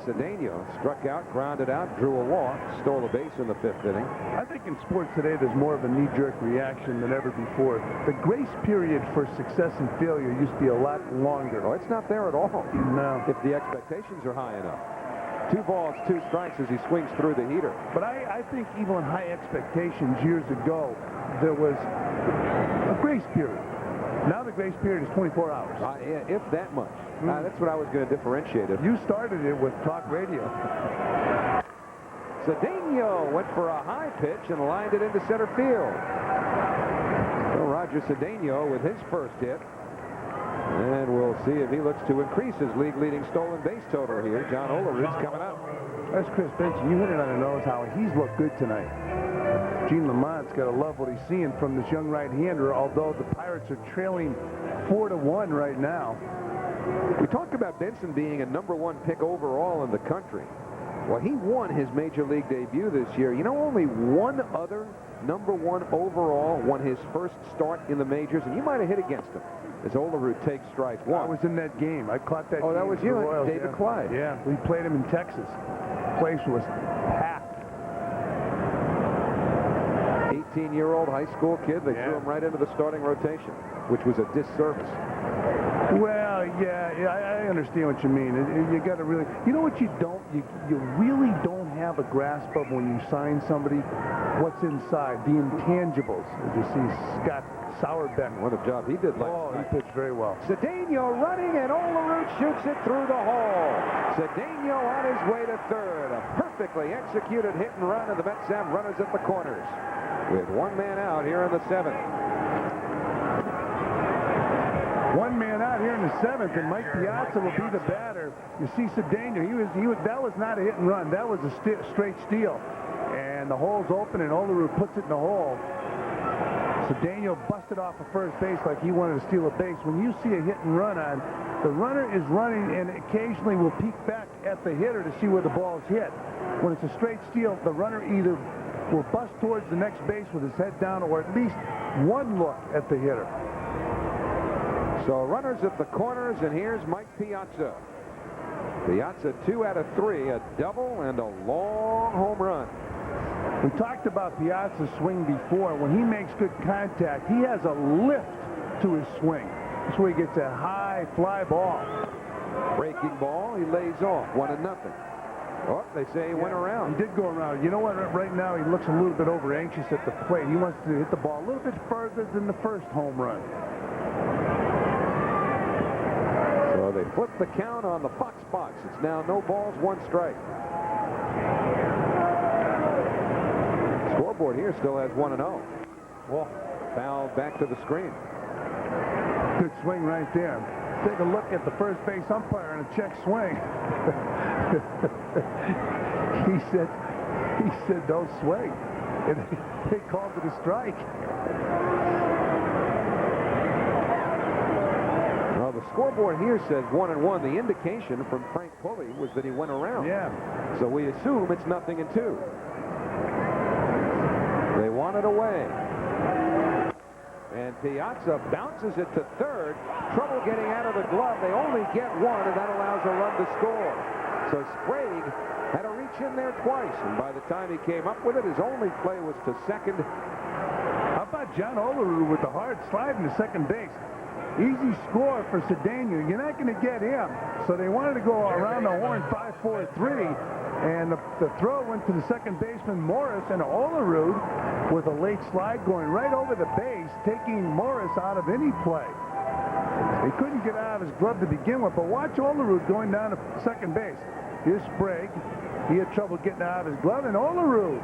Cedeno struck out, grounded out, drew a walk, stole a base in the 5th inning. I think in sports today there's more of a knee-jerk reaction than ever before. The grace period for success and failure used to be a lot longer. Oh, it's not there at all. No. If the expectations are high enough. 2 balls, 2 strikes as he swings through the heater. But I think even on high expectations years ago, there was a grace period. Now the grace period is 24 hours. If that much. That's what I was going to differentiate it. You started it with talk radio. Cedeno went for a high pitch and lined it into center field. So Roger Cedeno with his first hit. And we'll see if he looks to increase his league-leading stolen base total here. John Olerud's coming up. That's Chris Benson. You hit it on the nose, how he's looked good tonight. Gene Lamont's got to love what he's seeing from this young right-hander, although the Pirates are trailing 4-1 right now. We talked about Benson being a #1 pick overall in the country. Well, he won his major league debut this year. You know, only one other #1 overall won his first start in the majors, and you might have hit against him as Olerud takes strike 1. I was in that game. I caught that game. Oh, that was you, Royals, David Clyde. Yeah, we played him in Texas. The place was packed. 18-year-old high school kid. They threw him right into the starting rotation, which was a disservice. Well, I understand what you mean. You got to really, you know what you don't, you really don't have a grasp of when you sign somebody, what's inside, the intangibles. As you see Scott Sauerbeck. What a job he did last night. He pitched very well. Cedeno running, and Olerud shoots it through the hole. Cedeno on his way to third. A perfectly executed hit and run, and the Mets have runners at the corners with 1 man out here in the 7th. 1 man out here in the 7th, and Mike Piazza will be the batter. You see Cedeno, that was not a hit and run. That was a straight steal. And the hole's open, and Olerud puts it in the hole. Cedeno busted off of first base like he wanted to steal a base. When you see a hit and run on, the runner is running and occasionally will peek back at the hitter to see where the ball's hit. When it's a straight steal, the runner either will bust towards the next base with his head down, or at least one look at the hitter. So runners at the corners, and here's Mike Piazza. Piazza 2 out of 3, a double and a long home run. We talked about Piazza's swing before. When he makes good contact, he has a lift to his swing. That's where he gets a high fly ball. Breaking ball, he lays off 1-0. Oh, they say he went around. He did go around. You know what? Right now he looks a little bit over anxious at the plate. He wants to hit the ball a little bit further than the first home run. So they flip the count on the Fox box. It's now no balls, 1 strike. Scoreboard here still has 1-0. Well, fouled back to the screen. Good swing right there. Take a look at the first base umpire in a check swing. he said don't swing. And they called it a strike. Well, the scoreboard here says 1-1. The indication from Frank Pulley was that he went around. Yeah. So we assume it's 0-2. They want it away. And Piazza bounces it to third. Trouble getting out of the glove. They only get 1, and that allows a run to score. So Sprague had to reach in there twice, and by the time he came up with it, his only play was to second. How about John Olerud with the hard slide into second base? Easy score for Cedeno. You're not going to get him. So they wanted to go around the horn 5-4-3, and the throw went to the second baseman Morris, and Olerud with a late slide going right over the base, taking Morris out of any play. He couldn't get out of his glove to begin with, but watch Olerud going down to second base. Here's Sprague. He had trouble getting out of his glove, and Olerud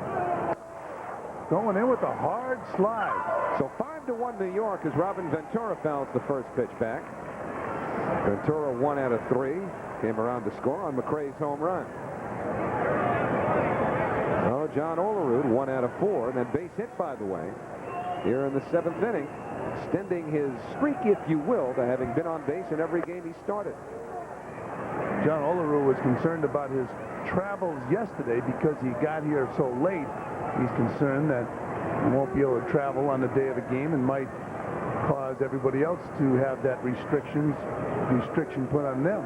going in with a hard slide. So 5-1 New York as Robin Ventura fouls the first pitch back. Ventura 1 out of 3. Came around to score on McRae's home run. Oh, John Olerud 1 out of 4. And then base hit, by the way, here in the 7th inning. Extending his streak, if you will, to having been on base in every game he started. John Olerud was concerned about his travels yesterday because he got here so late. He's concerned that he won't be able to travel on the day of a game and might cause everybody else to have that restriction put on them.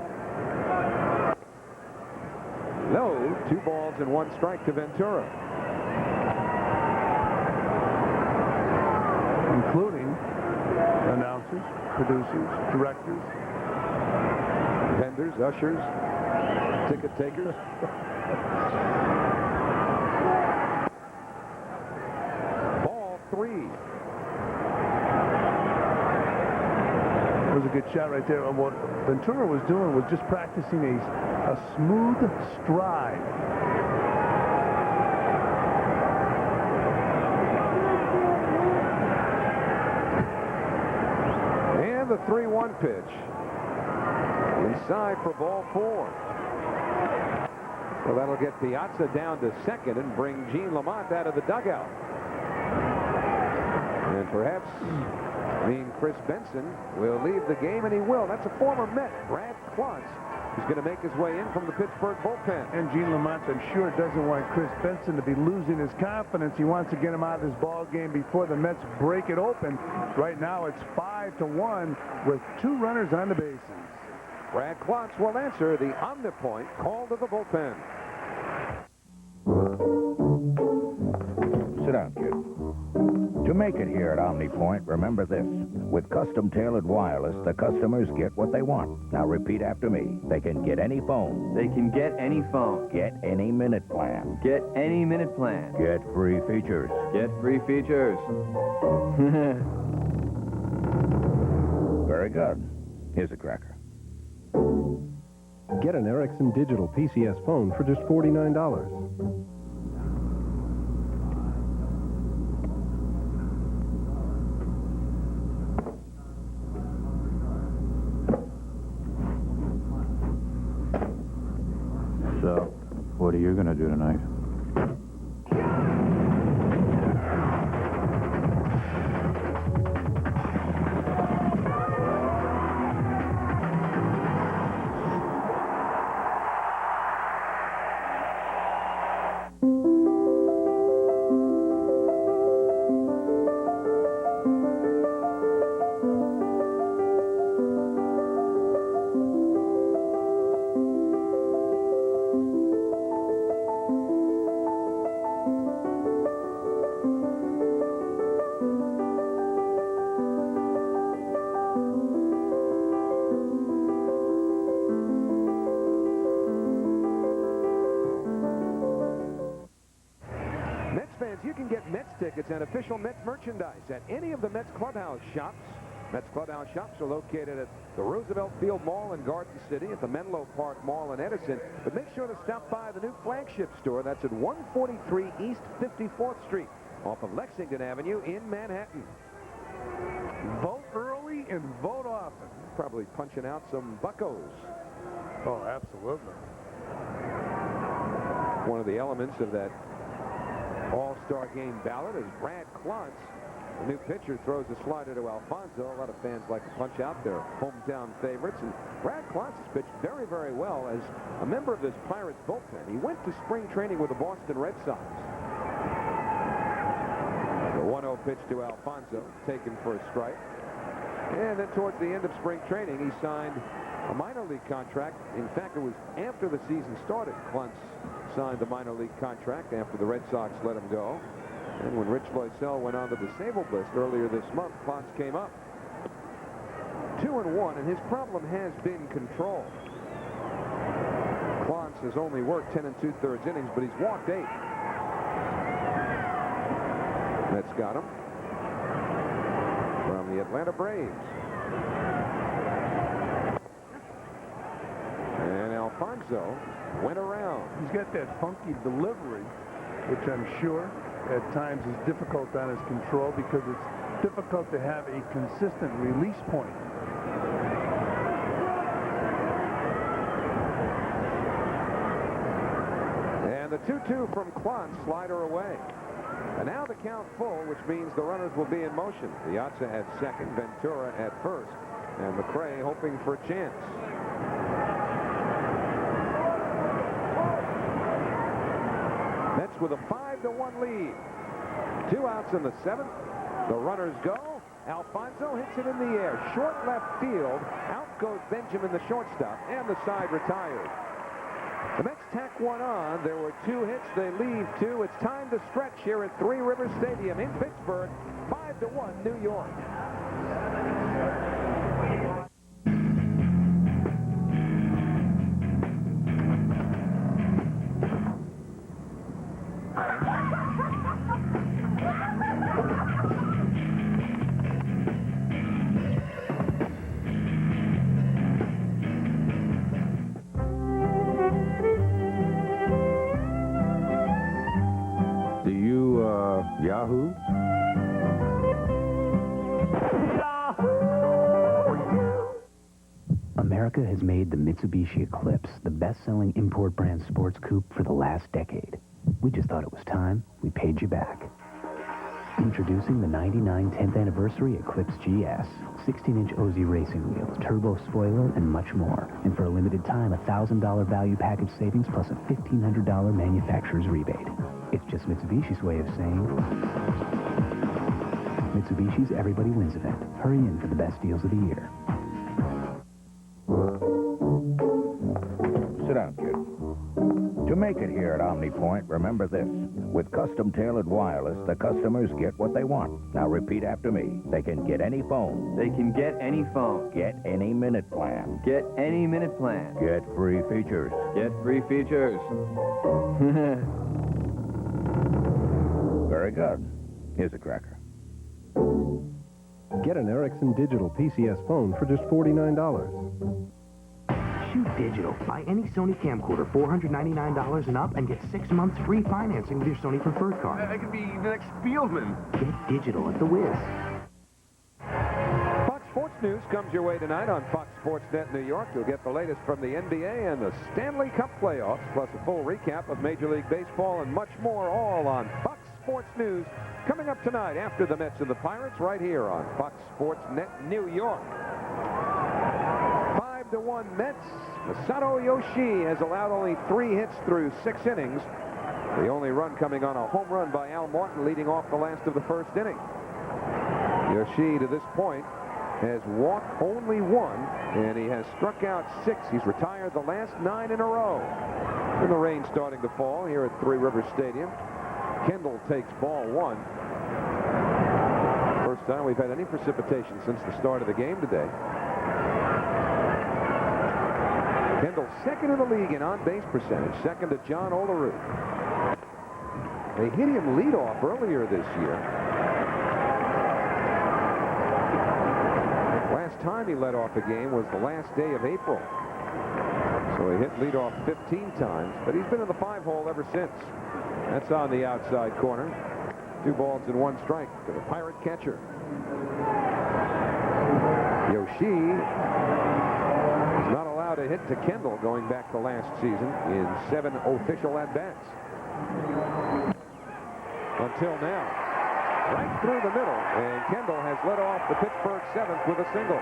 Low, 2 balls and 1 strike to Ventura. Including announcers, producers, directors, vendors, ushers, ticket takers. Ball 3. It was a good shot right there. And what Ventura was doing was just practicing a smooth stride. And the 3-1 pitch. Inside for ball 4. Well, that'll get Piazza down to second and bring Gene Lamont out of the dugout. And perhaps Chris Benson will leave the game, and he will. That's a former Met, Brad Klontz, who's going to make his way in from the Pittsburgh bullpen. And Gene Lamont, I'm sure, doesn't want Chris Benson to be losing his confidence. He wants to get him out of this ball game before the Mets break it open. Right now, it's 5-1 with 2 runners on the bases. Brad Klontz will answer the Omnipoint call to the bullpen. Sit down, kid. To make it here at Omnipoint, remember this. With custom-tailored wireless, the customers get what they want. Now repeat after me. They can get any phone. They can get any phone. Get any minute plan. Get any minute plan. Get free features. Get free features. Very good. Here's a cracker. Get an Ericsson digital PCS phone for just $49. So, what are you going to do tonight? You can get Mets tickets and official Mets merchandise at any of the Mets clubhouse shops. Mets clubhouse shops are located at the Roosevelt Field Mall in Garden City, at the Menlo Park Mall in Edison. But make sure to stop by the new flagship store. That's at 143 East 54th Street, off of Lexington Avenue in Manhattan. Vote early and vote often. Probably punching out some buckos. Oh, absolutely. One of the elements of that All-Star Game ballot is Brad Klontz. The new pitcher throws a slider to Alfonso. A lot of fans like to punch out their hometown favorites. And Brad Klontz has pitched very, very well as a member of this Pirates bullpen. He went to spring training with the Boston Red Sox. The 1-0 pitch to Alfonso, taken for a strike. And then towards the end of spring training, he signed a minor league contract. In fact, it was after the season started, Klontz signed the minor league contract after the Red Sox let him go. And when Rich Loisel went on the disabled list earlier this month, Klontz came up. 2-1, and his problem has been control. Klontz has only worked 10 2/3 innings, but he's walked 8. Mets got him from the Atlanta Braves. And Alfonso went around. He's got that funky delivery, which I'm sure at times is difficult on his control because it's difficult to have a consistent release point. And the 2-2 from Klantz, slider away. And now the count full, which means the runners will be in motion. Piazza at second, Ventura at first, and McRae hoping for a chance. Mets with a 5-1 lead. 2 outs in the 7th. The runners go. Alfonso hits it in the air. Short left field. Out goes Benjamin, the shortstop, and the side retired. The Mets tack one on. There were 2 hits. They leave 2. It's time to stretch here at Three Rivers Stadium in Pittsburgh. 5-1 New York. Yahoo? America has made the Mitsubishi Eclipse the best-selling import brand sports coupe for the last decade. We just thought it was time we paid you back. Introducing the 99 10th Anniversary Eclipse GS. 16-inch OZ racing wheels, turbo spoiler, and much more. And for a limited time, a $1,000 value package savings plus a $1,500 manufacturer's rebate. It's just Mitsubishi's way of saying Mitsubishi's Everybody Wins event. Hurry in for the best deals of the year. Sit down, kid. To make it here at OmniPoint, remember this. With custom-tailored wireless, the customers get what they want. Now repeat after me. They can get any phone. They can get any phone. Get any minute plan. Get any minute plan. Get free features. Get free features. Very good. Here's a cracker. Get an Ericsson Digital PCS phone for just $49. Shoot Digital. Buy any Sony camcorder, $499 and up, and get 6 months free financing with your Sony Preferred card. I could be the next Spielman. Get Digital at the Wiz. Fox Sports News comes your way tonight on Fox Sports Net New York. You'll get the latest from the NBA and the Stanley Cup playoffs, plus a full recap of Major League Baseball and much more, all on Fox Sports News. Coming up tonight after the Mets and the Pirates, right here on Fox Sports Net New York. 5-1 Mets. Masato Yoshii has allowed only 3 hits through 6 innings. The only run coming on a home run by Al Martin, leading off the last of the first inning. Yoshii, to this point, has walked only 1, and he has struck out 6. He's retired the last 9 in a row. And the rain starting to fall here at Three Rivers Stadium. Kendall takes ball 1. First time we've had any precipitation since the start of the game today. Kendall second in the league in on-base percentage, second to John Olerud. They hit him leadoff earlier this year. Last time he led off a game was the last day of April. So he hit leadoff 15 times, but he's been in the 5-hole ever since. That's on the outside corner. 2 balls and 1 strike to the Pirate catcher. Yoshii is not allowed to hit to Kendall going back to last season in 7 official at-bats. Until now. Right through the middle, and Kendall has led off the Pittsburgh 7th with a single.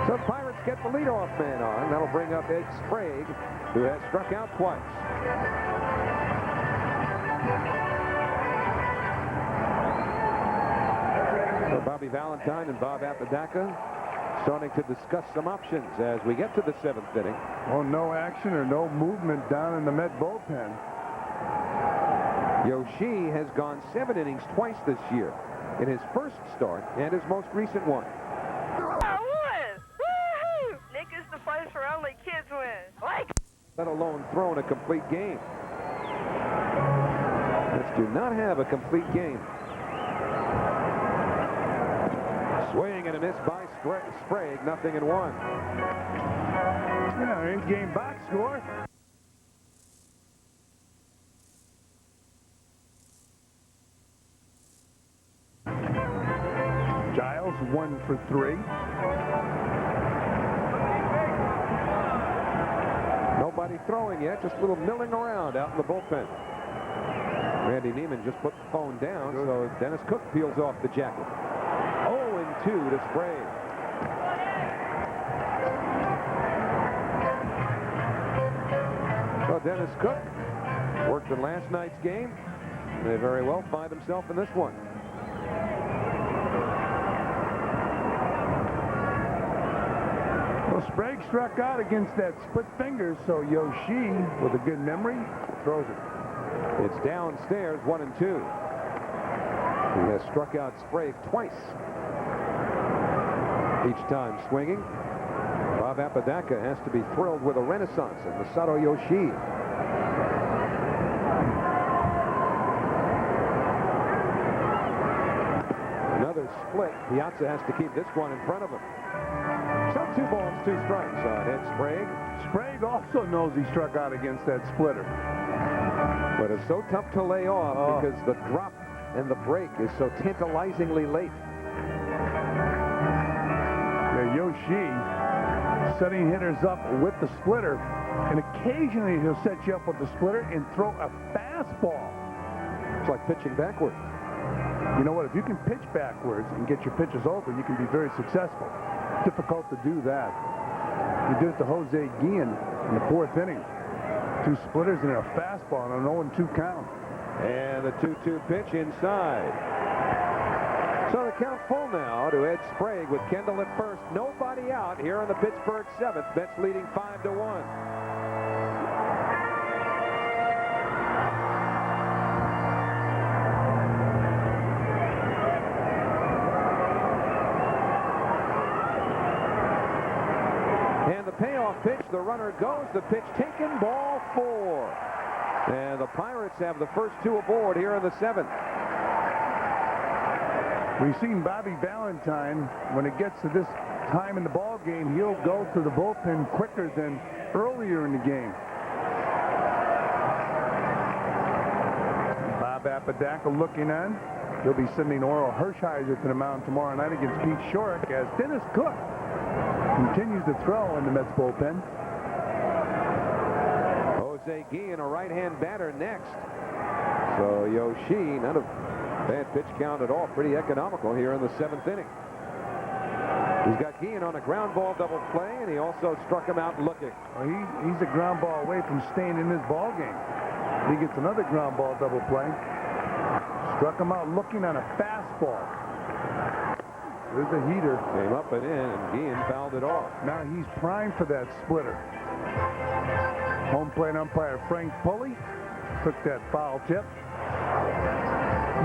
So the Pirates get the leadoff man on. That'll bring up Ed Sprague, who has struck out twice. So Bobby Valentine and Bob Apodaca starting to discuss some options as we get to the 7th inning. Oh, no action or no movement down in the Met bullpen. Yoshii has gone 7 innings twice this year in his first start and his most recent one. Nick is the place where only kids win. Let alone thrown a complete game. Let's do not have a complete game. Swing and a miss by Sprague, 0-1. Yeah, in-game box score. balls, 1 for 3. Nobody throwing yet, just a little milling around out in the bullpen. Randy Neiman just put the phone down, so Dennis Cook peels off the jacket. 0-2 to Sprague. So Dennis Cook worked in last night's game. May very well find himself in this one. Well, Sprague struck out against that split finger, so Yoshi, with a good memory, throws it. It's downstairs, 1-2. He has struck out Sprague twice. Each time swinging. Bob Apodaca has to be thrilled with a renaissance of Masato Yoshii. Another split. Piazza has to keep this one in front of him. So 2 balls, 2 strikes on Ed Sprague. Sprague also knows he struck out against that splitter. But it's so tough to lay off because the drop and the break is so tantalizingly late. Yeah, Yoshi setting hitters up with the splitter, and occasionally he'll set you up with the splitter and throw a fastball. It's like pitching backwards. You know what? If you can pitch backwards and get your pitches open, you can be very successful. Difficult to do that. He did it to Jose Guillen in the 4th inning. 2 splitters and a fastball on an 0-2 count. And the 2-2 pitch inside. So the count full now to Ed Sprague with Kendall at first. Nobody out here in the Pittsburgh 7th. Mets leading 5-1. And the payoff pitch, the runner goes, the pitch taken, ball 4. And the Pirates have the first 2 aboard here in the 7th. We've seen Bobby Valentine, when it gets to this time in the ball game, he'll go to the bullpen quicker than earlier in the game. Bob Apodaca looking on. He'll be sending Oral Hershiser to the mound tomorrow night against Pete Shorrock as Dennis Cook continues to throw in the Mets bullpen. Jose Guillen, a right-hand batter next. So Yoshi, not a bad pitch count at all. Pretty economical here in the 7th inning. He's got Guillen on a ground ball double play, and he also struck him out looking. Well, he's a ground ball away from staying in this ball game. He gets another ground ball double play. Struck him out looking on a fastball. There's the heater. Came up and in, and Guillen fouled it off. Now he's primed for that splitter. Home plate umpire Frank Pulley took that foul tip.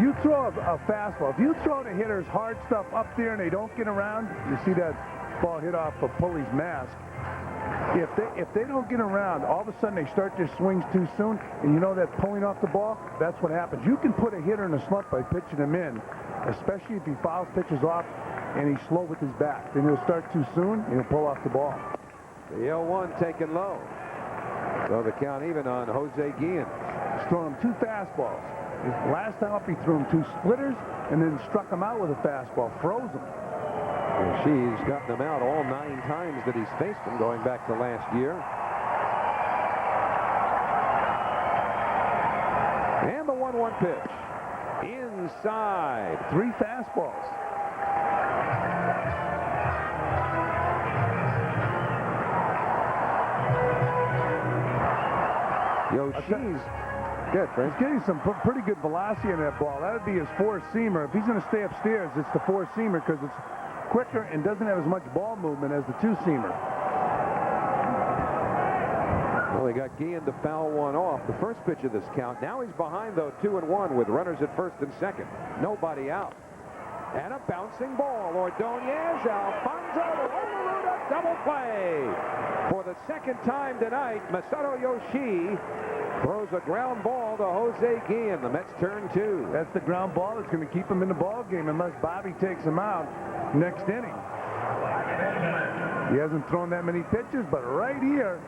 You throw a fastball. If you throw the hitters hard stuff up there and they don't get around, you see that ball hit off of Pulley's mask. If they don't get around, all of a sudden they start their swings too soon, and you know that pulling off the ball, that's what happens. You can put a hitter in a slump by pitching him in, especially if he fouls pitches off and he's slow with his bat. Then he'll start too soon and he'll pull off the ball. The 0-1 taken low. So the count even on Jose Guillen. He's thrown him 2 fastballs. Last time up he threw him 2 splitters and then struck him out with a fastball, froze him. She's gotten him out all 9 times that he's faced him going back to last year. And the 1-1 pitch. Inside. 3 fastballs. Yoshi's good, Frank. He's getting some pretty good velocity in that ball. That would be his 4-seamer. If he's going to stay upstairs, it's the 4-seamer because it's quicker and doesn't have as much ball movement as the 2-seamer. Well, they got Guillen to foul one off. The first pitch of this count. Now he's behind, though, 2-1 with runners at first and second. Nobody out. And a bouncing ball. Ordonez, Alfonso, Omaruda, double play. For the second time tonight, Masato Yoshii throws a ground ball to Jose Guillen. The Mets turn 2. That's the ground ball that's going to keep him in the ball game unless Bobby takes him out next inning. He hasn't thrown that many pitches, but right here,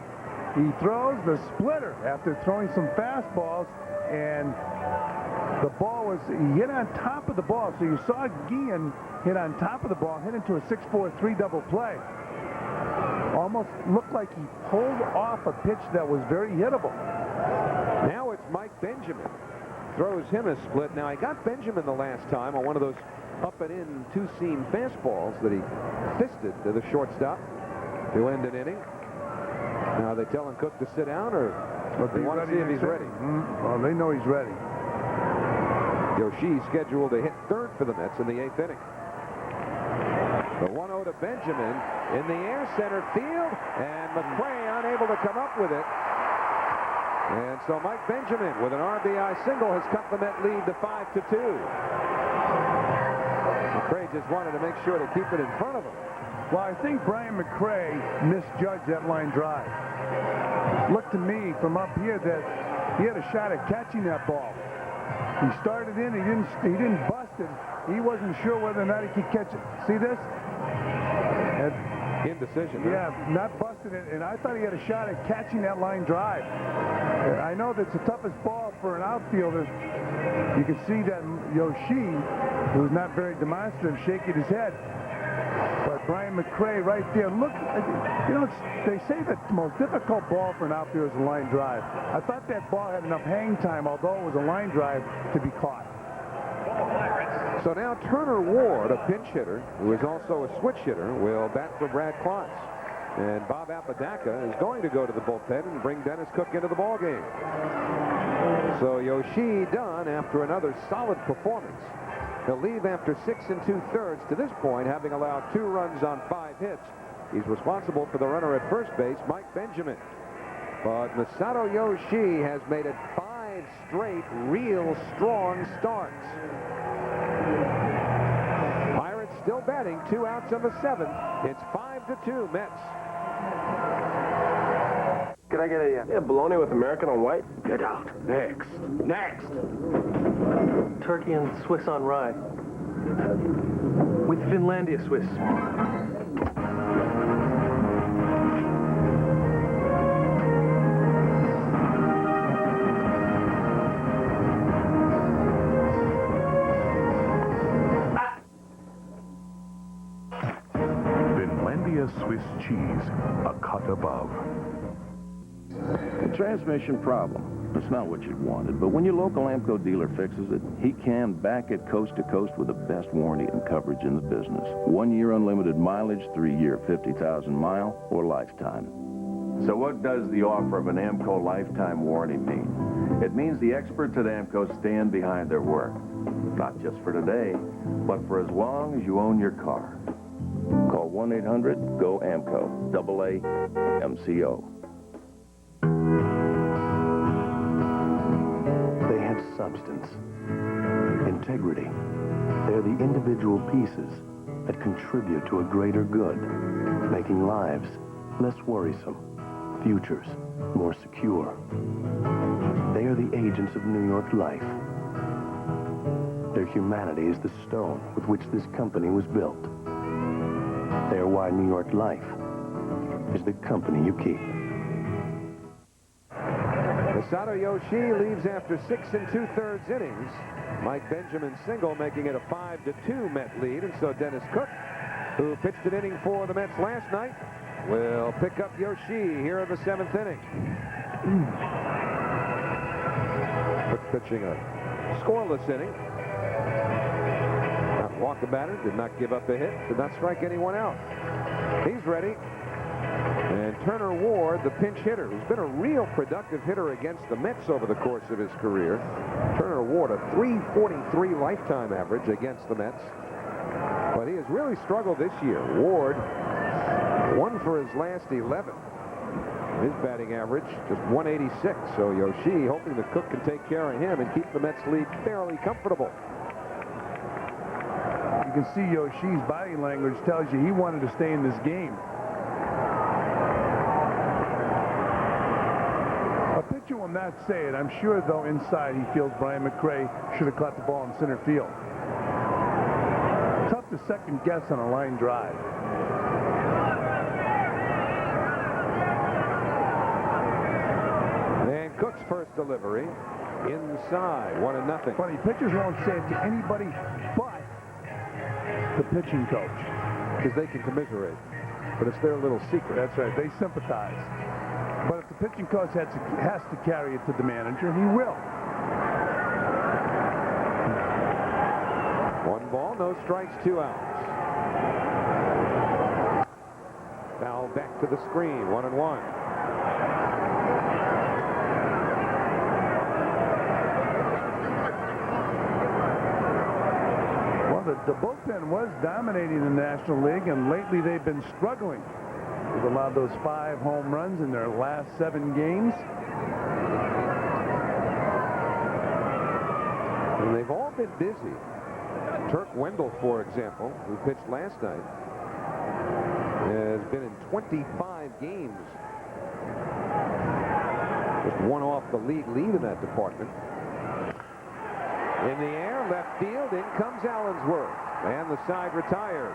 he throws the splitter after throwing some fastballs, and The ball was, he hit on top of the ball. So you saw Guillen hit on top of the ball, hit into a 6-4-3 double play. Almost looked like he pulled off a pitch that was very hittable. Now it's Mike Benjamin. Throws him a split. Now, I got Benjamin the last time on one of those up and in two-seam fastballs that he fisted to the shortstop to end an inning. Now, are they telling Cook to sit down, or they want to see if he's ready? Well, they know he's ready. Yoshi scheduled to hit third for the Mets in the 8th inning. The 1-0 to Benjamin in the air center field, and McRae unable to come up with it. And so Mike Benjamin with an RBI single has cut the Met lead to 5-2. McRae just wanted to make sure to keep it in front of him. Well, I think Brian McRae misjudged that line drive. Looked to me from up here that he had a shot at catching that ball. He started in, he didn't bust it. He wasn't sure whether or not he could catch it. See this? Indecision. Yeah, not busting it, and I thought he had a shot at catching that line drive. I know that's the toughest ball for an outfielder. You can see that Yoshi, who's not very demonstrative, shaking his head. But Brian McRae right there, look, you know, they say that the most difficult ball for an outfielder is a line drive. I thought that ball had enough hang time, although it was a line drive, to be caught. So now Turner Ward, a pinch hitter, who is also a switch hitter, will bat for Brad Klotz. And Bob Apodaca is going to go to the bullpen and bring Dennis Cook into the ballgame. So Yoshi done after another solid performance. He'll leave after 6 2/3 to this point, having allowed 2 runs on 5 hits. He's responsible for the runner at first base, Mike Benjamin. But Masato Yoshi has made it 5 straight real strong starts. Pirates still batting, 2 outs of the 7th. It's 5-2 Mets. Could I get a bologna with American on white? Get out. Next. Turkey and Swiss on rye. With Finlandia Swiss. Finlandia Swiss cheese, a cut above. A transmission problem. It's not what you'd wanted, but when your local AMCO dealer fixes it, he can back it coast to coast with the best warranty and coverage in the business. 1 year unlimited mileage, 3 year 50,000 mile, or lifetime. So what does the offer of an AMCO lifetime warranty mean? It means the experts at AMCO stand behind their work. Not just for today, but for as long as you own your car. Call 1-800-GO-AMCO, AA-MCO. They have substance, integrity. They're the individual pieces that contribute to a greater good, making lives less worrisome, futures more secure. They are the agents of New York life. Their humanity is the stone with which this company was built. They are why New York Life is the company you keep. Masato Yoshi leaves after 6 2/3 innings. Mike Benjamin's single making it a 5-2 Met lead, and so Dennis Cook, who pitched an inning for the Mets last night, will pick up Yoshi here in the 7th inning. Cook pitching a scoreless inning. Not walked the batter, did not give up a hit, did not strike anyone out. He's ready. And Turner Ward, the pinch hitter, who's been a real productive hitter against the Mets over the course of his career. Turner Ward, a .343 lifetime average against the Mets. But he has really struggled this year. Ward, 1 for his last 11. His batting average, just .186. So Yoshi hoping that Cook can take care of him and keep the Mets lead fairly comfortable. You can see Yoshi's body language tells you he wanted to stay in this game. A pitcher will not say it. I'm sure, though, inside he feels Brian McRae should have caught the ball in center field. Tough to second guess on a line drive. And Cook's first delivery inside, 1-0. Funny, pitchers won't say it to anybody but the pitching coach. Because they can commiserate. But it's their little secret. That's right. They sympathize. But if the pitching coach has to carry it to the manager, he will. 1 ball, no strikes, 2 outs. Foul back to the screen, 1-1. The bullpen was dominating the National League, and lately they've been struggling. They've allowed those 5 home runs in their last 7 games. And they've all been busy. Turk Wendell, for example, who pitched last night, has been in 25 games. Just one off the league lead in that department. In the air, left field, in comes Allensworth, and the side retired.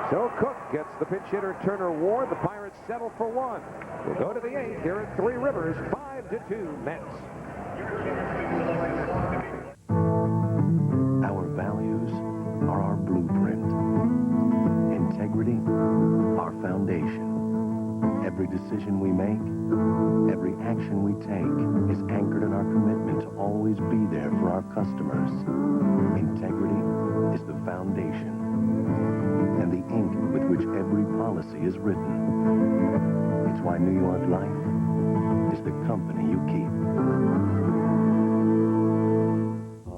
So Cook gets the pinch hitter Turner Ward. The Pirates settle for 1. We'll go to the 8th here at Three Rivers, 5-2 Mets. Our values are our blueprint. Integrity, our foundation. Every decision we make, every action we take is anchored in our commitment to always be there for our customers. Integrity is the foundation and the ink with which every policy is written. It's why New York Life is the company you keep.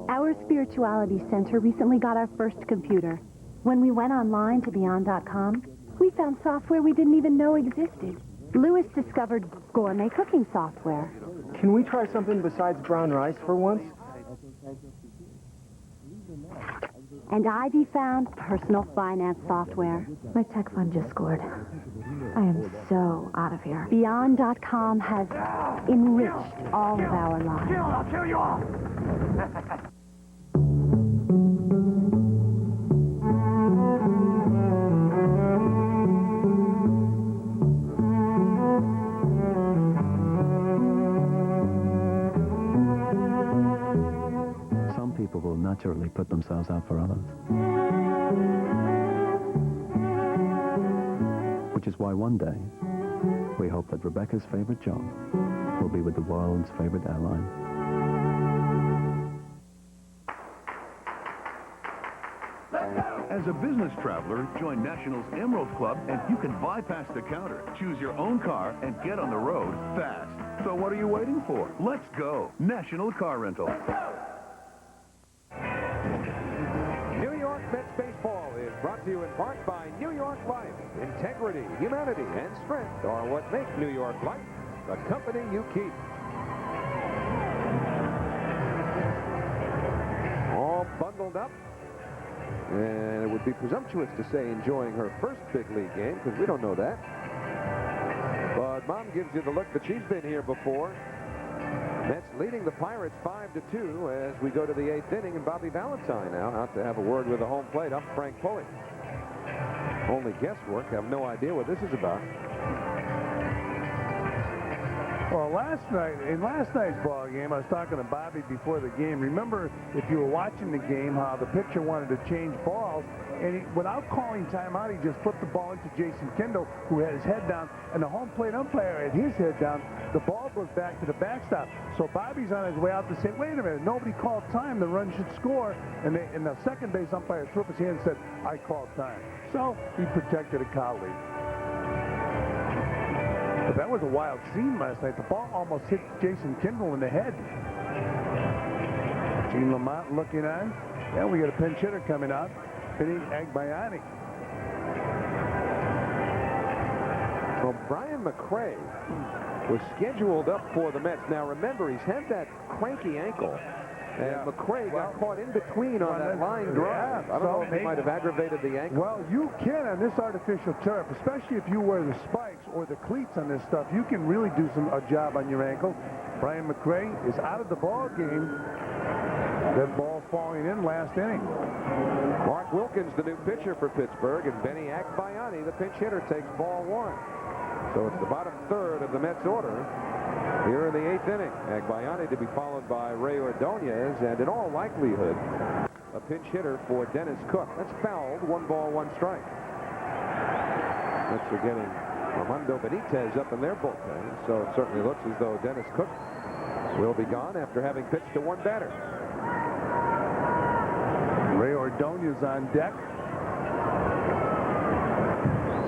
Our Spirituality Center recently got our first computer. When we went online to Beyond.com, we found software we didn't even know existed. Lewis discovered gourmet cooking software. Can we try something besides brown rice for once? And Ivy found personal finance software. My tech fund just scored. I am so out of here. Beyond.com has enriched all of our lives. I'll kill you all! People will naturally put themselves out for others. Which is why one day, we hope that Rebecca's favorite job will be with the world's favorite airline. As a business traveler, join National's Emerald Club and you can bypass the counter, choose your own car, and get on the road fast. So what are you waiting for? Let's go. National Car Rental. Mets baseball is brought to you in part by New York Life. Integrity, humanity, and strength are what make New York Life the company you keep. All bundled up. And it would be presumptuous to say enjoying her first big league game, because we don't know that. But Mom gives you the look that she's been here before. Mets leading the Pirates 5-2 as we go to the 8th inning, and Bobby Valentine now out to have a word with the home plate up Frank Pulley. Only guesswork. I have no idea what this is about. Well, in last night's ball game, I was talking to Bobby before the game. Remember, if you were watching the game, how the pitcher wanted to change balls, and without calling timeout, he just flipped the ball into Jason Kendall, who had his head down, and the home plate umpire had his head down. The ball goes back to the backstop. So Bobby's on his way out to say, wait a minute, nobody called time. The run should score. And the second base umpire threw up his hand and said, I called time. So he protected a colleague. But that was a wild scene last night. The ball almost hit Jason Kendall in the head. Gene Lamont looking on. Yeah, we got a pinch hitter coming out. Vinny Agbayani. Well, Brian McRae was scheduled up for the Mets. Now, remember, he's had that cranky ankle. And McRae got caught in between on that line drive. I don't know if he might have aggravated the ankle. Well, you can on this artificial turf, especially if you wear the spikes or the cleats on this stuff. You can really do a job on your ankle. Brian McRae is out of the ball game. That ball falling in last inning. Mark Wilkins, the new pitcher for Pittsburgh, and Benny Agbayani, the pinch hitter, takes ball 1. So it's the bottom third of the Mets order. Here in the 8th inning, Agbayani to be followed by Ray Ordonez, and in all likelihood, a pinch hitter for Dennis Cook. That's fouled. 1 ball, 1 strike. Mets are getting Armando Benitez up in their bullpen, so it certainly looks as though Dennis Cook will be gone after having pitched to 1 batter. Ray Ordonez on deck.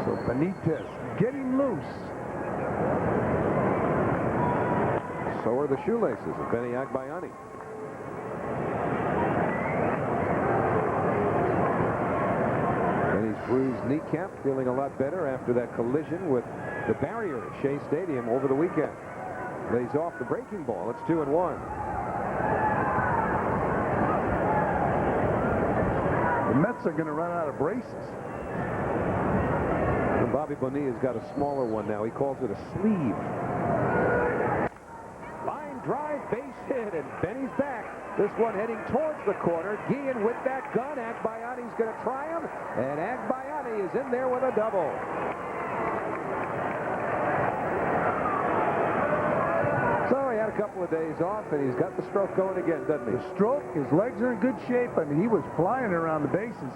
So Benitez getting loose. So are the shoelaces of Benny Agbayani. Benny's bruised kneecap feeling a lot better after that collision with the barrier at Shea Stadium over the weekend. Lays off the breaking ball. It's 2-1. The Mets are going to run out of braces. And Bobby Bonilla's got a smaller one now. He calls it a sleeve. Line drive, base hit, and Benny's back. This one heading towards the corner. Guillen with that gun. Agbayani's going to try him, and Agbayani is in there with a double. So he had a couple of days off, and he's got the stroke going again, doesn't he? The stroke, his legs are in good shape. I mean, he was flying around the bases.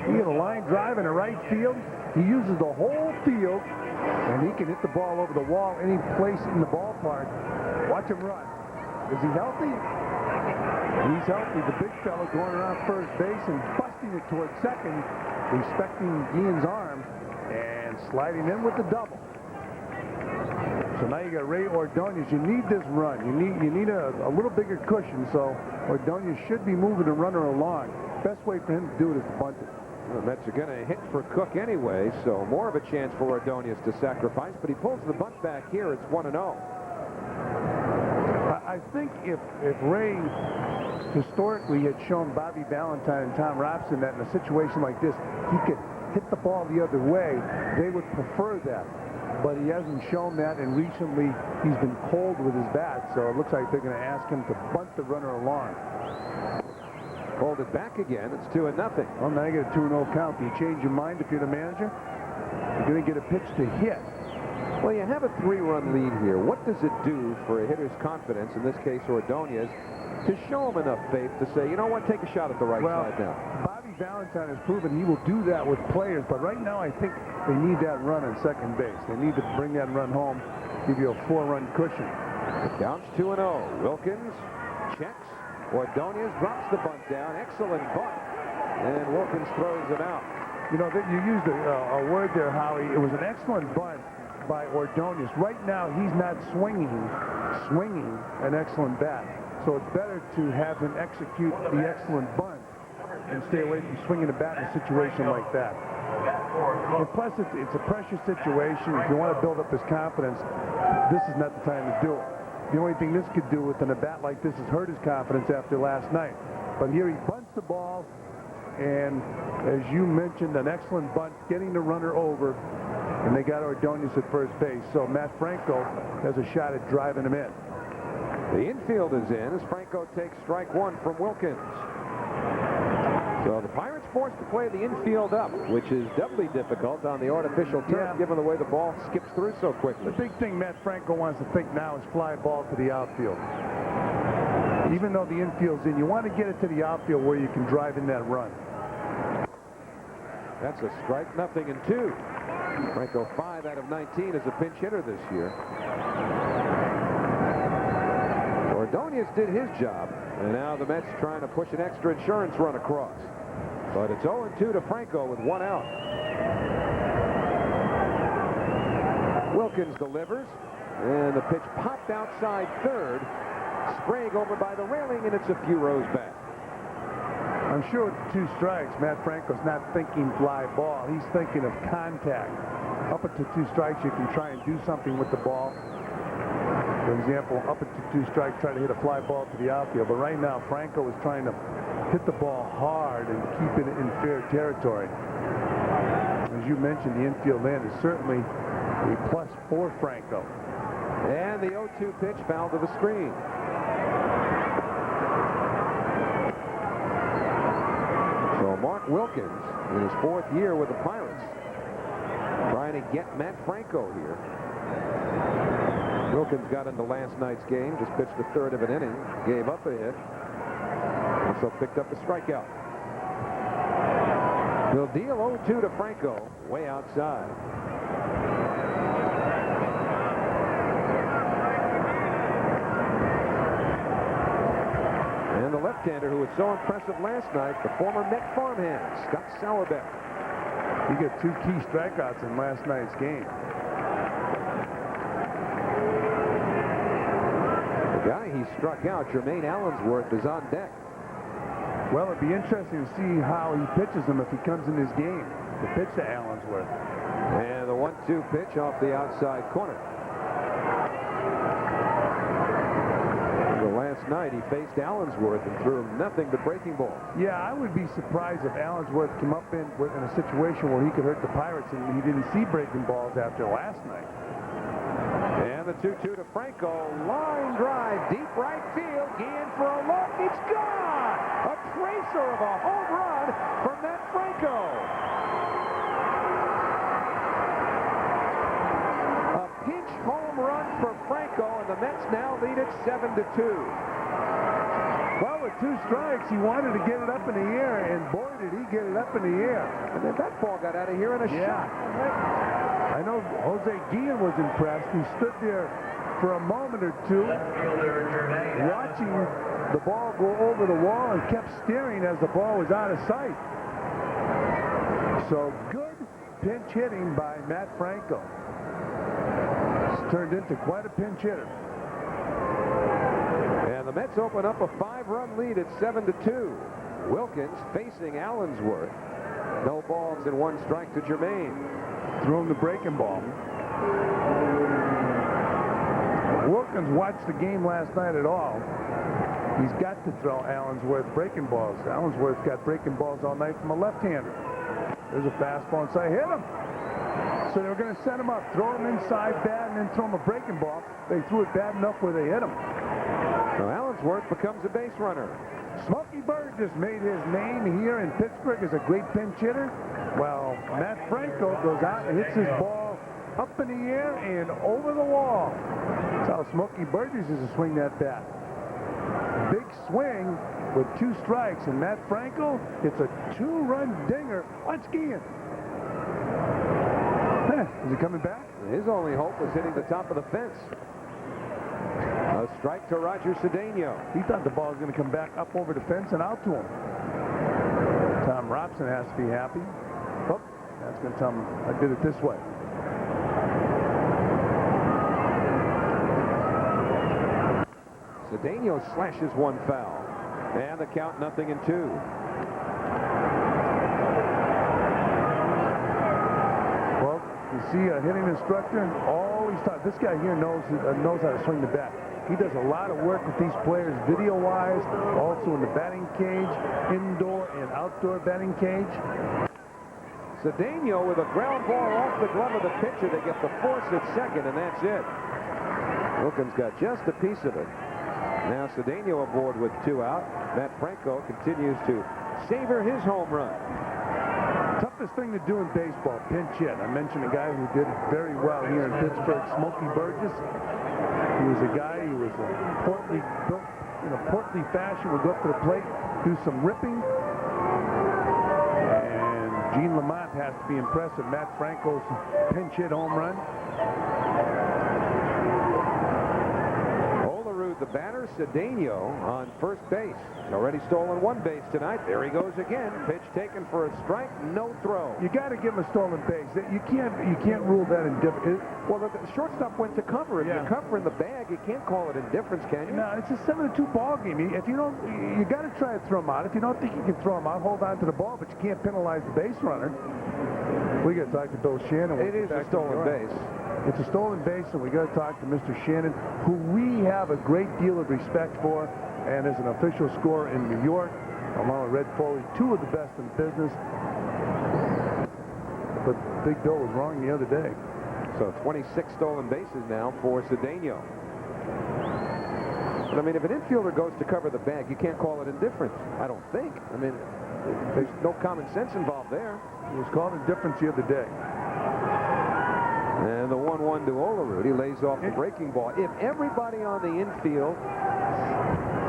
He had a line drive in the right field. He uses the whole field, and he can hit the ball over the wall any place in the ballpark. Watch him run. Is he healthy? He's healthy. The big fellow going around first base and busting it towards second, respecting Guillen's arm, and sliding in with the double. So now you got Ray Ordonez. You need this run. You need a little bigger cushion, so Ordonez should be moving the runner along. Best way for him to do it is to bunt it. The Mets are going to hit for Cook anyway, so more of a chance for Ordonez to sacrifice, but he pulls the bunt back here. It's 1-0. I think if Ray historically had shown Bobby Valentine and Tom Robson that in a situation like this, he could hit the ball the other way, they would prefer that. But he hasn't shown that, and recently he's been cold with his bat, so it looks like they're going to ask him to bunt the runner along. Hold it back again. It's 2-0. Well, now you get a 2-0 count. Do you change your mind if you're the manager? You're going to get a pitch to hit. Well, you have a 3-run lead here. What does it do for a hitter's confidence, in this case Ordonez, to show him enough faith to say, you know what, take a shot at the right side now? Bobby Valentine has proven he will do that with players, but right now I think they need that run on second base. They need to bring that run home, give you a 4-run cushion. The count's 2-0. Wilkins checks. Ordonez drops the bunt down. Excellent bunt. And Wilkins throws it out. You know, you used a word there, Howie. It was an excellent bunt by Ordonez. Right now, he's not swinging an excellent bat. So it's better to have him execute the excellent bunt and stay away from swinging the bat in a situation like that. And plus, it's a pressure situation. If you want to build up his confidence, this is not the time to do it. The only thing this could do with a bat like this is hurt his confidence after last night. But here he bunts the ball, and as you mentioned, an excellent bunt, getting the runner over, and they got Ordonez at first base. So Matt Franco has a shot at driving him in. The infield is in as Franco takes strike 1 from Wilkins. So the Pirates forced to play the infield up, which is doubly difficult on the artificial turf, given the way the ball skips through so quickly. The big thing Matt Franco wants to think now is fly ball to the outfield. Even though the infield's in, you want to get it to the outfield where you can drive in that run. That's a strike, 0-2. Franco 5 out of 19 as a pinch hitter this year. Ordonez did his job, and now the Mets trying to push an extra insurance run across. But it's 0-2 to Franco with 1 out. Wilkins delivers, and the pitch popped outside third, spraying over by the railing, and it's a few rows back. I'm sure with 2 strikes, Matt Franco's not thinking fly ball. He's thinking of contact. Up to 2 strikes, you can try and do something with the ball. For example, up at 2 strikes, try to hit a fly ball to the outfield. But right now, Franco is trying to hit the ball hard and keep it in fair territory. As you mentioned, the infield man is certainly a plus for Franco. And the 0-2 pitch fouled to the screen. So Mark Wilkins, in his 4th year with the Pirates, trying to get Matt Franco here. Wilkins got into last night's game, just pitched the third of an inning, gave up a hit, also picked up a strikeout. He'll deal 0-2 to Franco, way outside. And the left-hander who was so impressive last night, the former Met farmhand, Scott Sauerbeck. He got 2 key strikeouts in last night's game. The guy he struck out, Jermaine Allensworth, is on deck. Well, it'd be interesting to see how he pitches him if he comes in this game to pitch to Allensworth. And the 1-2 pitch off the outside corner. Last night he faced Allensworth and threw him nothing but breaking balls. Yeah, I would be surprised if Allensworth came up in a situation where he could hurt the Pirates and he didn't see breaking balls after last night. And the 2-2 to Franco. Line drive, deep right field. Guillen for a look. It's gone! A tracer of a home run from Matt Franco. A pinch home run for Franco, and the Mets now lead it 7-2. Well, with 2 strikes, he wanted to get it up in the air, and boy, did he get it up in the air. And then that ball got out of here in a shot. I know Jose Guillen was impressed. He stood there for a moment or two, watching the ball go over the wall and kept staring as the ball was out of sight. So good pinch hitting by Matt Franco. It's turned into quite a pinch hitter. And the Mets open up a 5-run lead at 7-2. Wilkins facing Allensworth. No balls and 1 strike to Jermaine. Threw him the breaking ball. Wilkins watched the game last night at all. He's got to throw Allensworth breaking balls. Allensworth's got breaking balls all night from a left-hander. There's a fastball inside. Hit him! So they were going to set him up, throw him inside bad, and then throw him a breaking ball. They threw it bad enough where they hit him. So Allensworth becomes a base runner. Smokey Burgess made his name here in Pittsburgh as a great pinch hitter. Well, Matt Franco goes out and hits his ball up in the air and over the wall. That's how Smokey Burgess is to swing that bat. Big swing with 2 strikes, and Matt Franco hits a 2-run dinger. Watch Guillen. Is he coming back? His only hope was hitting the top of the fence. A strike to Roger Cedeno. He thought the ball was going to come back up over the fence and out to him. Tom Robson has to be happy. Oh, that's going to tell him I did it this way. Cedeno slashes 1 foul. And the count 0-2. Well, you see a hitting instructor, always taught. This guy here knows how to swing the bat. He does a lot of work with these players video-wise, also in the batting cage, indoor and outdoor batting cage. Cedeno with a ground ball off the glove of the pitcher. They get the force at second, and that's it. Wilkins got just a piece of it. Now Cedeno aboard with 2 out. Matt Franco continues to savor his home run. Toughest thing to do in baseball, pinch hit. I mentioned a guy who did it very well here in Pittsburgh, Smokey Burgess. He was a guy who was portly, built in a portly fashion, would go up to the plate, do some ripping. And Gene Lamont has to be impressed with Matt Franco's pinch hit home run. The batter, Cedeno, on first base. He's already stolen 1 base tonight. There he goes again. Pitch taken for a strike, no throw. You got to give him a stolen base. You can't rule that indifference. Well, the shortstop went to cover. If you're covering the bag, you can't call it indifference, can you? No, it's a 7-2 ball game. If you don't, you got to try to throw him out. If you don't think you can throw him out, hold on to the ball, but you can't penalize the base runner. We got to talk to Bill Shannon. It is a stolen base. It's a stolen base, and we got to talk to Mr. Shannon, who we have a great deal of respect for, and is an official scorer in New York, along with Red Foley, 2 of the best in business. But Big Bill was wrong the other day. So 26 stolen bases now for Cedeno. But I mean, if an infielder goes to cover the bag, you can't call it indifference. I don't think. I mean, there's no common sense involved there. It was called indifference the other day. And the 1-1 to Olerud. He lays off the breaking ball. If everybody on the infield,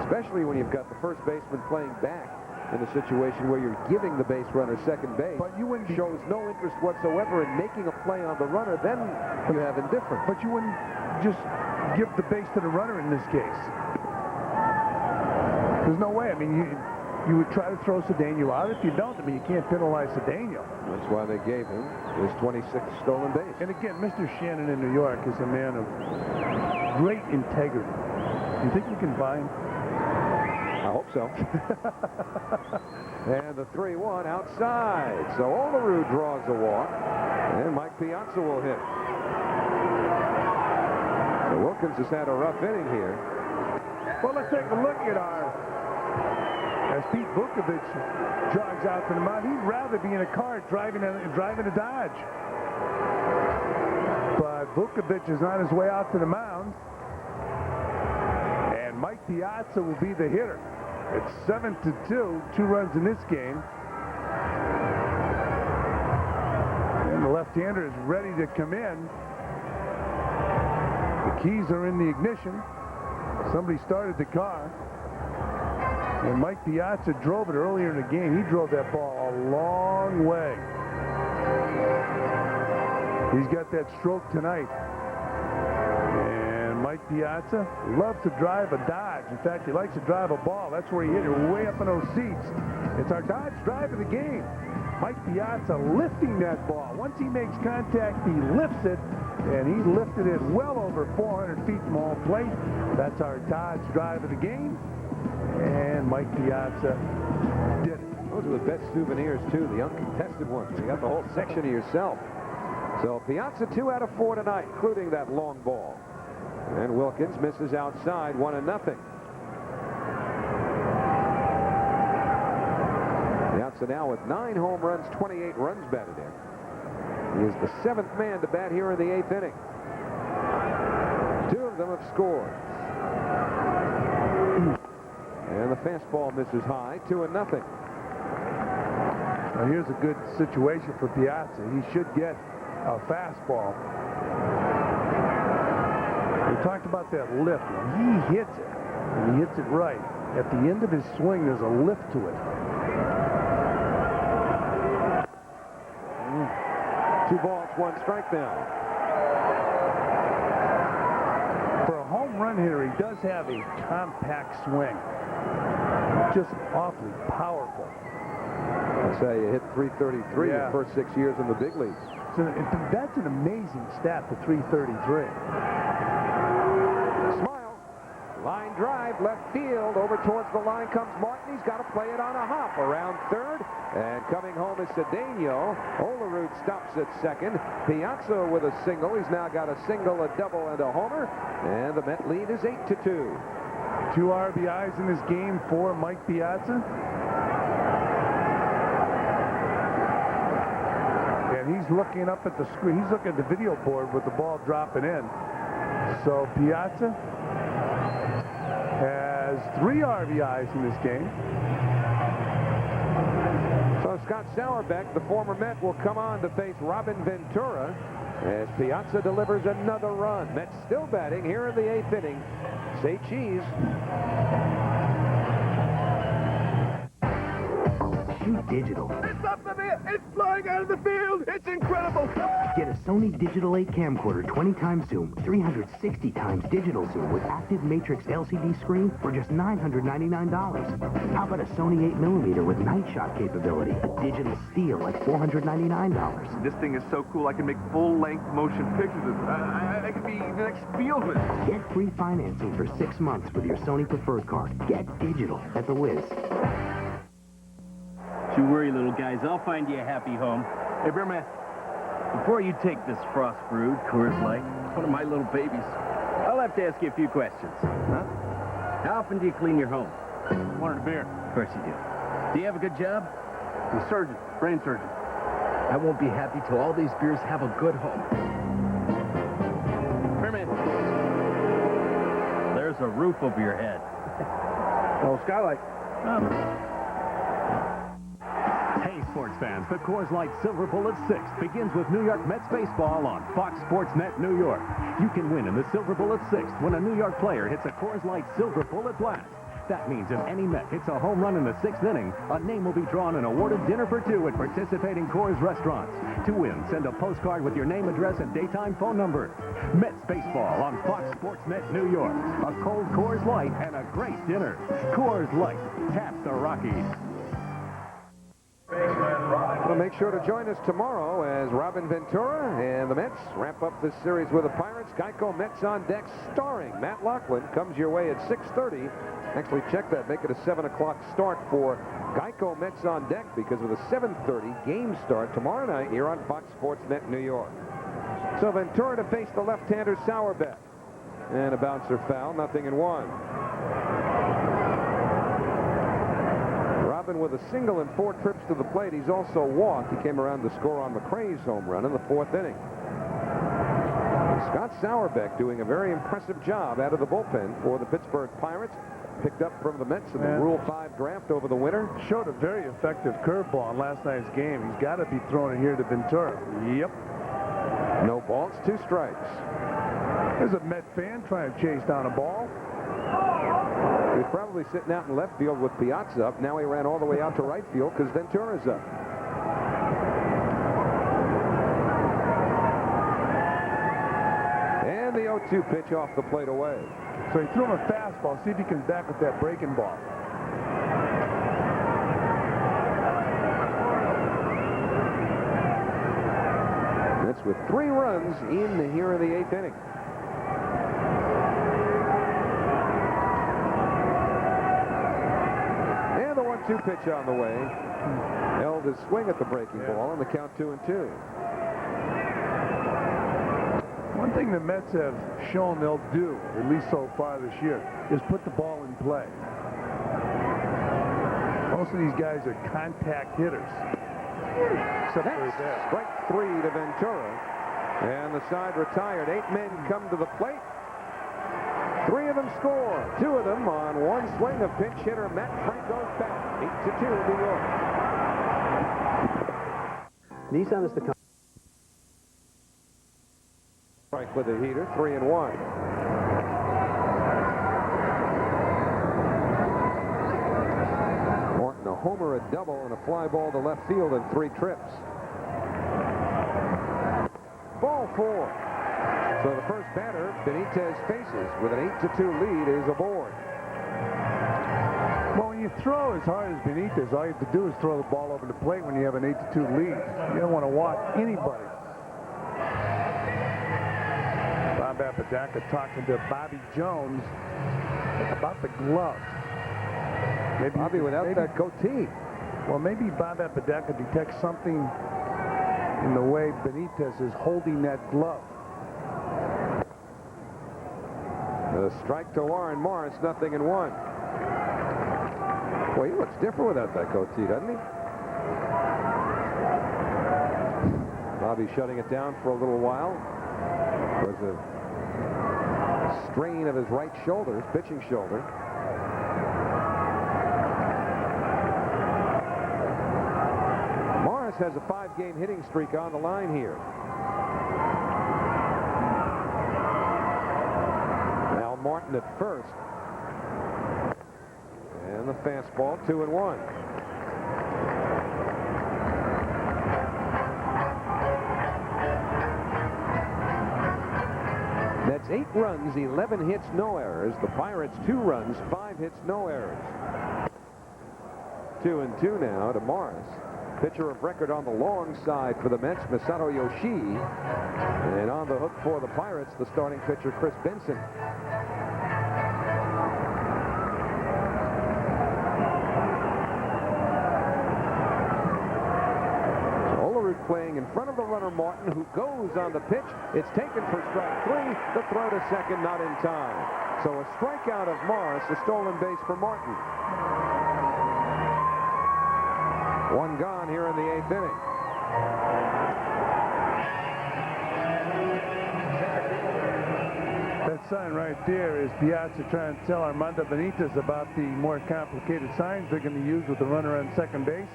especially when you've got the first baseman playing back in a situation where you're giving the base runner second base, but you wouldn't shows no interest whatsoever in making a play on the runner, then you have indifference. But you wouldn't just give the base to the runner in this case. There's no way. I mean, you would try to throw Cedeno out. If you don't, I mean, you can't penalize Cedeno. That's why they gave him his 26th stolen base. And again, Mr. Shannon in New York is a man of great integrity. You think you can buy him? I hope so. And the 3-1 outside. So Olerud draws a walk, and Mike Piazza will hit. So Wilkins has had a rough inning here. Well, let's take a look at as Pete Vukovich jogs out to the mound. He'd rather be in a car driving a Dodge. But Vukovich is on his way out to the mound. And Mike Piazza will be the hitter. It's 7-2, 2 runs in this game. And the left-hander is ready to come in. The keys are in the ignition. Somebody started the car. And Mike Piazza drove it earlier in the game. He drove that ball a long way. He's got that stroke tonight. And Mike Piazza loves to drive a Dodge. In fact, he likes to drive a ball. That's where he hit it, way up in those seats. It's our Dodge drive of the game. Mike Piazza lifting that ball. Once he makes contact, he lifts it. And he lifted it well over 400 feet from home plate. That's our Dodge drive of the game. And Mike Piazza did it. Those are the best souvenirs, too, the uncontested ones. You got the whole section to yourself. So Piazza 2 out of 4 tonight, including that long ball. And Wilkins misses outside, 1-0. Piazza now with 9 home runs, 28 runs batted in. He is the 7th man to bat here in the 8th inning. 2 of them have scored. And the fastball misses high, 2-0. Now here's a good situation for Piazza. He should get a fastball. We talked about that lift. When he hits it, and he hits it right, at the end of his swing, there's a lift to it. 2 balls, 1 strike now. For a home run hitter, he does have a compact swing. Just awfully powerful. That's how you hit 333 the first 6 years in the big leagues. So that's an amazing stat, the 333. Smile. Line drive, left field. Over towards the line comes Martin. He's got to play it on a hop around third. And coming home is Cedeno. Olerud stops at second. Piazza with a single. He's now got a single, a double, and a homer. And the Met lead is 8-2. 2 RBIs in this game for Mike Piazza. And he's looking up at the screen. He's looking at the video board with the ball dropping in. So Piazza has 3 RBIs in this game. So Scott Sauerbeck, the former Met, will come on to face Robin Ventura as Piazza delivers another run. Mets still batting here in the 8th inning. Say cheese. Shoot digital. It's up in the air. It's flying out of the field. It's incredible. Get a Sony Digital 8 camcorder 20 times zoom, 360 times digital zoom with active matrix LCD screen for just $999. How about a Sony 8mm with night shot capability, a digital steal at $499? This thing is so cool I can make full-length motion pictures. I could be the next Spielman. Get free financing for 6 months with your Sony Preferred card. Get digital at the Wiz. Don't you worry, little guys. I'll find you a happy home. Hey, Bearman, before you take this frost brewed Coors Light, one of my little babies, I'll have to ask you a few questions. Huh? How often do you clean your home? Wanted a beer. Of course you do. Do you have a good job? I'm a surgeon, brain surgeon. I won't be happy till all these beers have a good home. Bearman, there's a roof over your head. Oh, skylight. Hey, sports fans, the Coors Light Silver Bullet 6th begins with New York Mets baseball on Fox Sports Net New York. You can win in the Silver Bullet 6th when a New York player hits a Coors Light Silver Bullet blast. That means if any Met hits a home run in the 6th inning, a name will be drawn and awarded dinner for two at participating Coors restaurants. To win, send a postcard with your name, address, and daytime phone number. Mets baseball on Fox Sports Net New York. A cold Coors Light and a great dinner. Coors Light. Tap the Rockies. Well, make sure to join us tomorrow as Robin Ventura and the Mets wrap up this series with the Pirates. Geico Mets on deck, starring Matt Loughlin, comes your way at 6:30. Actually, check that. Make it a 7 o'clock start for Geico Mets on deck because of the 7:30 game start tomorrow night here on Fox Sports Net New York. So Ventura to face the left-hander Sauerbeck. And a bouncer foul, 0-1. Robin with a single and 4 trips to the plate. He's also walked. He came around to score on McRae's home run in the 4th inning. Scott Sauerbeck doing a very impressive job out of the bullpen for the Pittsburgh Pirates. Picked up from the Mets in the Rule 5 draft over the winter. Showed a very effective curveball in last night's game. He's got to be throwing it here to Ventura. Yep. No balls, 2 strikes. There's a Met fan trying to chase down a ball. He was probably sitting out in left field with Piazza up. Now he ran all the way out to right field because Ventura's up. And the 0-2 pitch off the plate away. So he threw him a fastball. See if he comes back with that breaking ball. That's with 3 runs in here in the 8th inning. And the 1-2 pitch on the way. Held his swing at the breaking ball on the count 2-2. One thing the Mets have shown they'll do, at least so far this year, is put the ball in play. Most of these guys are contact hitters. So that's strike 3 to Ventura. And the side retired. 8 men come to the plate. 3 of them score. 2 of them on one swing of pinch hitter Matt Franco's bat. 8-2 New York. Nissan is the company. Strike with a heater, 3-1. Morton a homer, a double, and a fly ball to left field in 3 trips. Ball 4. So the first batter Benitez faces with an 8-2 lead is aboard. Well, when you throw as hard as Benitez, all you have to do is throw the ball over the plate when you have an 8-2 lead. You don't want to walk anybody. Bob Apodaca talking to Bobby Jones about the glove. Maybe Bobby without that goatee. Well, maybe Bob Apodaca detects something in the way Benitez is holding that glove. A strike to Warren Morris, 0-1. Well, he looks different without that goatee, doesn't he? Bobby shutting it down for a little while. There was a strain of his right shoulder, his pitching shoulder. Morris has a 5-game hitting streak on the line here. Al Martin at first. And the fastball, 2-1. That's 8 runs, 11 hits, no errors. The Pirates 2 runs, 5 hits, no errors. 2-2 now to Morris. Pitcher of record on the long side for the Mets, Masato Yoshii. And on the hook for the Pirates, the starting pitcher, Chris Benson. Olerud playing in front of the runner, Martin, who goes on the pitch. It's taken for strike 3. The throw to second, not in time. So a strikeout of Morris, a stolen base for Martin. 1 gone here in the 8th inning. That sign right there is Piazza trying to tell Armando Benitez about the more complicated signs they're going to use with the runner on second base.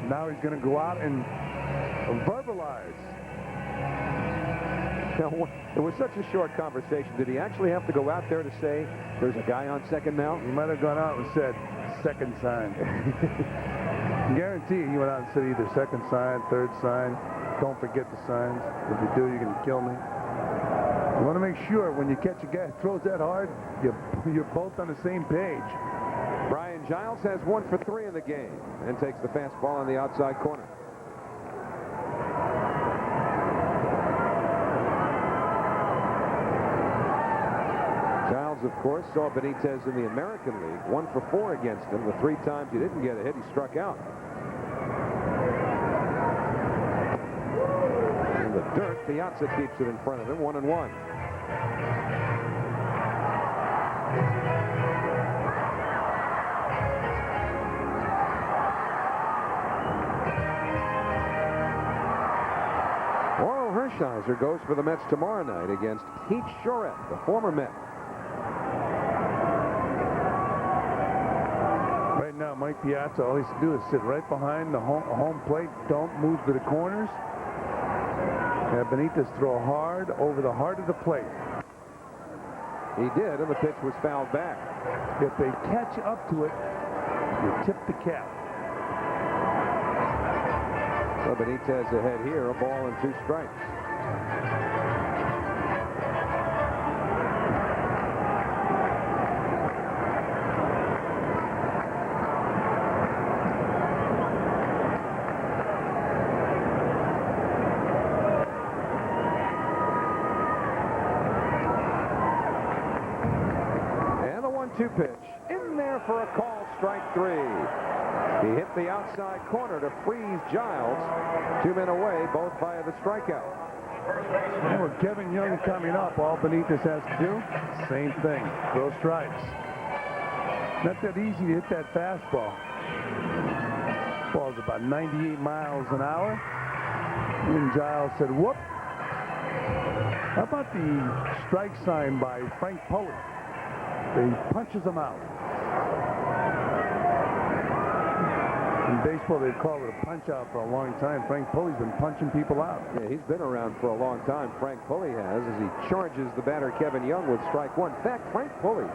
Now he's going to go out and verbalize. Now, it was such a short conversation. Did he actually have to go out there to say, there's a guy on second now? He might have gone out and said, second sign. I guarantee you, he went out and said either second sign, third sign. Don't forget the signs. If you do, you're going to kill me. You want to make sure when you catch a guy who throws that hard, you're both on the same page. Brian Giles has 1 for 3 in the game and takes the fastball on the outside corner. Giles, of course, saw Benitez in the American League. 1 for 4 against him. The 3 times he didn't get a hit, he struck out. In the dirt, Piazza keeps it in front of him, 1-1. Oral Hershiser goes for the Mets tomorrow night against Pete Shorett, the former Met. Right now, Mike Piazza, all he has to do is sit right behind the home plate. Don't move to the corners. Have Benitez throw hard over the heart of the plate. He did, and the pitch was fouled back. If they catch up to it, you tip the cap. So Benitez ahead here, a ball and 2 strikes. And the 1-2 pitch. In there for a call, strike 3. He hit the outside corner to freeze Giles. 2 men away, both via the strikeout. And with Kevin Young coming up, all Benitez has to do, same thing, throw strikes. Not that easy to hit that fastball. Ball's about 98 miles an hour. And Giles said, whoop. How about the strike sign by Frank Pulley? He punches him out. In baseball, they call it a punch-out for a long time. Frank Pulley's been punching people out. Yeah, he's been around for a long time, Frank Pulley has, as he charges the batter Kevin Young with strike 1. In fact, Frank Pulley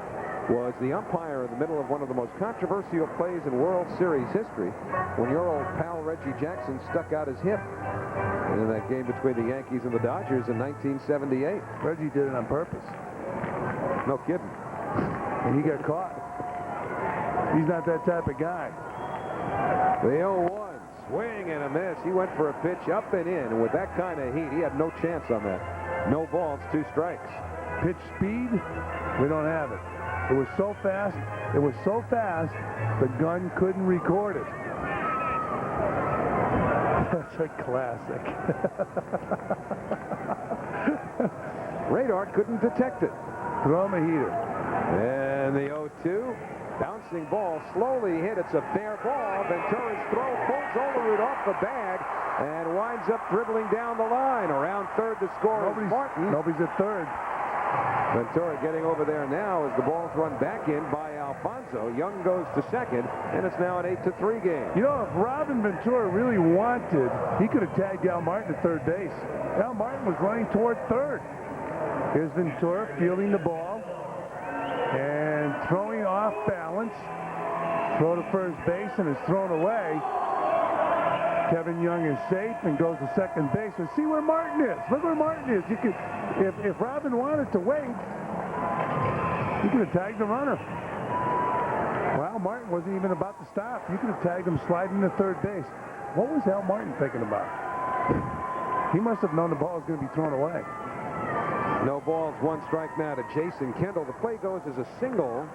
was the umpire in the middle of one of the most controversial plays in World Series history when your old pal Reggie Jackson stuck out his hip in that game between the Yankees and the Dodgers in 1978. Reggie did it on purpose. No kidding. And he got caught. He's not that type of guy. The 0-1, swing and a miss. He went for a pitch up and in, and with that kind of heat, he had no chance on that. No balls, 2 strikes. Pitch speed, we don't have it. It was so fast, the gun couldn't record it. That's a classic. Radar couldn't detect it. Throw him a heater. And the 0-2. Bouncing ball, slowly hit. It's a fair ball. Ventura's throw pulls Olerud off the bag and winds up dribbling down the line. Around third to score is Martin. Nobody's at third. Ventura getting over there now as the ball's run back in by Alfonso. Young goes to second, and it's now an 8-3 game. You know, if Robin Ventura really wanted, he could have tagged Al Martin at third base. Al Martin was running toward third. Here's Ventura fielding the ball and throwing off balance. Throw to first base and is thrown away. Kevin Young is safe and goes to second base. And see where Martin is. Look where Martin is. You could, if Robin wanted to wait, he could have tagged the runner. Well, Martin wasn't even about to stop. You could have tagged him sliding to third base. What was Al Martin thinking about? He must have known the ball was going to be thrown away. No balls, 1 strike now to Jason Kendall. The play goes as a single,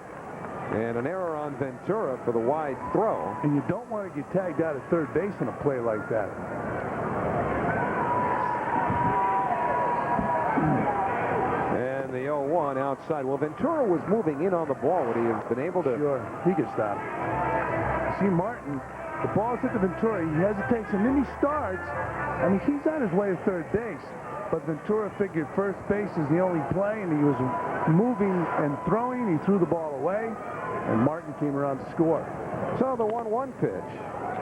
and an error on Ventura for the wide throw. And you don't want to get tagged out at third base in a play like that. And the 0-1 outside. Well, Ventura was moving in on the ball. Would he have been able to? Sure, he could stop. See, Martin, the ball's hit to Ventura. He hesitates, and then he starts. I mean, he's on his way to third base. But Ventura figured first base is the only play, and he was moving and throwing. He threw the ball away, and Martin came around to score. So the 1-1 pitch.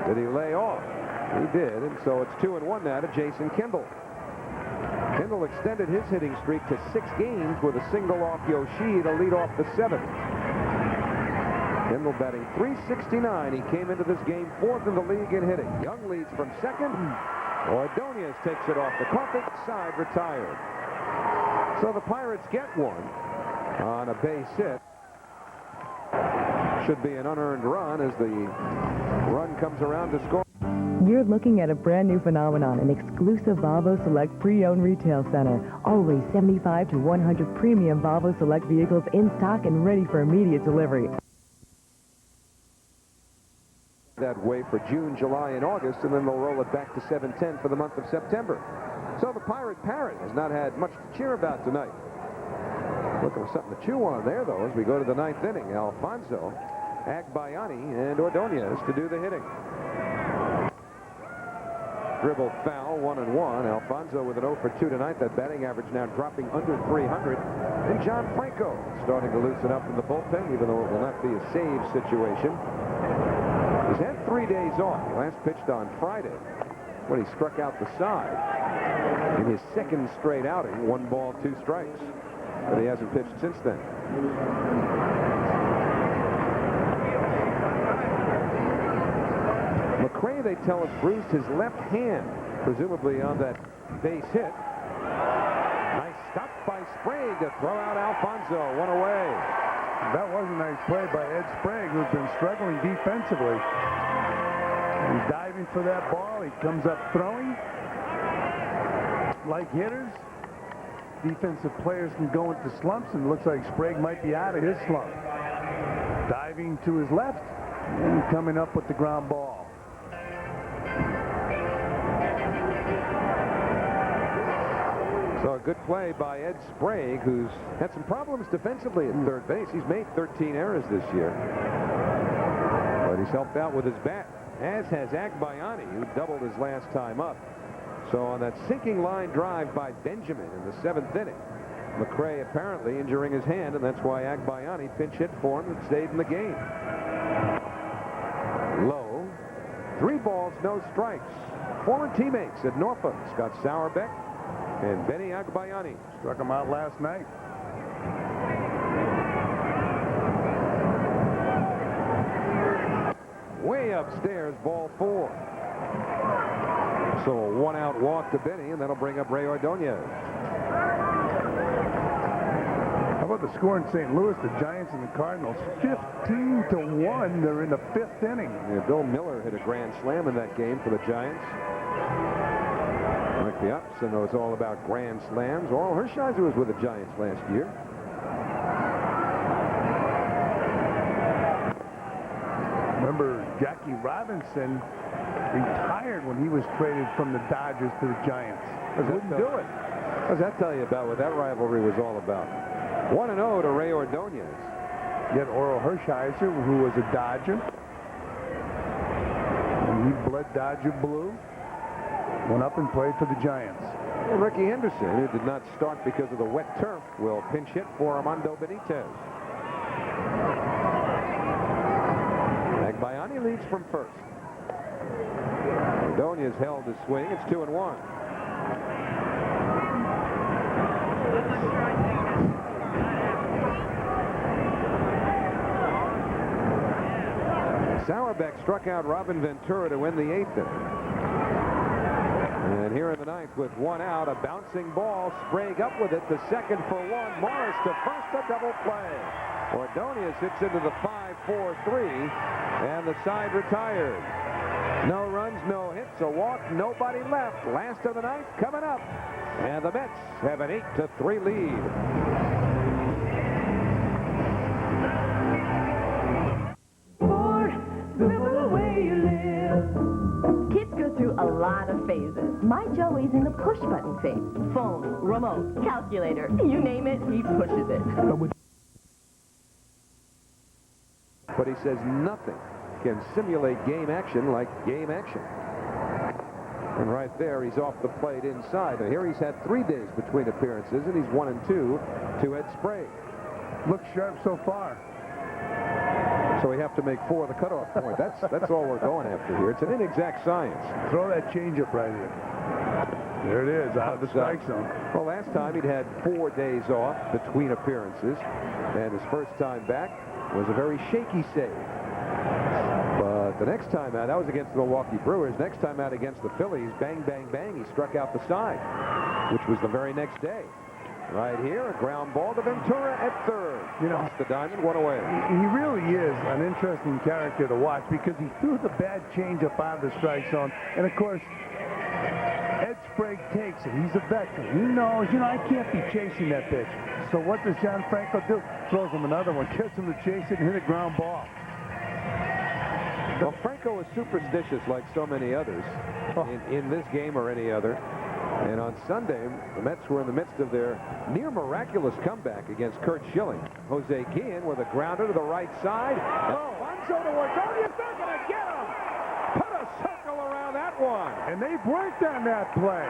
Did he lay off? He did, and so it's 2-1 now to Jason Kendall. Kendall extended his hitting streak to 6 games with a single off Yoshi to lead off the 7th. Kendall batting .369. He came into this game 4th in the league in hitting. Young leads from 2nd. Ordonez takes it off the carpet. Side retired. So the Pirates get one on a base hit. Should be an unearned run as the run comes around to score. You're looking at a brand new phenomenon, an exclusive Volvo Select pre-owned retail center. Always 75 to 100 premium Volvo Select vehicles in stock and ready for immediate delivery. That way for June, July, and August, and then they'll roll it back to 710 for the month of September. So the Pirate Parrot has not had much to cheer about tonight. Looking for something to chew on there, though, as we go to the 9th inning. Alfonso, Agbayani, and Ordonez to do the hitting. Dribble foul, 1-1. Alfonso with an 0 for 2 tonight. That batting average now dropping under 300. And John Franco starting to loosen up in the bullpen, even though it will not be a save situation. He's had 3 days off. He last pitched on Friday when he struck out the side. In his 2nd straight outing, 1 ball, 2 strikes. But he hasn't pitched since then. McRae, they tell us, bruised his left hand, presumably on that base hit. Nice stop by Sprague to throw out Alfonso. One away. That was a nice play by Ed Sprague, who's been struggling defensively. He's diving for that ball. He comes up throwing. Like hitters, defensive players can go into slumps, and it looks like Sprague might be out of his slump. Diving to his left and coming up with the ground ball. So a good play by Ed Sprague, who's had some problems defensively at third base. He's made 13 errors this year. But he's helped out with his bat, as has Agbayani, who doubled his last time up. So on that sinking line drive by Benjamin in the 7th inning, McRae apparently injuring his hand, and that's why Agbayani pinch hit for him and stayed in the game. Low. 3 balls, no strikes. Former teammates at Norfolk, Scott Sauerbeck and Benny Agbayani. Struck him out last night. Way upstairs, ball 4. So a 1-out walk to Benny, and that'll bring up Ray Ordonez. How about the score in St. Louis? The Giants and the Cardinals, 15-1. They're in the 5th inning. Yeah, Bill Miller hit a grand slam in that game for the Giants. Like the ups, and it was all about grand slams. Oral Hershiser was with the Giants last year. Remember, Jackie Robinson retired when he was traded from the Dodgers to the Giants. Wouldn't do it. What does that tell you about what that rivalry was all about? 1-0 to Ray Ordonez. Yet Oral Hershiser, who was a Dodger, and he bled Dodger blue, went up and played for the Giants. And Ricky Henderson, who did not start because of the wet turf, will pinch hit for Armando Benitez. Agbayani leads from first. Ordonez held his swing. It's 2-1. Sauerbeck struck out Robin Ventura to win the 8th inning. And here in the 9th with 1 out, a bouncing ball. Sprague up with it to second for 1. Morris to first, a double play. Ordonez hits into the 5-4-3, and the side retired. No runs, no hits, a walk, nobody left. Last of the 9th coming up. And the Mets have an 8-3 lead. Kids go through a lot of phases. My Joey's in the push button phase. Phone, remote, calculator, you name it, he pushes it. But he says nothing can simulate game action like game action. And right there, he's off the plate inside. Now here he's had 3 days between appearances, and he's 1-2 to Ed Sprague. Looks sharp so far. So we have to make 4 the cutoff point. That's all we're going after here. It's an inexact science. Throw that changeup right in. There it is, out of the strike zone. Well, last time he'd had 4 days off between appearances, and his first time back was a very shaky save. But the next time out, that was against the Milwaukee Brewers. Next time out against the Phillies, bang, bang, bang, he struck out the side, which was the very next day. Right here, a ground ball to Ventura at third. You know, lost the diamond, one away. He really is an interesting character to watch because he threw the bad changeup out of the strike zone, and of course, Ed Sprague takes it. He's a veteran. He knows, I can't be chasing that pitch. So what does John Franco do? Throws him another one, gets him to chase it, and hit a ground ball. Well, Franco is superstitious like so many others in this game or any other. And on Sunday, the Mets were in the midst of their near miraculous comeback against Curt Schilling. Jose Guillen with a grounder to the right side. Alfonso to Ordonez, they're going to get him! Put a circle around that one. And they've worked on that play.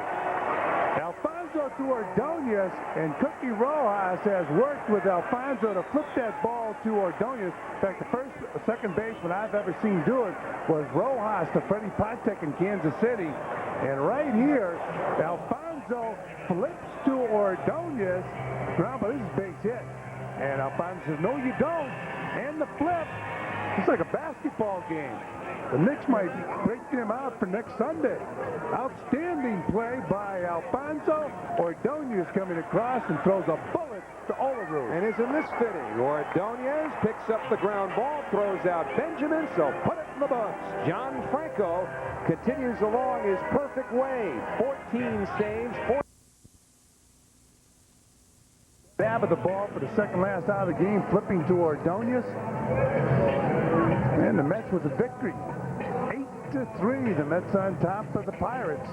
Alfonso to Ordonez, and Cookie Rojas has worked with Alfonso to flip that ball to Ordonez. In fact, the second baseman I've ever seen do it was Rojas to Freddie Patek in Kansas City. And right here, Alfonso flips to Ordonez. Ground, but this is base hit. And Alfonso says, no, you don't. And the flip. It's like a basketball game. The Knicks might break them out for next Sunday. Outstanding play by Alfonso. Ordonez coming across and throws a bullet to Olerud. And isn't this fitting? Ordonez picks up the ground ball, throws out Benjamin, so put it in the books. John Franco continues along his perfect way. 14 saves, 4. Stab of the ball for the second last out of the game, flipping to Ordonez. And the Mets with a victory. 8-3, the Mets on top of the Pirates.